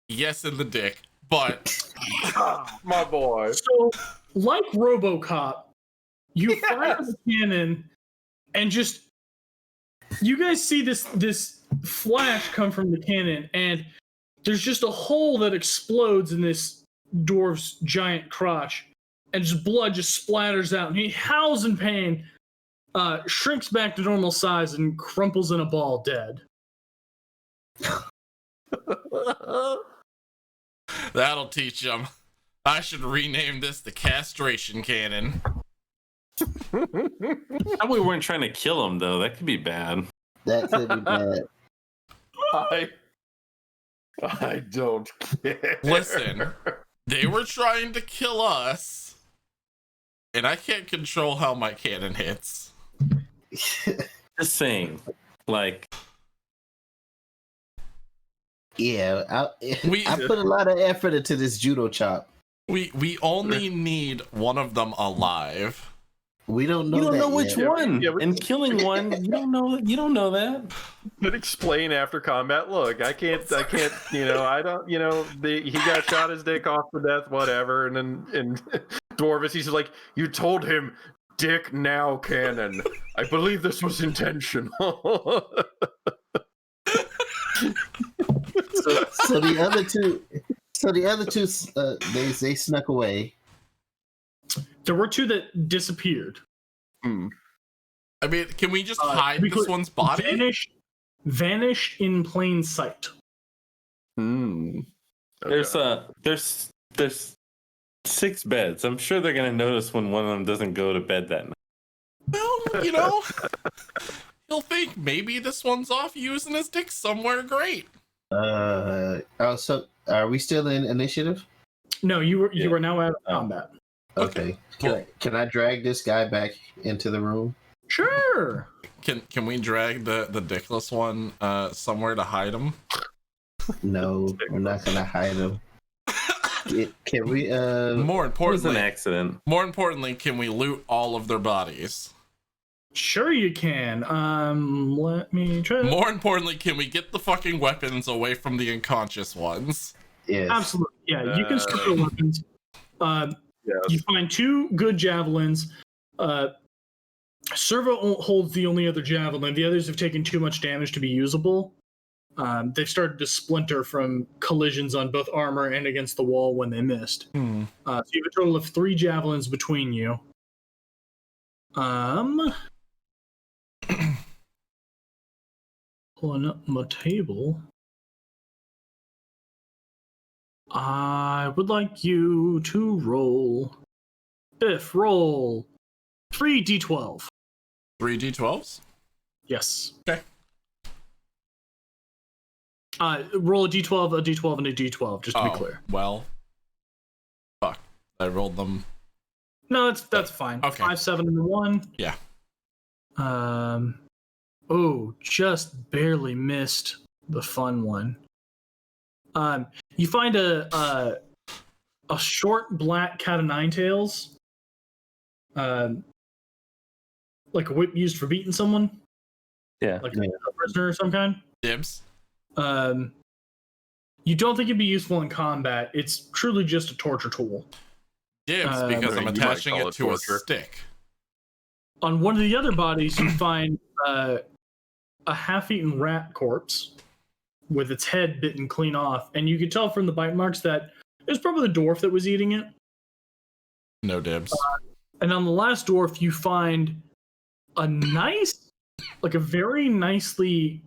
S3: Yes, in the dick, but
S6: My boy.
S8: So, like RoboCop, you fire the cannon, and just you guys see this flash come from the cannon, and there's just a hole that explodes in this dwarf's giant crotch, and just blood just splatters out, and he howls in pain, shrinks back to normal size, and crumples in a ball dead.
S3: that'll teach him. I should rename this the castration cannon.
S5: How we weren't trying to kill him though. That could be bad.
S2: That could be bad.
S6: I don't care.
S3: Listen, they were trying to kill us, and I can't control how my cannon hits.
S5: Just saying, like,
S2: Yeah, I
S3: We-
S2: put a lot of effort into this judo chop.
S3: We only need one of them alive.
S2: We don't know
S5: you don't
S2: that
S5: know which
S2: yet.
S5: one.
S6: Yeah, but-
S5: And killing one, you don't know. You don't know that.
S6: But explain after combat. Look, I can't. I don't. He got shot his dick off to death, whatever. And then Dwarvis, he's like, you told him, dick now cannon. I believe this was intentional.
S2: So the other two, they snuck away.
S8: There were two that disappeared.
S3: I mean, can we just hide
S8: to be
S3: this
S8: clear,
S3: one's body?
S8: Vanish in plain sight.
S6: Okay.
S5: There's 6 beds. I'm sure they're gonna notice when one of them doesn't go to bed that night.
S3: Well, he'll think maybe this one's off using his dick somewhere great.
S2: So are we still in initiative?
S8: No, you were now out of combat.
S2: Okay.
S3: Cool.
S2: Can I drag this guy back into the room?
S8: Sure.
S3: Can we drag the dickless one somewhere to hide him?
S2: No, we're not gonna hide him. Can we?
S3: More
S5: It was an
S3: importantly,
S5: accident.
S3: can we loot all of their bodies?
S8: Sure you can. Let me try.
S3: More importantly, can we get the fucking weapons away from the unconscious ones?
S2: Yes.
S8: Absolutely. Yeah, you can strip the weapons. You find 2 good javelins. Servo holds the only other javelin. The others have taken too much damage to be usable. They started to splinter from collisions on both armor and against the wall when they missed. So you have a total of 3 javelins between you. Pulling up my table. I would like you to roll. Roll 3d12.
S3: 3d12s?
S8: Yes.
S3: Okay.
S8: Roll a d12, a d12, and a d12, just to be clear.
S3: Well, fuck. I rolled them.
S8: No, that's fine.
S3: Okay.
S8: 5, 7, and 1.
S3: Yeah.
S8: Just barely missed the fun one. You find a short black cat of nine tails. Like a whip used for beating someone.
S5: Yeah.
S8: Like a prisoner of some kind.
S3: Dibs.
S8: You don't think it'd be useful in combat. It's truly just a torture tool.
S3: Dibs, because
S6: you
S3: I'm
S6: might
S3: attaching
S6: call
S3: it
S6: it
S3: to a
S6: torture.
S3: stick.
S8: On one of the other bodies, you find a half-eaten rat corpse with its head bitten clean off, and you can tell from the bite marks that it was probably the dwarf that was eating it.
S3: No dibs.
S8: And on the last dwarf, you find a very nicely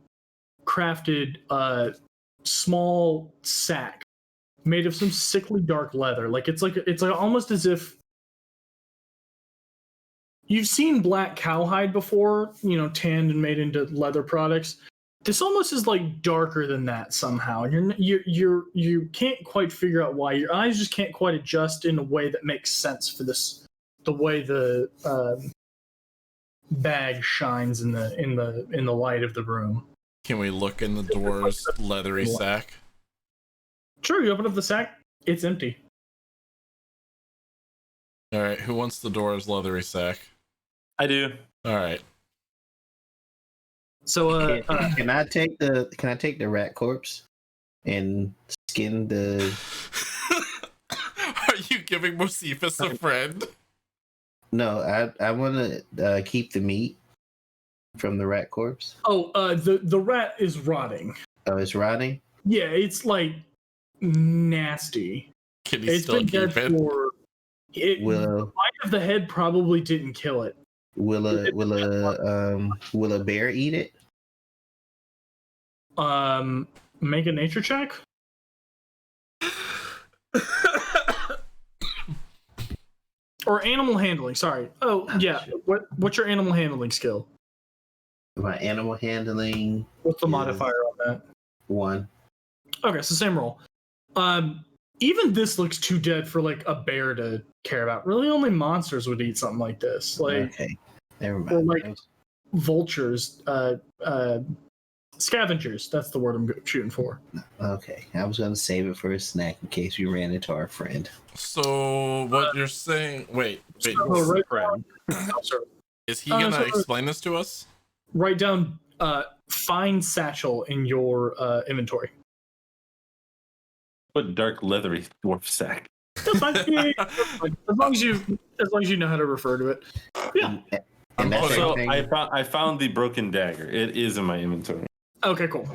S8: crafted small sack made of some sickly dark leather. It's like almost as if you've seen black cowhide before, tanned and made into leather products. This almost is like darker than that somehow. You can't quite figure out why. Your eyes just can't quite adjust in a way that makes sense for this. The way the bag shines in the light of the room.
S3: Can we look in the door's leathery sack?
S8: Sure, you open up the sack. It's empty.
S3: All right. Who wants the door's leathery sack?
S5: I do.
S3: All right.
S8: So,
S2: can I take the rat corpse and skin the?
S3: Are you giving Mosifus a friend?
S2: No, I want to keep the meat from the rat corpse.
S8: The rat is rotting.
S2: Oh, it's rotting.
S8: Yeah, it's like nasty.
S3: Can you
S8: It's
S3: still
S8: been
S3: keep
S8: dead
S3: it?
S8: for. The bite of the head probably didn't kill it.
S2: Will a bear eat it?
S8: Make a nature check. Or animal handling. Sorry. Oh yeah. What's your animal handling skill?
S2: My animal handling.
S8: What's the
S2: is
S8: modifier on that?
S2: 1.
S8: Okay, so same roll. Even this looks too dead for like a bear to care about. Really, only monsters would eat something like this.
S2: Okay, never mind.
S8: Or like vultures, scavengers. That's the word I'm shooting for.
S2: Okay, I was gonna save it for a snack in case we ran into our friend.
S3: So what you're saying? Wait.
S8: Right down,
S3: Is he gonna explain this to us?
S8: write down fine satchel in your inventory.
S5: What dark leathery dwarf sack.
S8: That's fine. Yeah. As long as you know how to refer to it. Yeah.
S2: And that's
S5: Also,
S2: everything.
S5: I found the broken dagger. It is in my inventory.
S8: Okay, cool.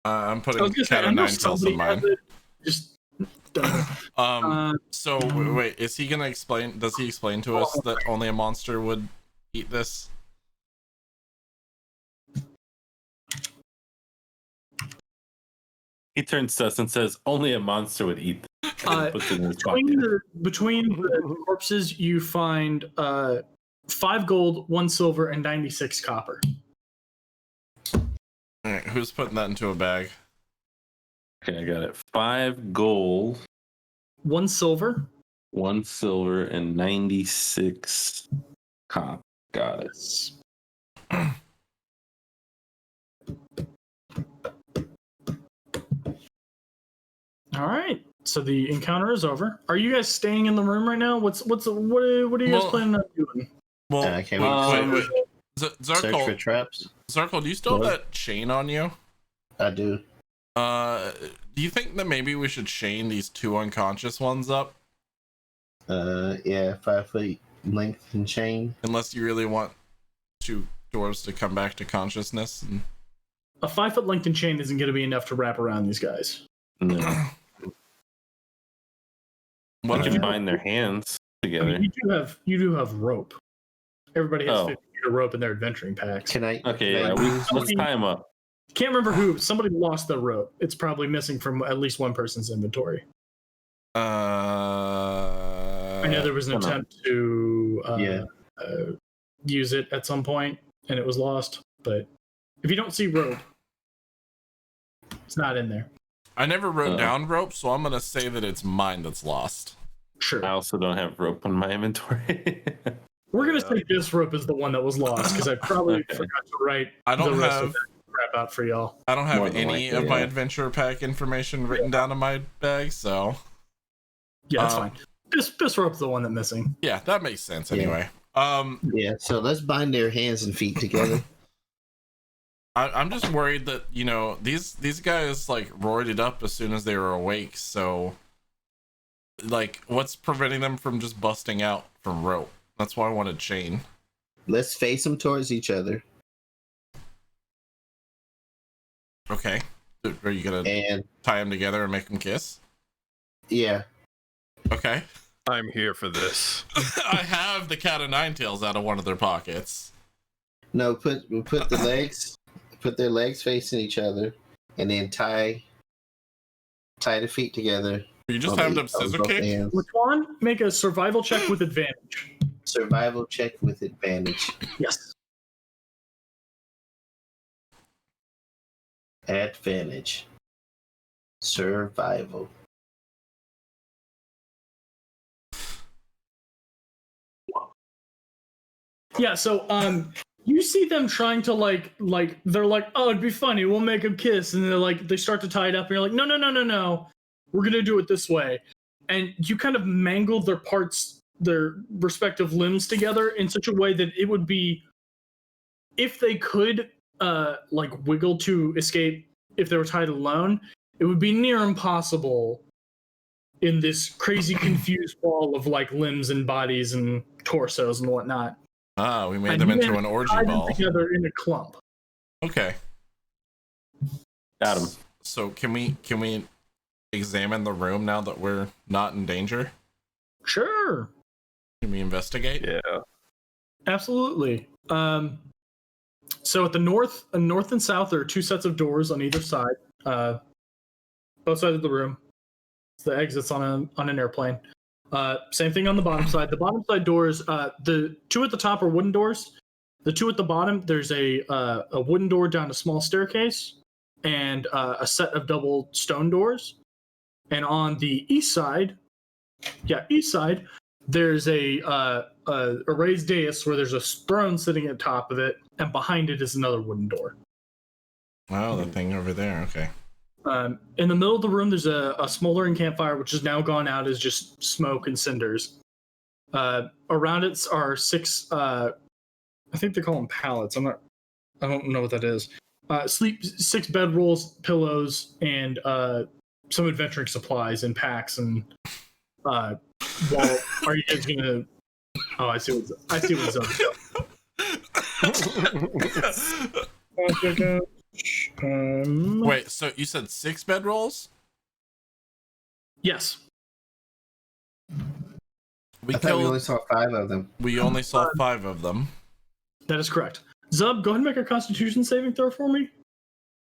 S3: I'm
S8: I
S3: putting
S8: was gonna say,
S3: cat
S8: I
S3: of
S8: know
S3: nine tails in
S8: somebody
S3: mine.
S8: has it. Just
S3: So wait, is he gonna explain? Does he explain to us that only a monster would eat this?
S5: He turns sus and says, "Only a monster would eat this." Puts it in his
S8: between
S5: pocket.
S8: between the corpses, you find 5 gold, 1 silver, and 96 copper.
S3: All right, who's putting that into a bag?
S5: Okay, I got it. 5 gold,
S8: 1 silver.
S5: 1 silver, and 96 cop. Got it.
S8: All right. So the encounter is over. Are you guys staying in the room right now? What are you guys planning on doing?
S3: Well,
S2: Can we
S3: wait.
S2: search for
S3: Zarkle,
S2: traps?
S3: Zarkle, do you still have that chain on you?
S2: I do.
S3: Do you think that maybe we should chain these 2 unconscious ones up?
S2: Yeah, 5 foot length and chain.
S3: Unless you really want 2 dwarves to come back to consciousness. And...
S8: a 5-foot lengthened chain isn't going to be enough to wrap around these guys.
S5: No.
S3: What
S5: We
S3: if
S5: can
S3: you
S5: bind their hands
S8: I
S5: together.
S8: mean, you do have rope. Everybody has
S5: Oh.
S8: 50 feet of rope in their adventuring packs.
S2: Can I?
S5: Okay,
S2: can I
S5: yeah,
S2: use
S5: let's tie them up.
S8: Can't remember who. Somebody lost their rope. It's probably missing from at least one person's inventory. I know there was an
S5: I don't know.
S8: attempt to
S2: Yeah.
S8: use it at some point, and it was lost. But if you don't see rope, it's not in there.
S3: I never wrote
S5: Uh.
S3: down rope, so I'm gonna say that it's mine that's lost.
S8: Sure.
S5: I also don't have rope in my inventory.
S8: We're going to say this rope is the one that was lost because I probably forgot to write
S3: I don't
S8: the rest
S3: have
S8: of that crap out for y'all.
S3: I don't have
S5: More than
S3: any
S5: likely,
S3: of my
S5: yeah.
S3: adventure pack information written down in my bag, so
S8: Yeah, that's
S3: Um,
S8: fine. This rope's the one that's missing.
S3: yeah, that makes sense
S2: Yeah.
S3: anyway.
S2: Yeah. So let's bind their hands and feet together.
S3: I'm just worried that, you know, these guys like roided up as soon as they were awake, so like what's preventing them from just busting out from rope? That's why I wanted chain.
S2: Let's face them towards each other,
S3: Okay. Are you gonna
S2: and
S3: tie them together and make them kiss?
S2: yeah,
S3: Okay.
S6: I'm here for this.
S3: I have the cat of nine tails out of one of their pockets.
S2: no, put their legs facing each other, and then tie the feet together.
S3: You just
S2: on
S3: have
S2: the-
S3: them
S2: on
S3: scissor
S2: both
S3: kick?
S2: hands.
S8: Laquan, make a survival check with advantage.
S2: Survival check with advantage.
S8: Yes.
S2: Advantage. Survival.
S8: Yeah, so you see them trying to like they're like, oh, it'd be funny, we'll make them kiss, and they're like they start to tie it up, and you're like, no, we're gonna do it this way, and you kind of mangle their parts, their respective limbs together in such a way that it would be, if they could like wiggle to escape if they were tied alone, it would be near impossible in this crazy confused ball of like limbs and bodies and torsos and whatnot.
S3: Ah, we made
S8: And
S3: them
S8: you
S3: into
S8: managed
S3: an
S8: to
S3: orgy
S8: tie them
S3: ball.
S8: together in a clump.
S3: Okay.
S5: Got him.
S3: So can we examine the room now that we're not in danger?
S8: Sure,
S3: Can we investigate?
S6: Yeah.
S8: absolutely. So at the north and south, there are two sets of doors on either side, both sides of the room. It's the exits on an airplane. Same thing on the bottom side. The bottom side doors, the two at the top are wooden doors. The two at the bottom, there's a wooden door down a small staircase, and a set of double stone doors. And on the east side, there's a raised dais where there's a throne sitting at the top of it, and behind it is another wooden door.
S3: Oh, the thing over there. Okay.
S8: In the middle of the room, there's a smoldering campfire, which has now gone out as just smoke and cinders. Around it are six, I think they call them pallets. I don't know what that is. Six bedrolls, pillows, and some adventuring supplies in packs. And are you guys gonna? Oh, I see what's up.
S3: Wait, so you said 6 bedrolls?
S8: Yes.
S3: We
S2: I thought we only
S3: killed.
S2: saw 5 of them.
S3: We only saw 5 of them.
S8: That is correct. Zub, go ahead and make a Constitution saving throw for me.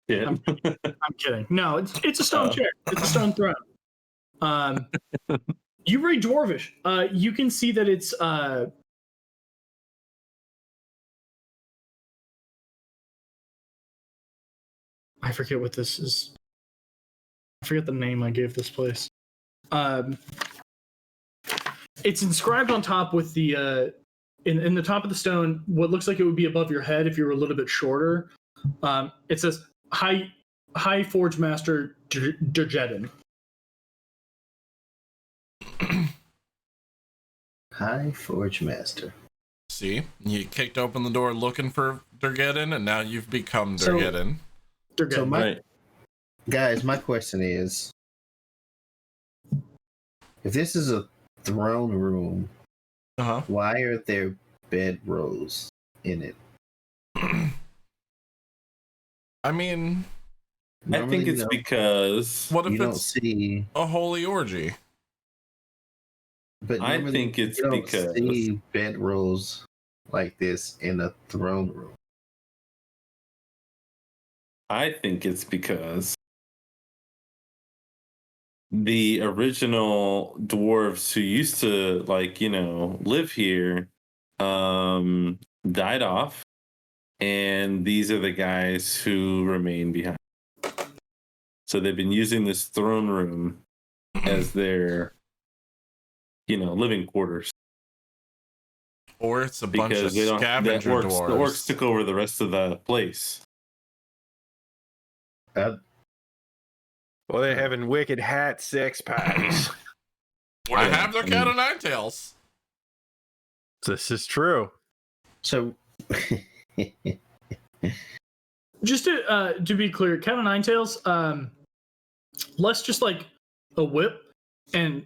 S5: Yeah.
S8: I'm kidding. No, it's a stone chair. It's a stone throne. You read Dwarvish. You can see that it's I forget what this is. I forget the name I gave this place. It's inscribed on top with the in the top of the stone, what looks like it would be above your head if you were a little bit shorter. It says High Forge Master Durjedin.
S2: High Forge Master.
S3: See, you kicked open the door looking for Durgeddon, and now you've become
S8: So-
S3: Durgeddon.
S8: Durjedin.
S2: So my
S5: Right.
S2: guys, my question is, if this is a throne room,
S3: Uh
S2: why are there bedrolls in it?
S3: huh. I mean,
S5: I
S2: Normally,
S5: think it's because
S3: what if
S2: you don't
S3: it's
S2: see.
S3: a holy orgy?
S2: But
S5: I
S2: normally
S5: think it's
S2: you don't
S5: because
S2: see bedrolls like this in a throne room.
S5: I think it's because the original dwarves who used to live here died off, and these are the guys who remain behind. So they've been using this throne room as their living quarters.
S3: Or it's a bunch of
S5: Because they don't
S3: scavenger
S5: the
S3: dwarves.
S5: orcs took over the rest of the place.
S2: Uh,
S6: Well, they're having wicked hat sex parties.
S3: I have their cat o' nine tails.
S6: This is true.
S2: so,
S8: Just to be clear, Cat o' Nine Tails, less just like a whip, and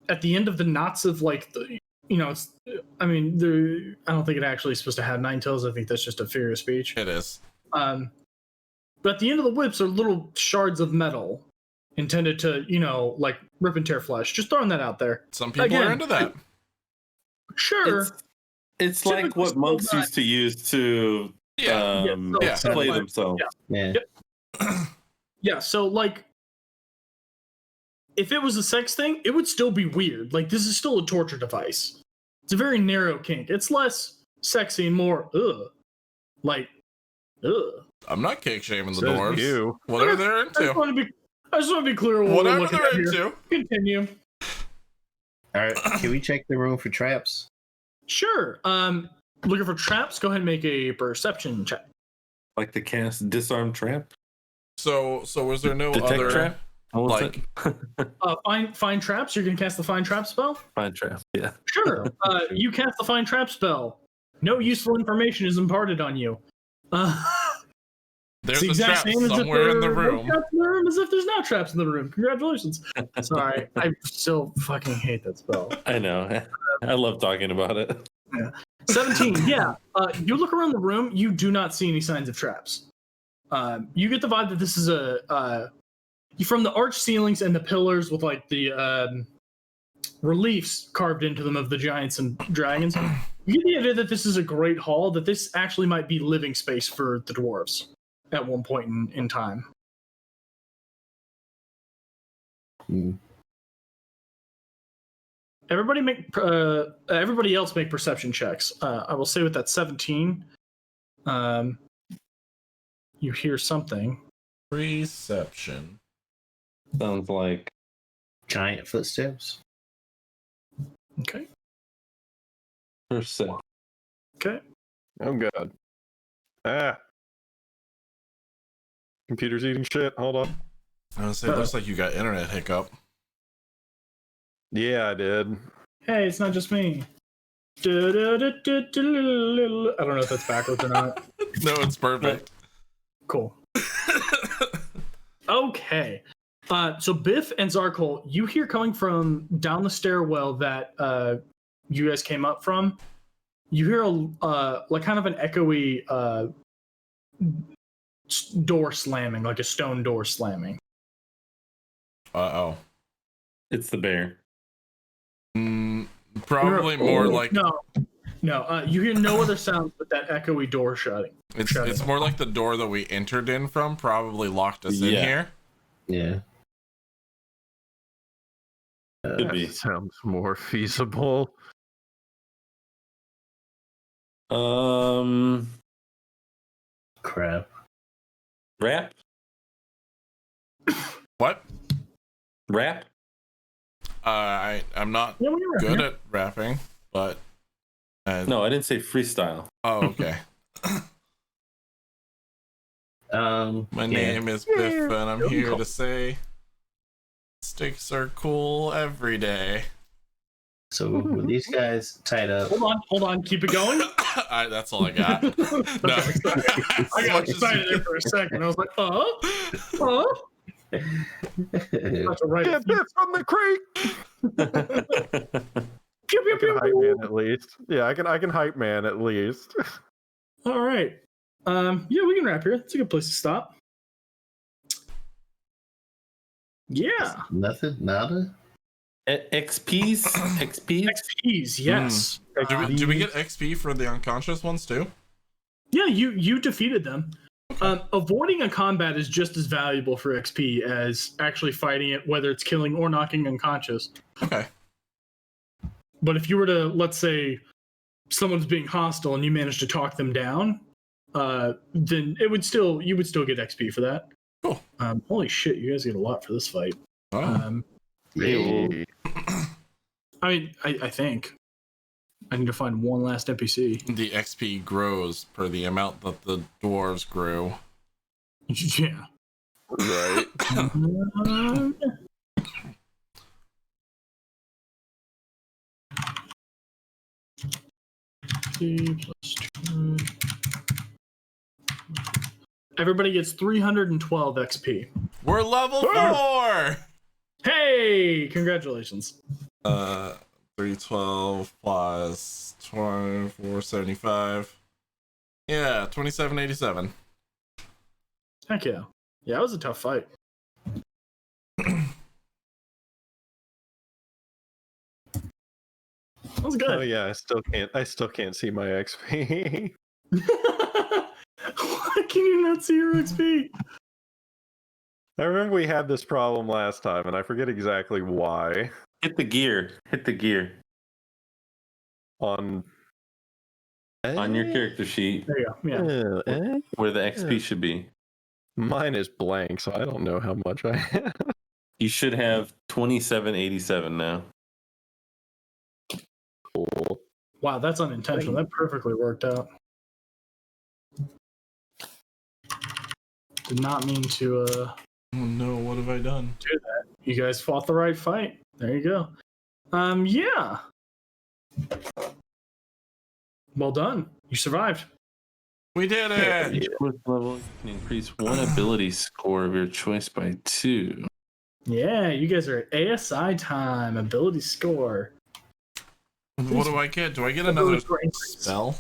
S8: at the end of the knots of like the, it's, I mean, I don't think it actually is supposed to have 9 tails. I think that's just a figure of speech.
S3: It is.
S8: But at the end of the whips are little shards of metal intended to, like rip and tear flesh. Just throwing that out there.
S3: Some people
S8: Again,
S3: are into that.
S8: Sure.
S5: It's like
S8: Typically
S5: what monks
S8: still not.
S5: used to use to play themselves.
S2: yeah.
S8: Yeah, so like if it was a sex thing, it would still be weird. Like this is still a torture device. It's a very narrow kink. It's less sexy and more like ugh.
S3: I'm not cake shaming the
S6: Says
S3: dwarves.
S6: you.
S3: Whatever they're
S8: I just
S3: into.
S8: want to be clear what we're
S3: Whatever
S8: looking
S3: they're
S8: at here.
S3: into.
S8: Continue.
S2: All right. Can we check the room for traps?
S8: Sure. Looking for traps, go ahead and make a perception check.
S5: Like the cast disarm trap.
S3: So was there no
S5: Detect
S3: other
S5: trap? What was
S3: like
S5: it?
S8: Find traps. You're gonna cast the find trap spell?
S5: Find trap. Yeah.
S8: Sure. You cast the find trap spell. No useful information is imparted on you.
S3: there's
S8: It's the
S3: a
S8: exact
S3: trap
S8: same as if
S3: somewhere in the
S8: there are no
S3: room?
S8: traps in the room as if there's not traps in the room. Congratulations. Sorry, I still fucking hate that spell.
S5: I know. I love talking about it.
S8: 17. Yeah. You look around the room. You do not see any signs of traps. You get the vibe that this is from the arch ceilings and the pillars with like the reliefs carved into them of the giants and dragons. You get the idea that this is a great hall. That this actually might be living space for the dwarves at one point in time. Everybody else make perception checks. I will say with that 17, you hear something.
S3: Reception.
S5: Sounds like
S2: Giant footsteps.
S8: Okay.
S5: percent.
S8: Okay.
S6: Oh god. Ah. Computer's eating shit. Hold on.
S3: I was gonna say, it looks like you got internet hiccup.
S6: Yeah, I did.
S8: Hey, it's not just me. I don't know if that's backwards or not.
S3: No, it's perfect.
S8: Cool. Okay. So Biff and Zarkol, you hear coming from down the stairwell that you guys came up from. You hear like kind of an echoey door slamming, like a stone door slamming.
S3: Uh-oh.
S5: It's the bear.
S3: Probably more like
S8: no. You hear no other sounds but that echoey door shutting.
S3: it's more like the door that we entered in from probably locked us in
S5: Yeah.
S3: here.
S2: Yeah.
S5: Could be.
S6: Sounds more feasible.
S2: Crap.
S5: Rap?
S3: What?
S5: Rap?
S3: I'm not
S8: Yeah, we were
S3: good
S8: here.
S3: at rapping, but
S5: No, I didn't say freestyle.
S3: Oh, okay. My name is Biff, and I'm here to say sticks are cool every day.
S2: So with these guys tied up,
S8: Hold on, keep it going.
S3: That's all I got. No,
S8: I got excited there for a second. I was like, That's a right.
S6: Get this from the creek.
S8: Pew, pew,
S6: I can
S8: pew.
S6: hype man at least. Yeah, I can hype man at least.
S8: All right. Yeah, we can wrap here. It's a good place to stop. Yeah.
S2: Nothing, nada.
S5: XPs.
S8: XPs, yes.
S3: Do we get XP for the unconscious ones too?
S8: Yeah, you defeated them. Avoiding a combat is just as valuable for XP as actually fighting it, whether it's killing or knocking unconscious.
S3: Okay.
S8: But if you were to, let's say, someone's being hostile and you manage to talk them down, then you would still get XP for that.
S3: Cool.
S8: Holy shit, you guys get a lot for this fight.
S3: Oh.
S2: Yeah.
S8: I mean, I think I need to find one last NPC.
S3: The XP grows per the amount that the dwarves grew.
S8: Yeah.
S6: Right.
S8: Everybody gets 312 XP.
S3: We're level 4.
S8: Hey, congratulations.
S3: 312 plus 2475. Yeah, 2787.
S8: Heck yeah. Yeah, it was a tough fight. That was good.
S6: Oh yeah, I still can't see my XP.
S8: Why can you not see your XP?
S6: I remember we had this problem last time, and I forget exactly why.
S5: Hit the gear.
S6: On
S5: On your character sheet
S8: There you go. Yeah.
S5: where the XP should be.
S6: Mine is blank, so I don't know how much I have.
S5: You should have 2787 now.
S6: Cool.
S8: Wow, that's unintentional. That perfectly worked out. Did not mean to
S3: Oh no, what have I done?
S8: do that. You guys fought the right fight. There you go. Yeah. Well done. You survived.
S3: We did it!
S5: Each quest level, you can increase one ability score of your choice by 2.
S8: Yeah, you guys are at ASI time. Ability score.
S3: What do I get? Do I get another
S8: Ability score increase.
S3: spell?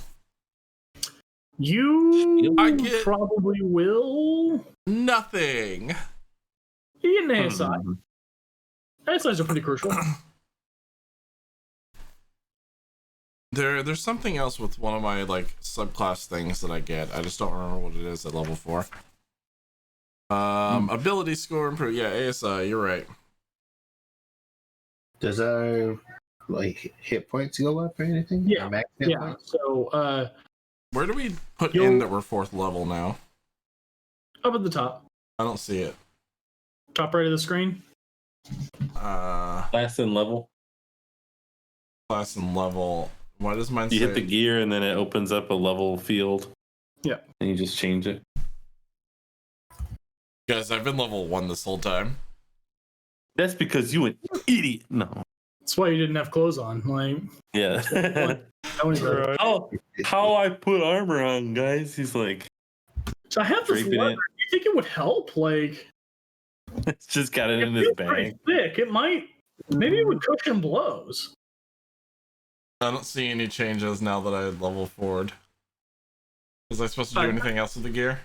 S8: You
S3: I get-
S8: probably will.
S3: Nothing.
S8: You get an ASI. ASIs are pretty crucial.
S3: There's something else with one of my like subclass things that I get. I just don't remember what it is at level 4. Ability score improve. Yeah, ASI. You're right.
S2: Does our like hit points go up or anything?
S8: Yeah.
S2: Our max hit
S8: Yeah.
S2: points?
S8: So
S3: Where do we put
S8: You'll-
S3: in that we're 4th level now?
S8: up at the top.
S3: I don't see it.
S8: Top right of the screen.
S5: Class and level.
S3: Class and level. Why does mine
S5: You
S3: say?
S5: hit the gear and then it opens up a level field.
S8: Yeah.
S5: And you just change it.
S3: Guys, I've been level 1 this whole time.
S5: That's because you an idiot. No.
S8: That's why you didn't have clothes on. Like,
S5: Yeah.
S8: how many
S6: Right.
S5: how I put armor on, guys. He's like,
S8: So I have this
S5: Draping
S8: leather.
S5: it.
S8: Do you think it would help? Like,
S5: it's just got it
S8: it
S5: in his
S8: feels pretty
S5: bag.
S8: thick. It might. Maybe it would cushion blows.
S3: I don't see any changes now that I level forward. Was I supposed to do anything else with the gear?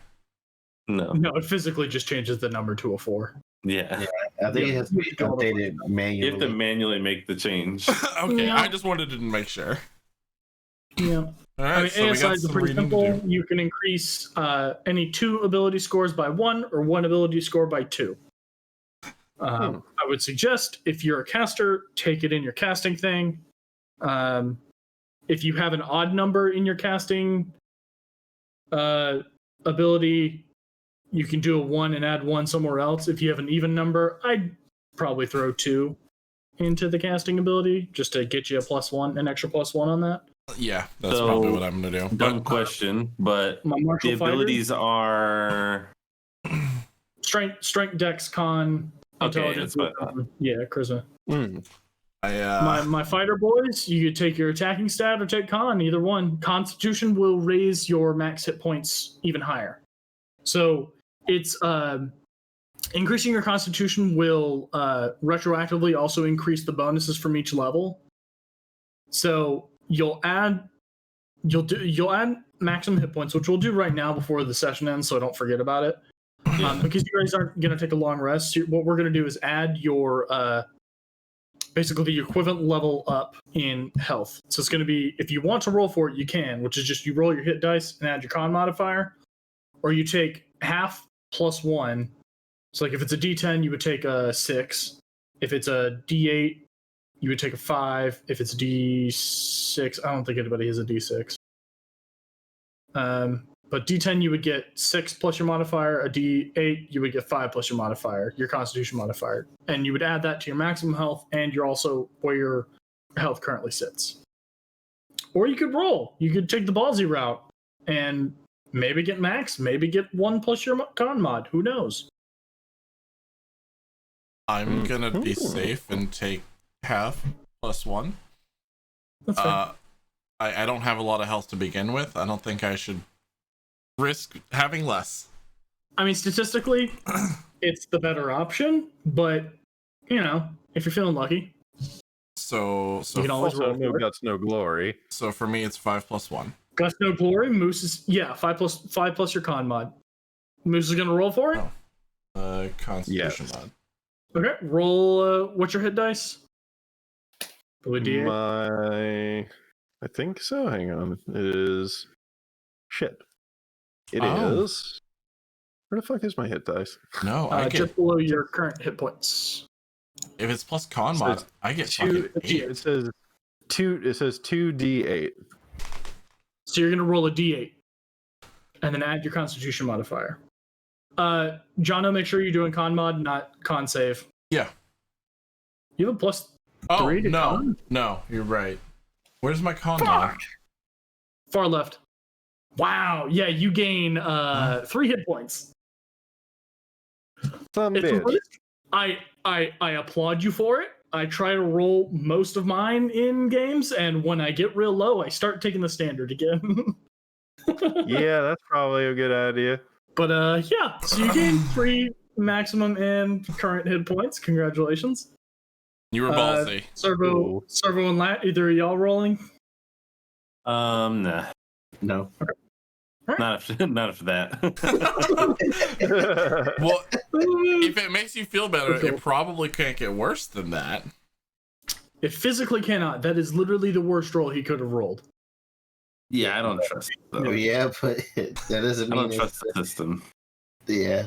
S5: No.
S8: No, it physically just changes the number to a 4.
S5: Yeah.
S2: I think it has to be updated
S5: You
S2: manually.
S5: have to manually make the change.
S3: Okay,
S8: Yeah.
S3: I just wanted to make sure.
S8: Yeah.
S3: All right,
S8: I mean,
S3: so we got
S8: ASIs are
S3: some
S8: pretty
S3: reading
S8: simple.
S3: to do.
S8: You can increase any 2 ability scores by 1 or 1 ability score by 2. I would suggest if you're a caster, take it in your casting thing. If you have an odd number in your casting ability, you can do a 1 and add 1 somewhere else. If you have an even number, I'd probably throw 2 into the casting ability just to get you a +1, an extra +1 on that.
S3: Yeah, that's
S5: So,
S3: probably what I'm gonna do.
S5: Dumb question, but
S8: My martial
S5: the
S8: fighter,
S5: abilities are
S8: strength, dex, con,
S5: Okay,
S8: intelligence,
S5: that's what I
S8: wisdom. Yeah, charisma.
S3: My
S8: My fighter boys, you could take your attacking stat or take con, either one. Constitution will raise your max hit points even higher. So it's increasing your constitution will retroactively also increase the bonuses from each level. So you'll add maximum hit points, which we'll do right now before the session ends, so don't forget about it. Because you guys aren't going to take a long rest, what we're going to do is add your basically the equivalent level up in health. So it's going to be, if you want to roll for it, you can, which is just you roll your hit dice and add your con modifier, or you take half plus 1. So like if it's a D10, you would take a 6. If it's a D8, you would take a 5. If it's a D6, I don't think anybody has a D6. But D10, you would get 6 plus your modifier. A D8, you would get 5 plus your modifier, your Constitution modifier. And you would add that to your maximum health, and you're also where your health currently sits. Or you could roll. You could take the ballsy route and maybe get max, maybe get 1 plus your con mod. Who knows?
S3: I'm gonna be safe and take half plus 1.
S8: That's fine.
S3: I don't have a lot of health to begin with. I don't think I should risk having less.
S8: I mean, statistically, it's the better option, but you know, if you're feeling lucky,
S3: So
S8: you can always
S6: Also,
S8: roll.
S6: no
S8: For it.
S6: guts, no glory.
S3: so for me, it's 5 plus 1.
S8: Guts no glory. Moose is 5 plus your con mod. Moose is gonna roll for it.
S3: Constitution
S6: Yes.
S3: mod.
S8: Okay, roll. What's your hit dice? Probably D8.
S6: I think so. Hang on. It is. Shit. It
S3: Oh.
S6: is. Where the fuck is my hit dice?
S3: No, I get
S8: Just below your current hit points.
S3: if it's plus con
S6: So
S3: mod,
S6: it's
S3: I get
S6: Two.
S3: fucking 8.
S6: It says two. It says 2d8.
S8: So you're gonna roll a D8, and then add your Constitution modifier. Jono, make sure you're doing con mod, not con save.
S3: Yeah.
S8: You have a plus
S3: Oh
S8: 3 to
S3: no,
S8: con?
S3: no, you're right. Where's my con mod?
S8: Far left. Wow. Yeah, you gain 3 hit points.
S6: Some
S8: It's
S6: bitch.
S8: I applaud you for it. I try to roll most of mine in games, and when I get real low, I start taking the standard again.
S6: Yeah, that's probably a good idea.
S8: But yeah, so you gain 3 maximum and current hit points. Congratulations.
S3: You were ballsy.
S8: Servo and Lat, either of y'all rolling?
S5: Nah,
S2: No.
S5: not after that.
S3: Well, if it makes you feel better, it probably can't get worse than that.
S8: It physically cannot. That is literally the worst roll he could have rolled.
S5: Yeah, I don't trust. Though.
S2: Yeah, but that doesn't
S5: I
S2: mean
S5: don't trust the system.
S2: Yeah.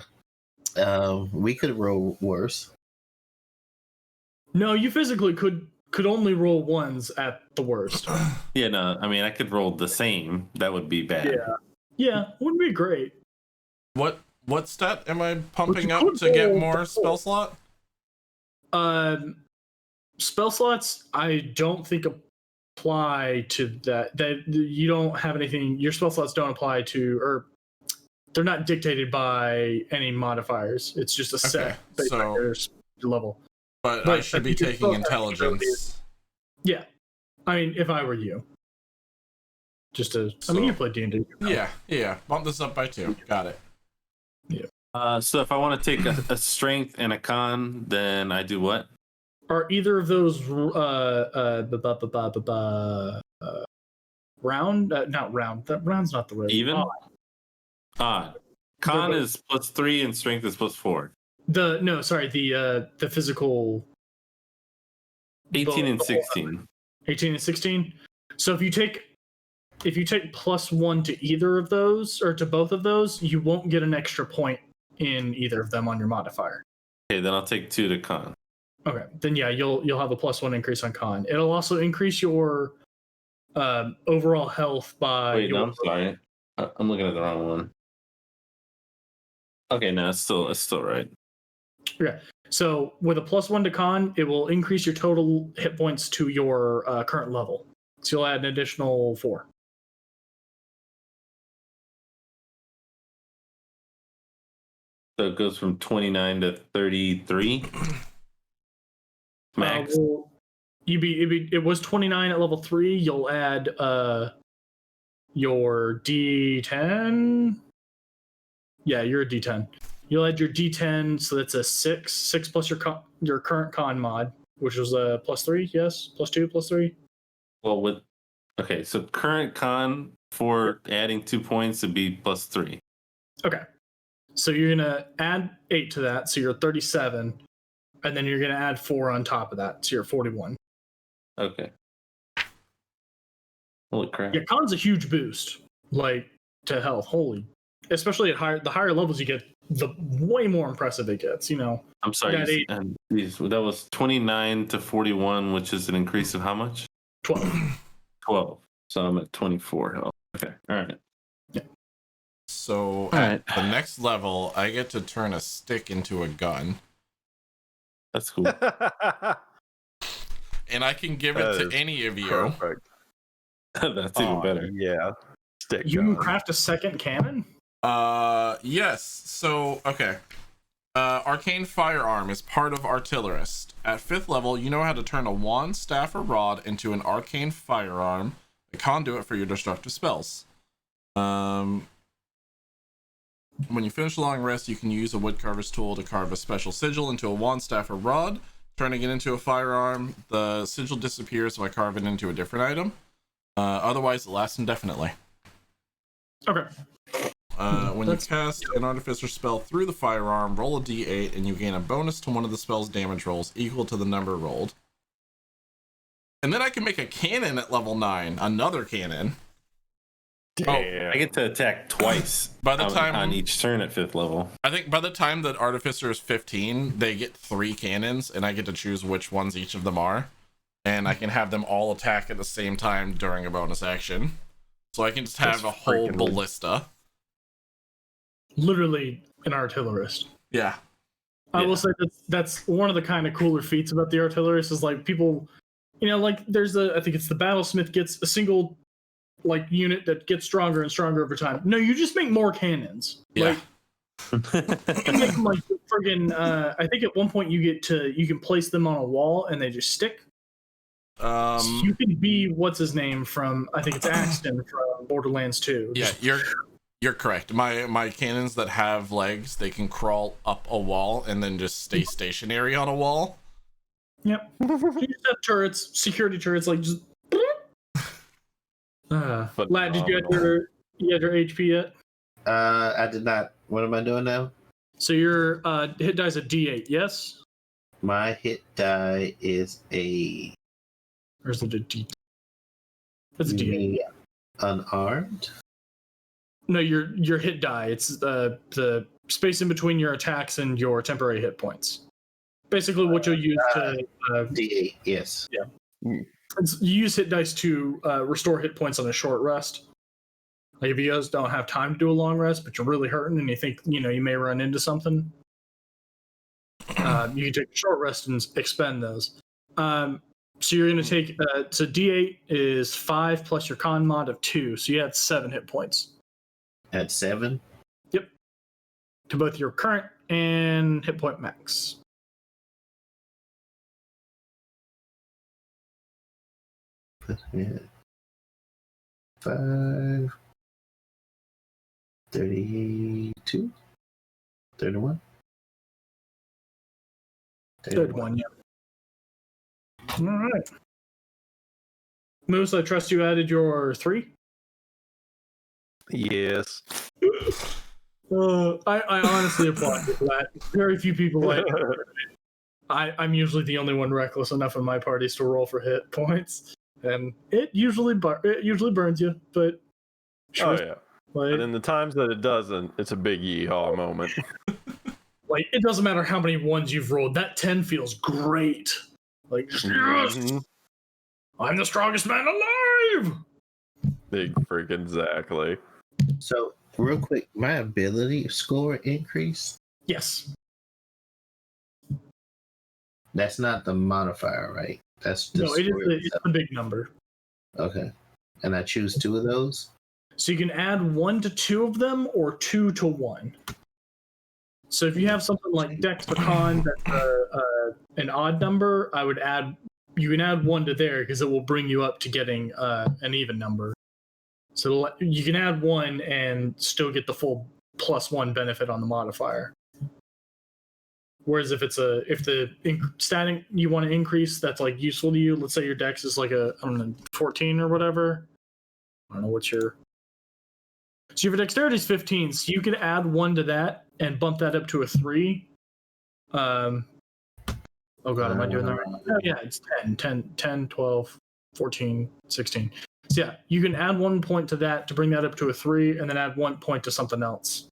S2: We could roll worse.
S8: No, you physically could only roll 1s at the worst.
S5: Yeah, no, I mean I could roll the same. That would be bad.
S8: Yeah, wouldn't be great.
S3: What stat am I pumping
S8: you
S3: up
S8: could
S3: to get
S8: roll
S3: more
S8: double.
S3: spell slot?
S8: Spell slots, I don't think apply to that. That you don't have anything. Your spell slots don't apply to, or they're not dictated by any modifiers. It's just a set based on your level.
S3: But
S8: But
S3: I should
S8: I
S3: be
S8: think your
S3: taking
S8: spell slot ability
S3: intelligence.
S8: Yeah, I mean, if I were you, just to. I mean, you play D&D.
S3: Yeah. Bump this up by 2. Got it.
S5: So if I want to take a strength and a con, then I do what?
S8: Are either of those round? Not round. That round's not the right.
S5: Even?
S8: Oh,
S5: Odd. Con is +3 and strength is +4.
S8: the physical
S5: 18 and 16.
S8: 18 and 16. So if you take +1 to either of those or to both of those, you won't get an extra point in either of them on your modifier.
S5: Okay, then I'll take 2 to con.
S8: Okay, then yeah, you'll have a +1 increase on con. It'll also increase your overall health by.
S5: Wait, no, I'm sorry. I'm looking at the wrong one. Okay, no, it's still right.
S8: Yeah. So with a +1 to con, it will increase your total hit points to your current level. So you'll add an additional 4.
S5: So it goes from 29 to 33. Max.
S8: Well, it was 29 at level 3. You'll add your D10. Yeah, you're a D10. You'll add your D10, so that's a 6 plus your current con mod, which was a +3. Yes, +2, +3.
S5: Well, okay, so current con for adding 2 points would be +3.
S8: Okay. So you're gonna add 8 to that, so you're 37, and then you're gonna add 4 on top of that, so you're 41.
S5: Okay. Holy crap.
S8: Yeah, con's a huge boost, like to health. Holy, especially at the higher levels you get, the way more impressive it gets. You know,
S5: I'm sorry.
S8: that 8,
S5: That was 29 to 41, which is an increase of how much?
S8: 12.
S5: 12. So I'm at 24 health. Okay. All right.
S3: So
S5: right.
S3: at the next level, I get to turn a stick into a gun,
S5: That's cool.
S3: and I can give
S6: That
S3: it to
S6: is
S3: any of you.
S6: Perfect.
S5: That's even better.
S6: Yeah. Stick
S8: You can
S6: gun.
S8: craft a second cannon.
S3: Yes. So, okay. Arcane Firearm is part of Artillerist. At 5th level, you know how to turn a wand, staff, or rod into an arcane firearm, a conduit for your destructive spells. When you finish a long rest, you can use a woodcarver's tool to carve a special sigil into a wand, staff, or rod, turning it into a firearm. The sigil disappears if I carve it into a different item. Otherwise, it lasts indefinitely.
S8: Okay.
S3: When you cast an artificer spell through the firearm, roll a d8 and you gain a bonus to one of the spell's damage rolls equal to the number rolled. And then I can make a cannon at level 9, another cannon.
S6: Damn.
S5: I get to attack twice
S3: By the time
S5: on each turn at 5th level.
S3: I think by the time that Artificer is 15, they get 3 cannons, and I get to choose which ones each of them are. And I can have them all attack at the same time during a bonus action. So I can just have
S6: That's
S3: a whole
S6: freaking
S3: ballista.
S8: Literally an artillerist.
S3: Yeah.
S8: I will say that's one of the kind of cooler feats about the artillerist is like people, you know, like there's I think it's the battlesmith gets a single like unit that gets stronger and stronger over time. No, you just make more cannons.
S3: Yeah.
S8: Like, you can make them like friggin' I think at one point you can place them on a wall and they just stick. You can be what's his name from I think it's Axton from Borderlands 2.
S3: Yeah, you're correct. My cannons that have legs, they can crawl up a wall and then just stay stationary on a wall.
S8: Yep. You just have turrets, security turrets, like just. Lad, did you add your HP yet?
S2: I did not. What am I doing now?
S8: So your hit die is a D8, yes?
S2: My hit die is a
S8: Or is it a D? That's a D8.
S2: unarmed.
S8: No, your hit die. It's the space in between your attacks and your temporary hit points. Basically, what you'll use to
S2: D8. Yes.
S8: you use hit dice to restore hit points on a short rest. Like if you guys don't have time to do a long rest, but you're really hurting and you think you may run into something, you can take a short rest and expend those. So you're going to take so D8 is 5 plus your con mod of 2, so you had 7 hit points.
S2: At 7.
S8: Yep. To both your current and hit point max.
S2: Yeah. 5. 32. 31.
S8: 31, yeah. All right. Moose, I trust you added your 3?
S6: Yes.
S8: I honestly applaud you for that. Very few people like it. I'm usually the only one reckless enough in my parties to roll for hit points, and it usually burns you. But sure,
S6: Oh yeah.
S8: like,
S6: But in the times that it doesn't, it's a big yeehaw moment.
S8: like it doesn't matter how many ones you've rolled. That 10 feels great. Like yes,
S6: Mhm.
S8: I'm the strongest man alive.
S6: Big freaking exactly.
S2: So, real quick, my ability score increased.
S8: Yes.
S2: That's not the modifier, right? That's the
S8: No, it is
S2: score
S8: it's
S2: itself.
S8: the big number.
S2: Okay. And I choose 2 of those.
S8: So you can add 1 to 2 of them or 2 to 1. So if you have something like Dex or Con that's an odd number, you can add 1 to there because it will bring you up to getting an even number. So you can add 1 and still get the full +1 benefit on the modifier. Whereas if the static you want to increase that's like useful to you, let's say your Dex is like a 14 or whatever. I don't know what's your. So your dexterity is 15, so you can add 1 to that and bump that up to a 3. Oh god, am I doing that right? Oh yeah, it's 10, 12, 14, 16. So yeah, you can add 1 point to that to bring that up to a 3, and then add 1 point to something else.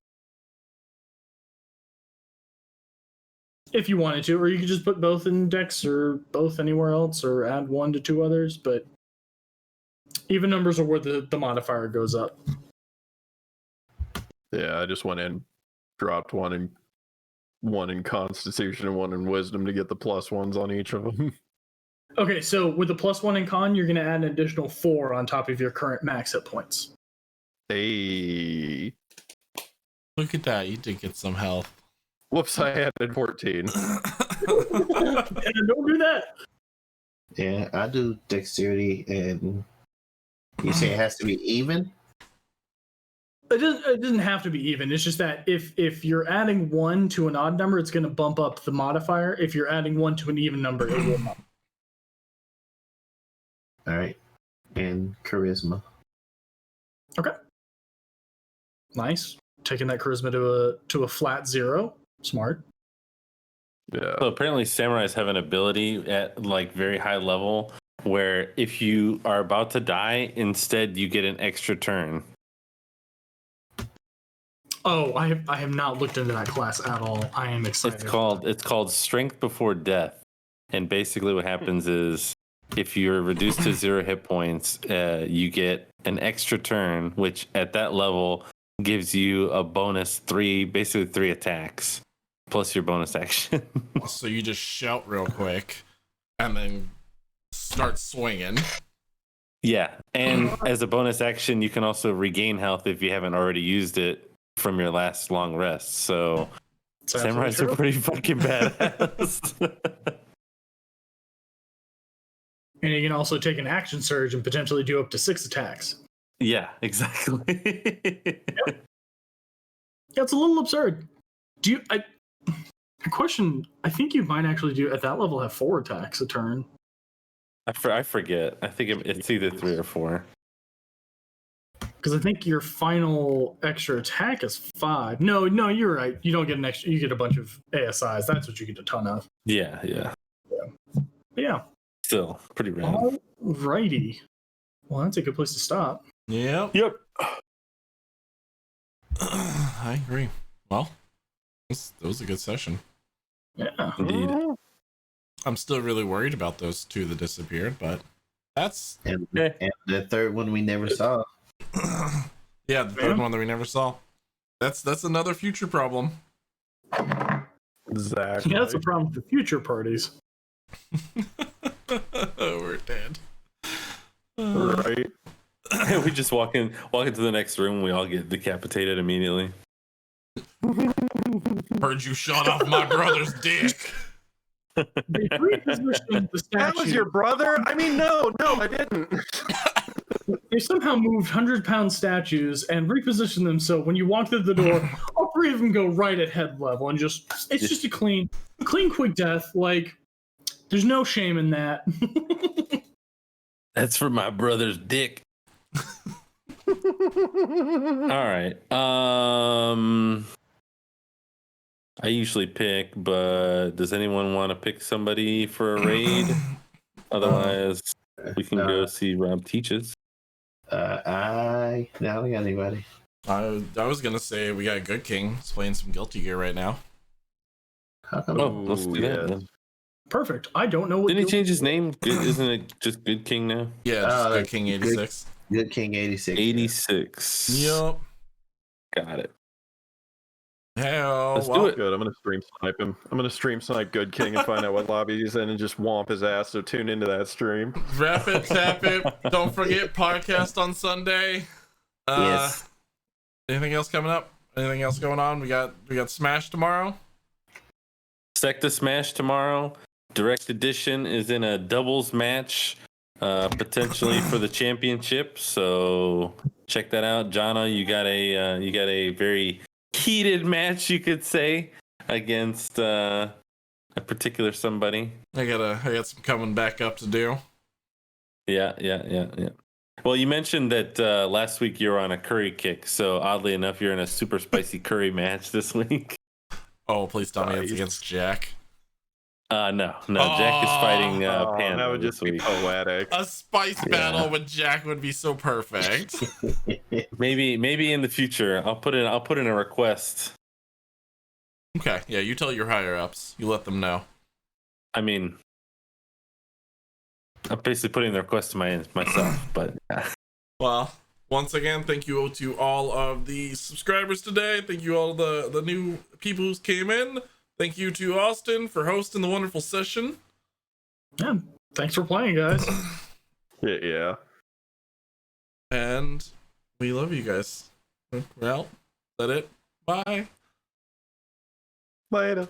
S8: If you wanted to, or you could just put both in Dex or both anywhere else, or add 1 to 2 others, but even numbers are where the modifier goes up.
S6: Yeah, I just went in, dropped one in Constitution and 1 in Wisdom to get the +1s on each of them.
S8: Okay, so with the +1 in Con, you're going to add an additional 4 on top of your current max hit points.
S6: Hey.
S3: Look at that. You did get some health.
S6: Whoops, I added 14.
S8: And don't do that.
S2: Yeah, I do dexterity, and you say it has to be even?
S8: It doesn't have to be even. It's just that if you're adding 1 to an odd number, it's going to bump up the modifier. If you're adding 1 to an even number, it will not.
S2: All right. And charisma.
S8: Okay. Nice. Taking that charisma to a flat 0. Smart.
S6: Yeah.
S5: So apparently samurais have an ability at like very high level where if you are about to die, instead you get an extra turn.
S8: Oh, I have not looked into that class at all. I am excited.
S5: It's called Strength Before Death. And basically what happens is if you're reduced to 0 hit points, you get an extra turn, which at that level gives you a bonus 3 attacks plus your bonus action.
S3: So you just shout real quick and then start swinging.
S5: Yeah, and as a bonus action, you can also regain health if you haven't already used it from your last long rest. So samurais are pretty fucking badass.
S8: And you can also take an action surge and potentially do up to 6 attacks.
S5: Yeah, exactly.
S8: Yeah, it's a little absurd. Do you? A question. I think you might actually do at that level have 4 attacks a turn.
S5: I forget. I think it's either 3 or 4.
S8: Because I think your final extra attack is 5. No, you're right. You don't get an extra. You get a bunch of ASIs. That's what you get a ton of.
S5: Yeah.
S8: But yeah.
S5: Still pretty random.
S8: Alrighty. Well, that's a good place to stop.
S3: Yep. I agree. Well, that was a good session.
S8: Yeah.
S5: Indeed.
S3: I'm still really worried about those 2 that disappeared, but that's
S2: And the third one we never saw.
S3: yeah, the third one that we never saw. That's another future problem.
S6: Exactly.
S8: Yeah, that's a problem for future parties.
S3: We're dead.
S6: Right.
S5: We just walk into the next room. We all get decapitated immediately.
S3: Heard you shot off my brother's dick.
S8: They repositioned the statue.
S6: That was your brother? I mean, no, I didn't.
S8: They somehow moved 100-pound statues and repositioned them so when you walk through the door, all 3 of them go right at head level and it's just a clean, quick death. Like, there's no shame in that.
S5: That's for my brother's dick. All right. I usually pick, but does anyone want to pick somebody for a raid? Otherwise, we can go see Rob Teaches.
S2: I don't got anybody.
S3: I was gonna say we got Good King. He's playing some Guilty Gear right now.
S5: Let's do that. Then.
S8: Perfect. I don't know what.
S5: Didn't he change his name? Isn't it just Good King now?
S3: Yeah, just Good King 86.
S2: Good King 86.
S5: 86.
S3: Yep.
S5: Got it.
S3: Hell,
S5: Let's do it.
S6: Good. I'm gonna stream snipe him. I'm gonna stream snipe Good King and find out what lobby he's in and just womp his ass. So tune into that stream.
S3: Wrap it, tap it. Don't forget podcast on Sunday.
S2: Yes.
S3: Anything else coming up? Anything else going on? We got Smash tomorrow.
S5: Secta Smash tomorrow. Direct Edition is in a doubles match, potentially for the championship. So check that out, Jana. You got a very heated match, you could say, against a particular somebody.
S3: I got some coming back up to do.
S5: Yeah. Well, you mentioned that last week you were on a curry kick, so oddly enough, you're in a super spicy curry match this week.
S3: Oh, please tell me it's
S6: Nice.
S3: against Jack.
S5: No, Jack is fighting
S6: Oh,
S5: Panda
S6: that would
S5: this
S6: just be
S5: week.
S6: poetic.
S3: A spice battle with Jack would be so perfect.
S5: Maybe in the future, I'll put in a request.
S3: Okay, yeah, you tell your higher ups. You let them know.
S5: I mean, I'm basically putting the request to myself, but
S3: Well, once again, thank you to all of the subscribers today. Thank you all the new people who came in. Thank you to Austin for hosting the wonderful session.
S8: Yeah. Thanks for playing, guys.
S6: Yeah.
S3: And we love you guys. Well, is that it? Bye.
S6: Later.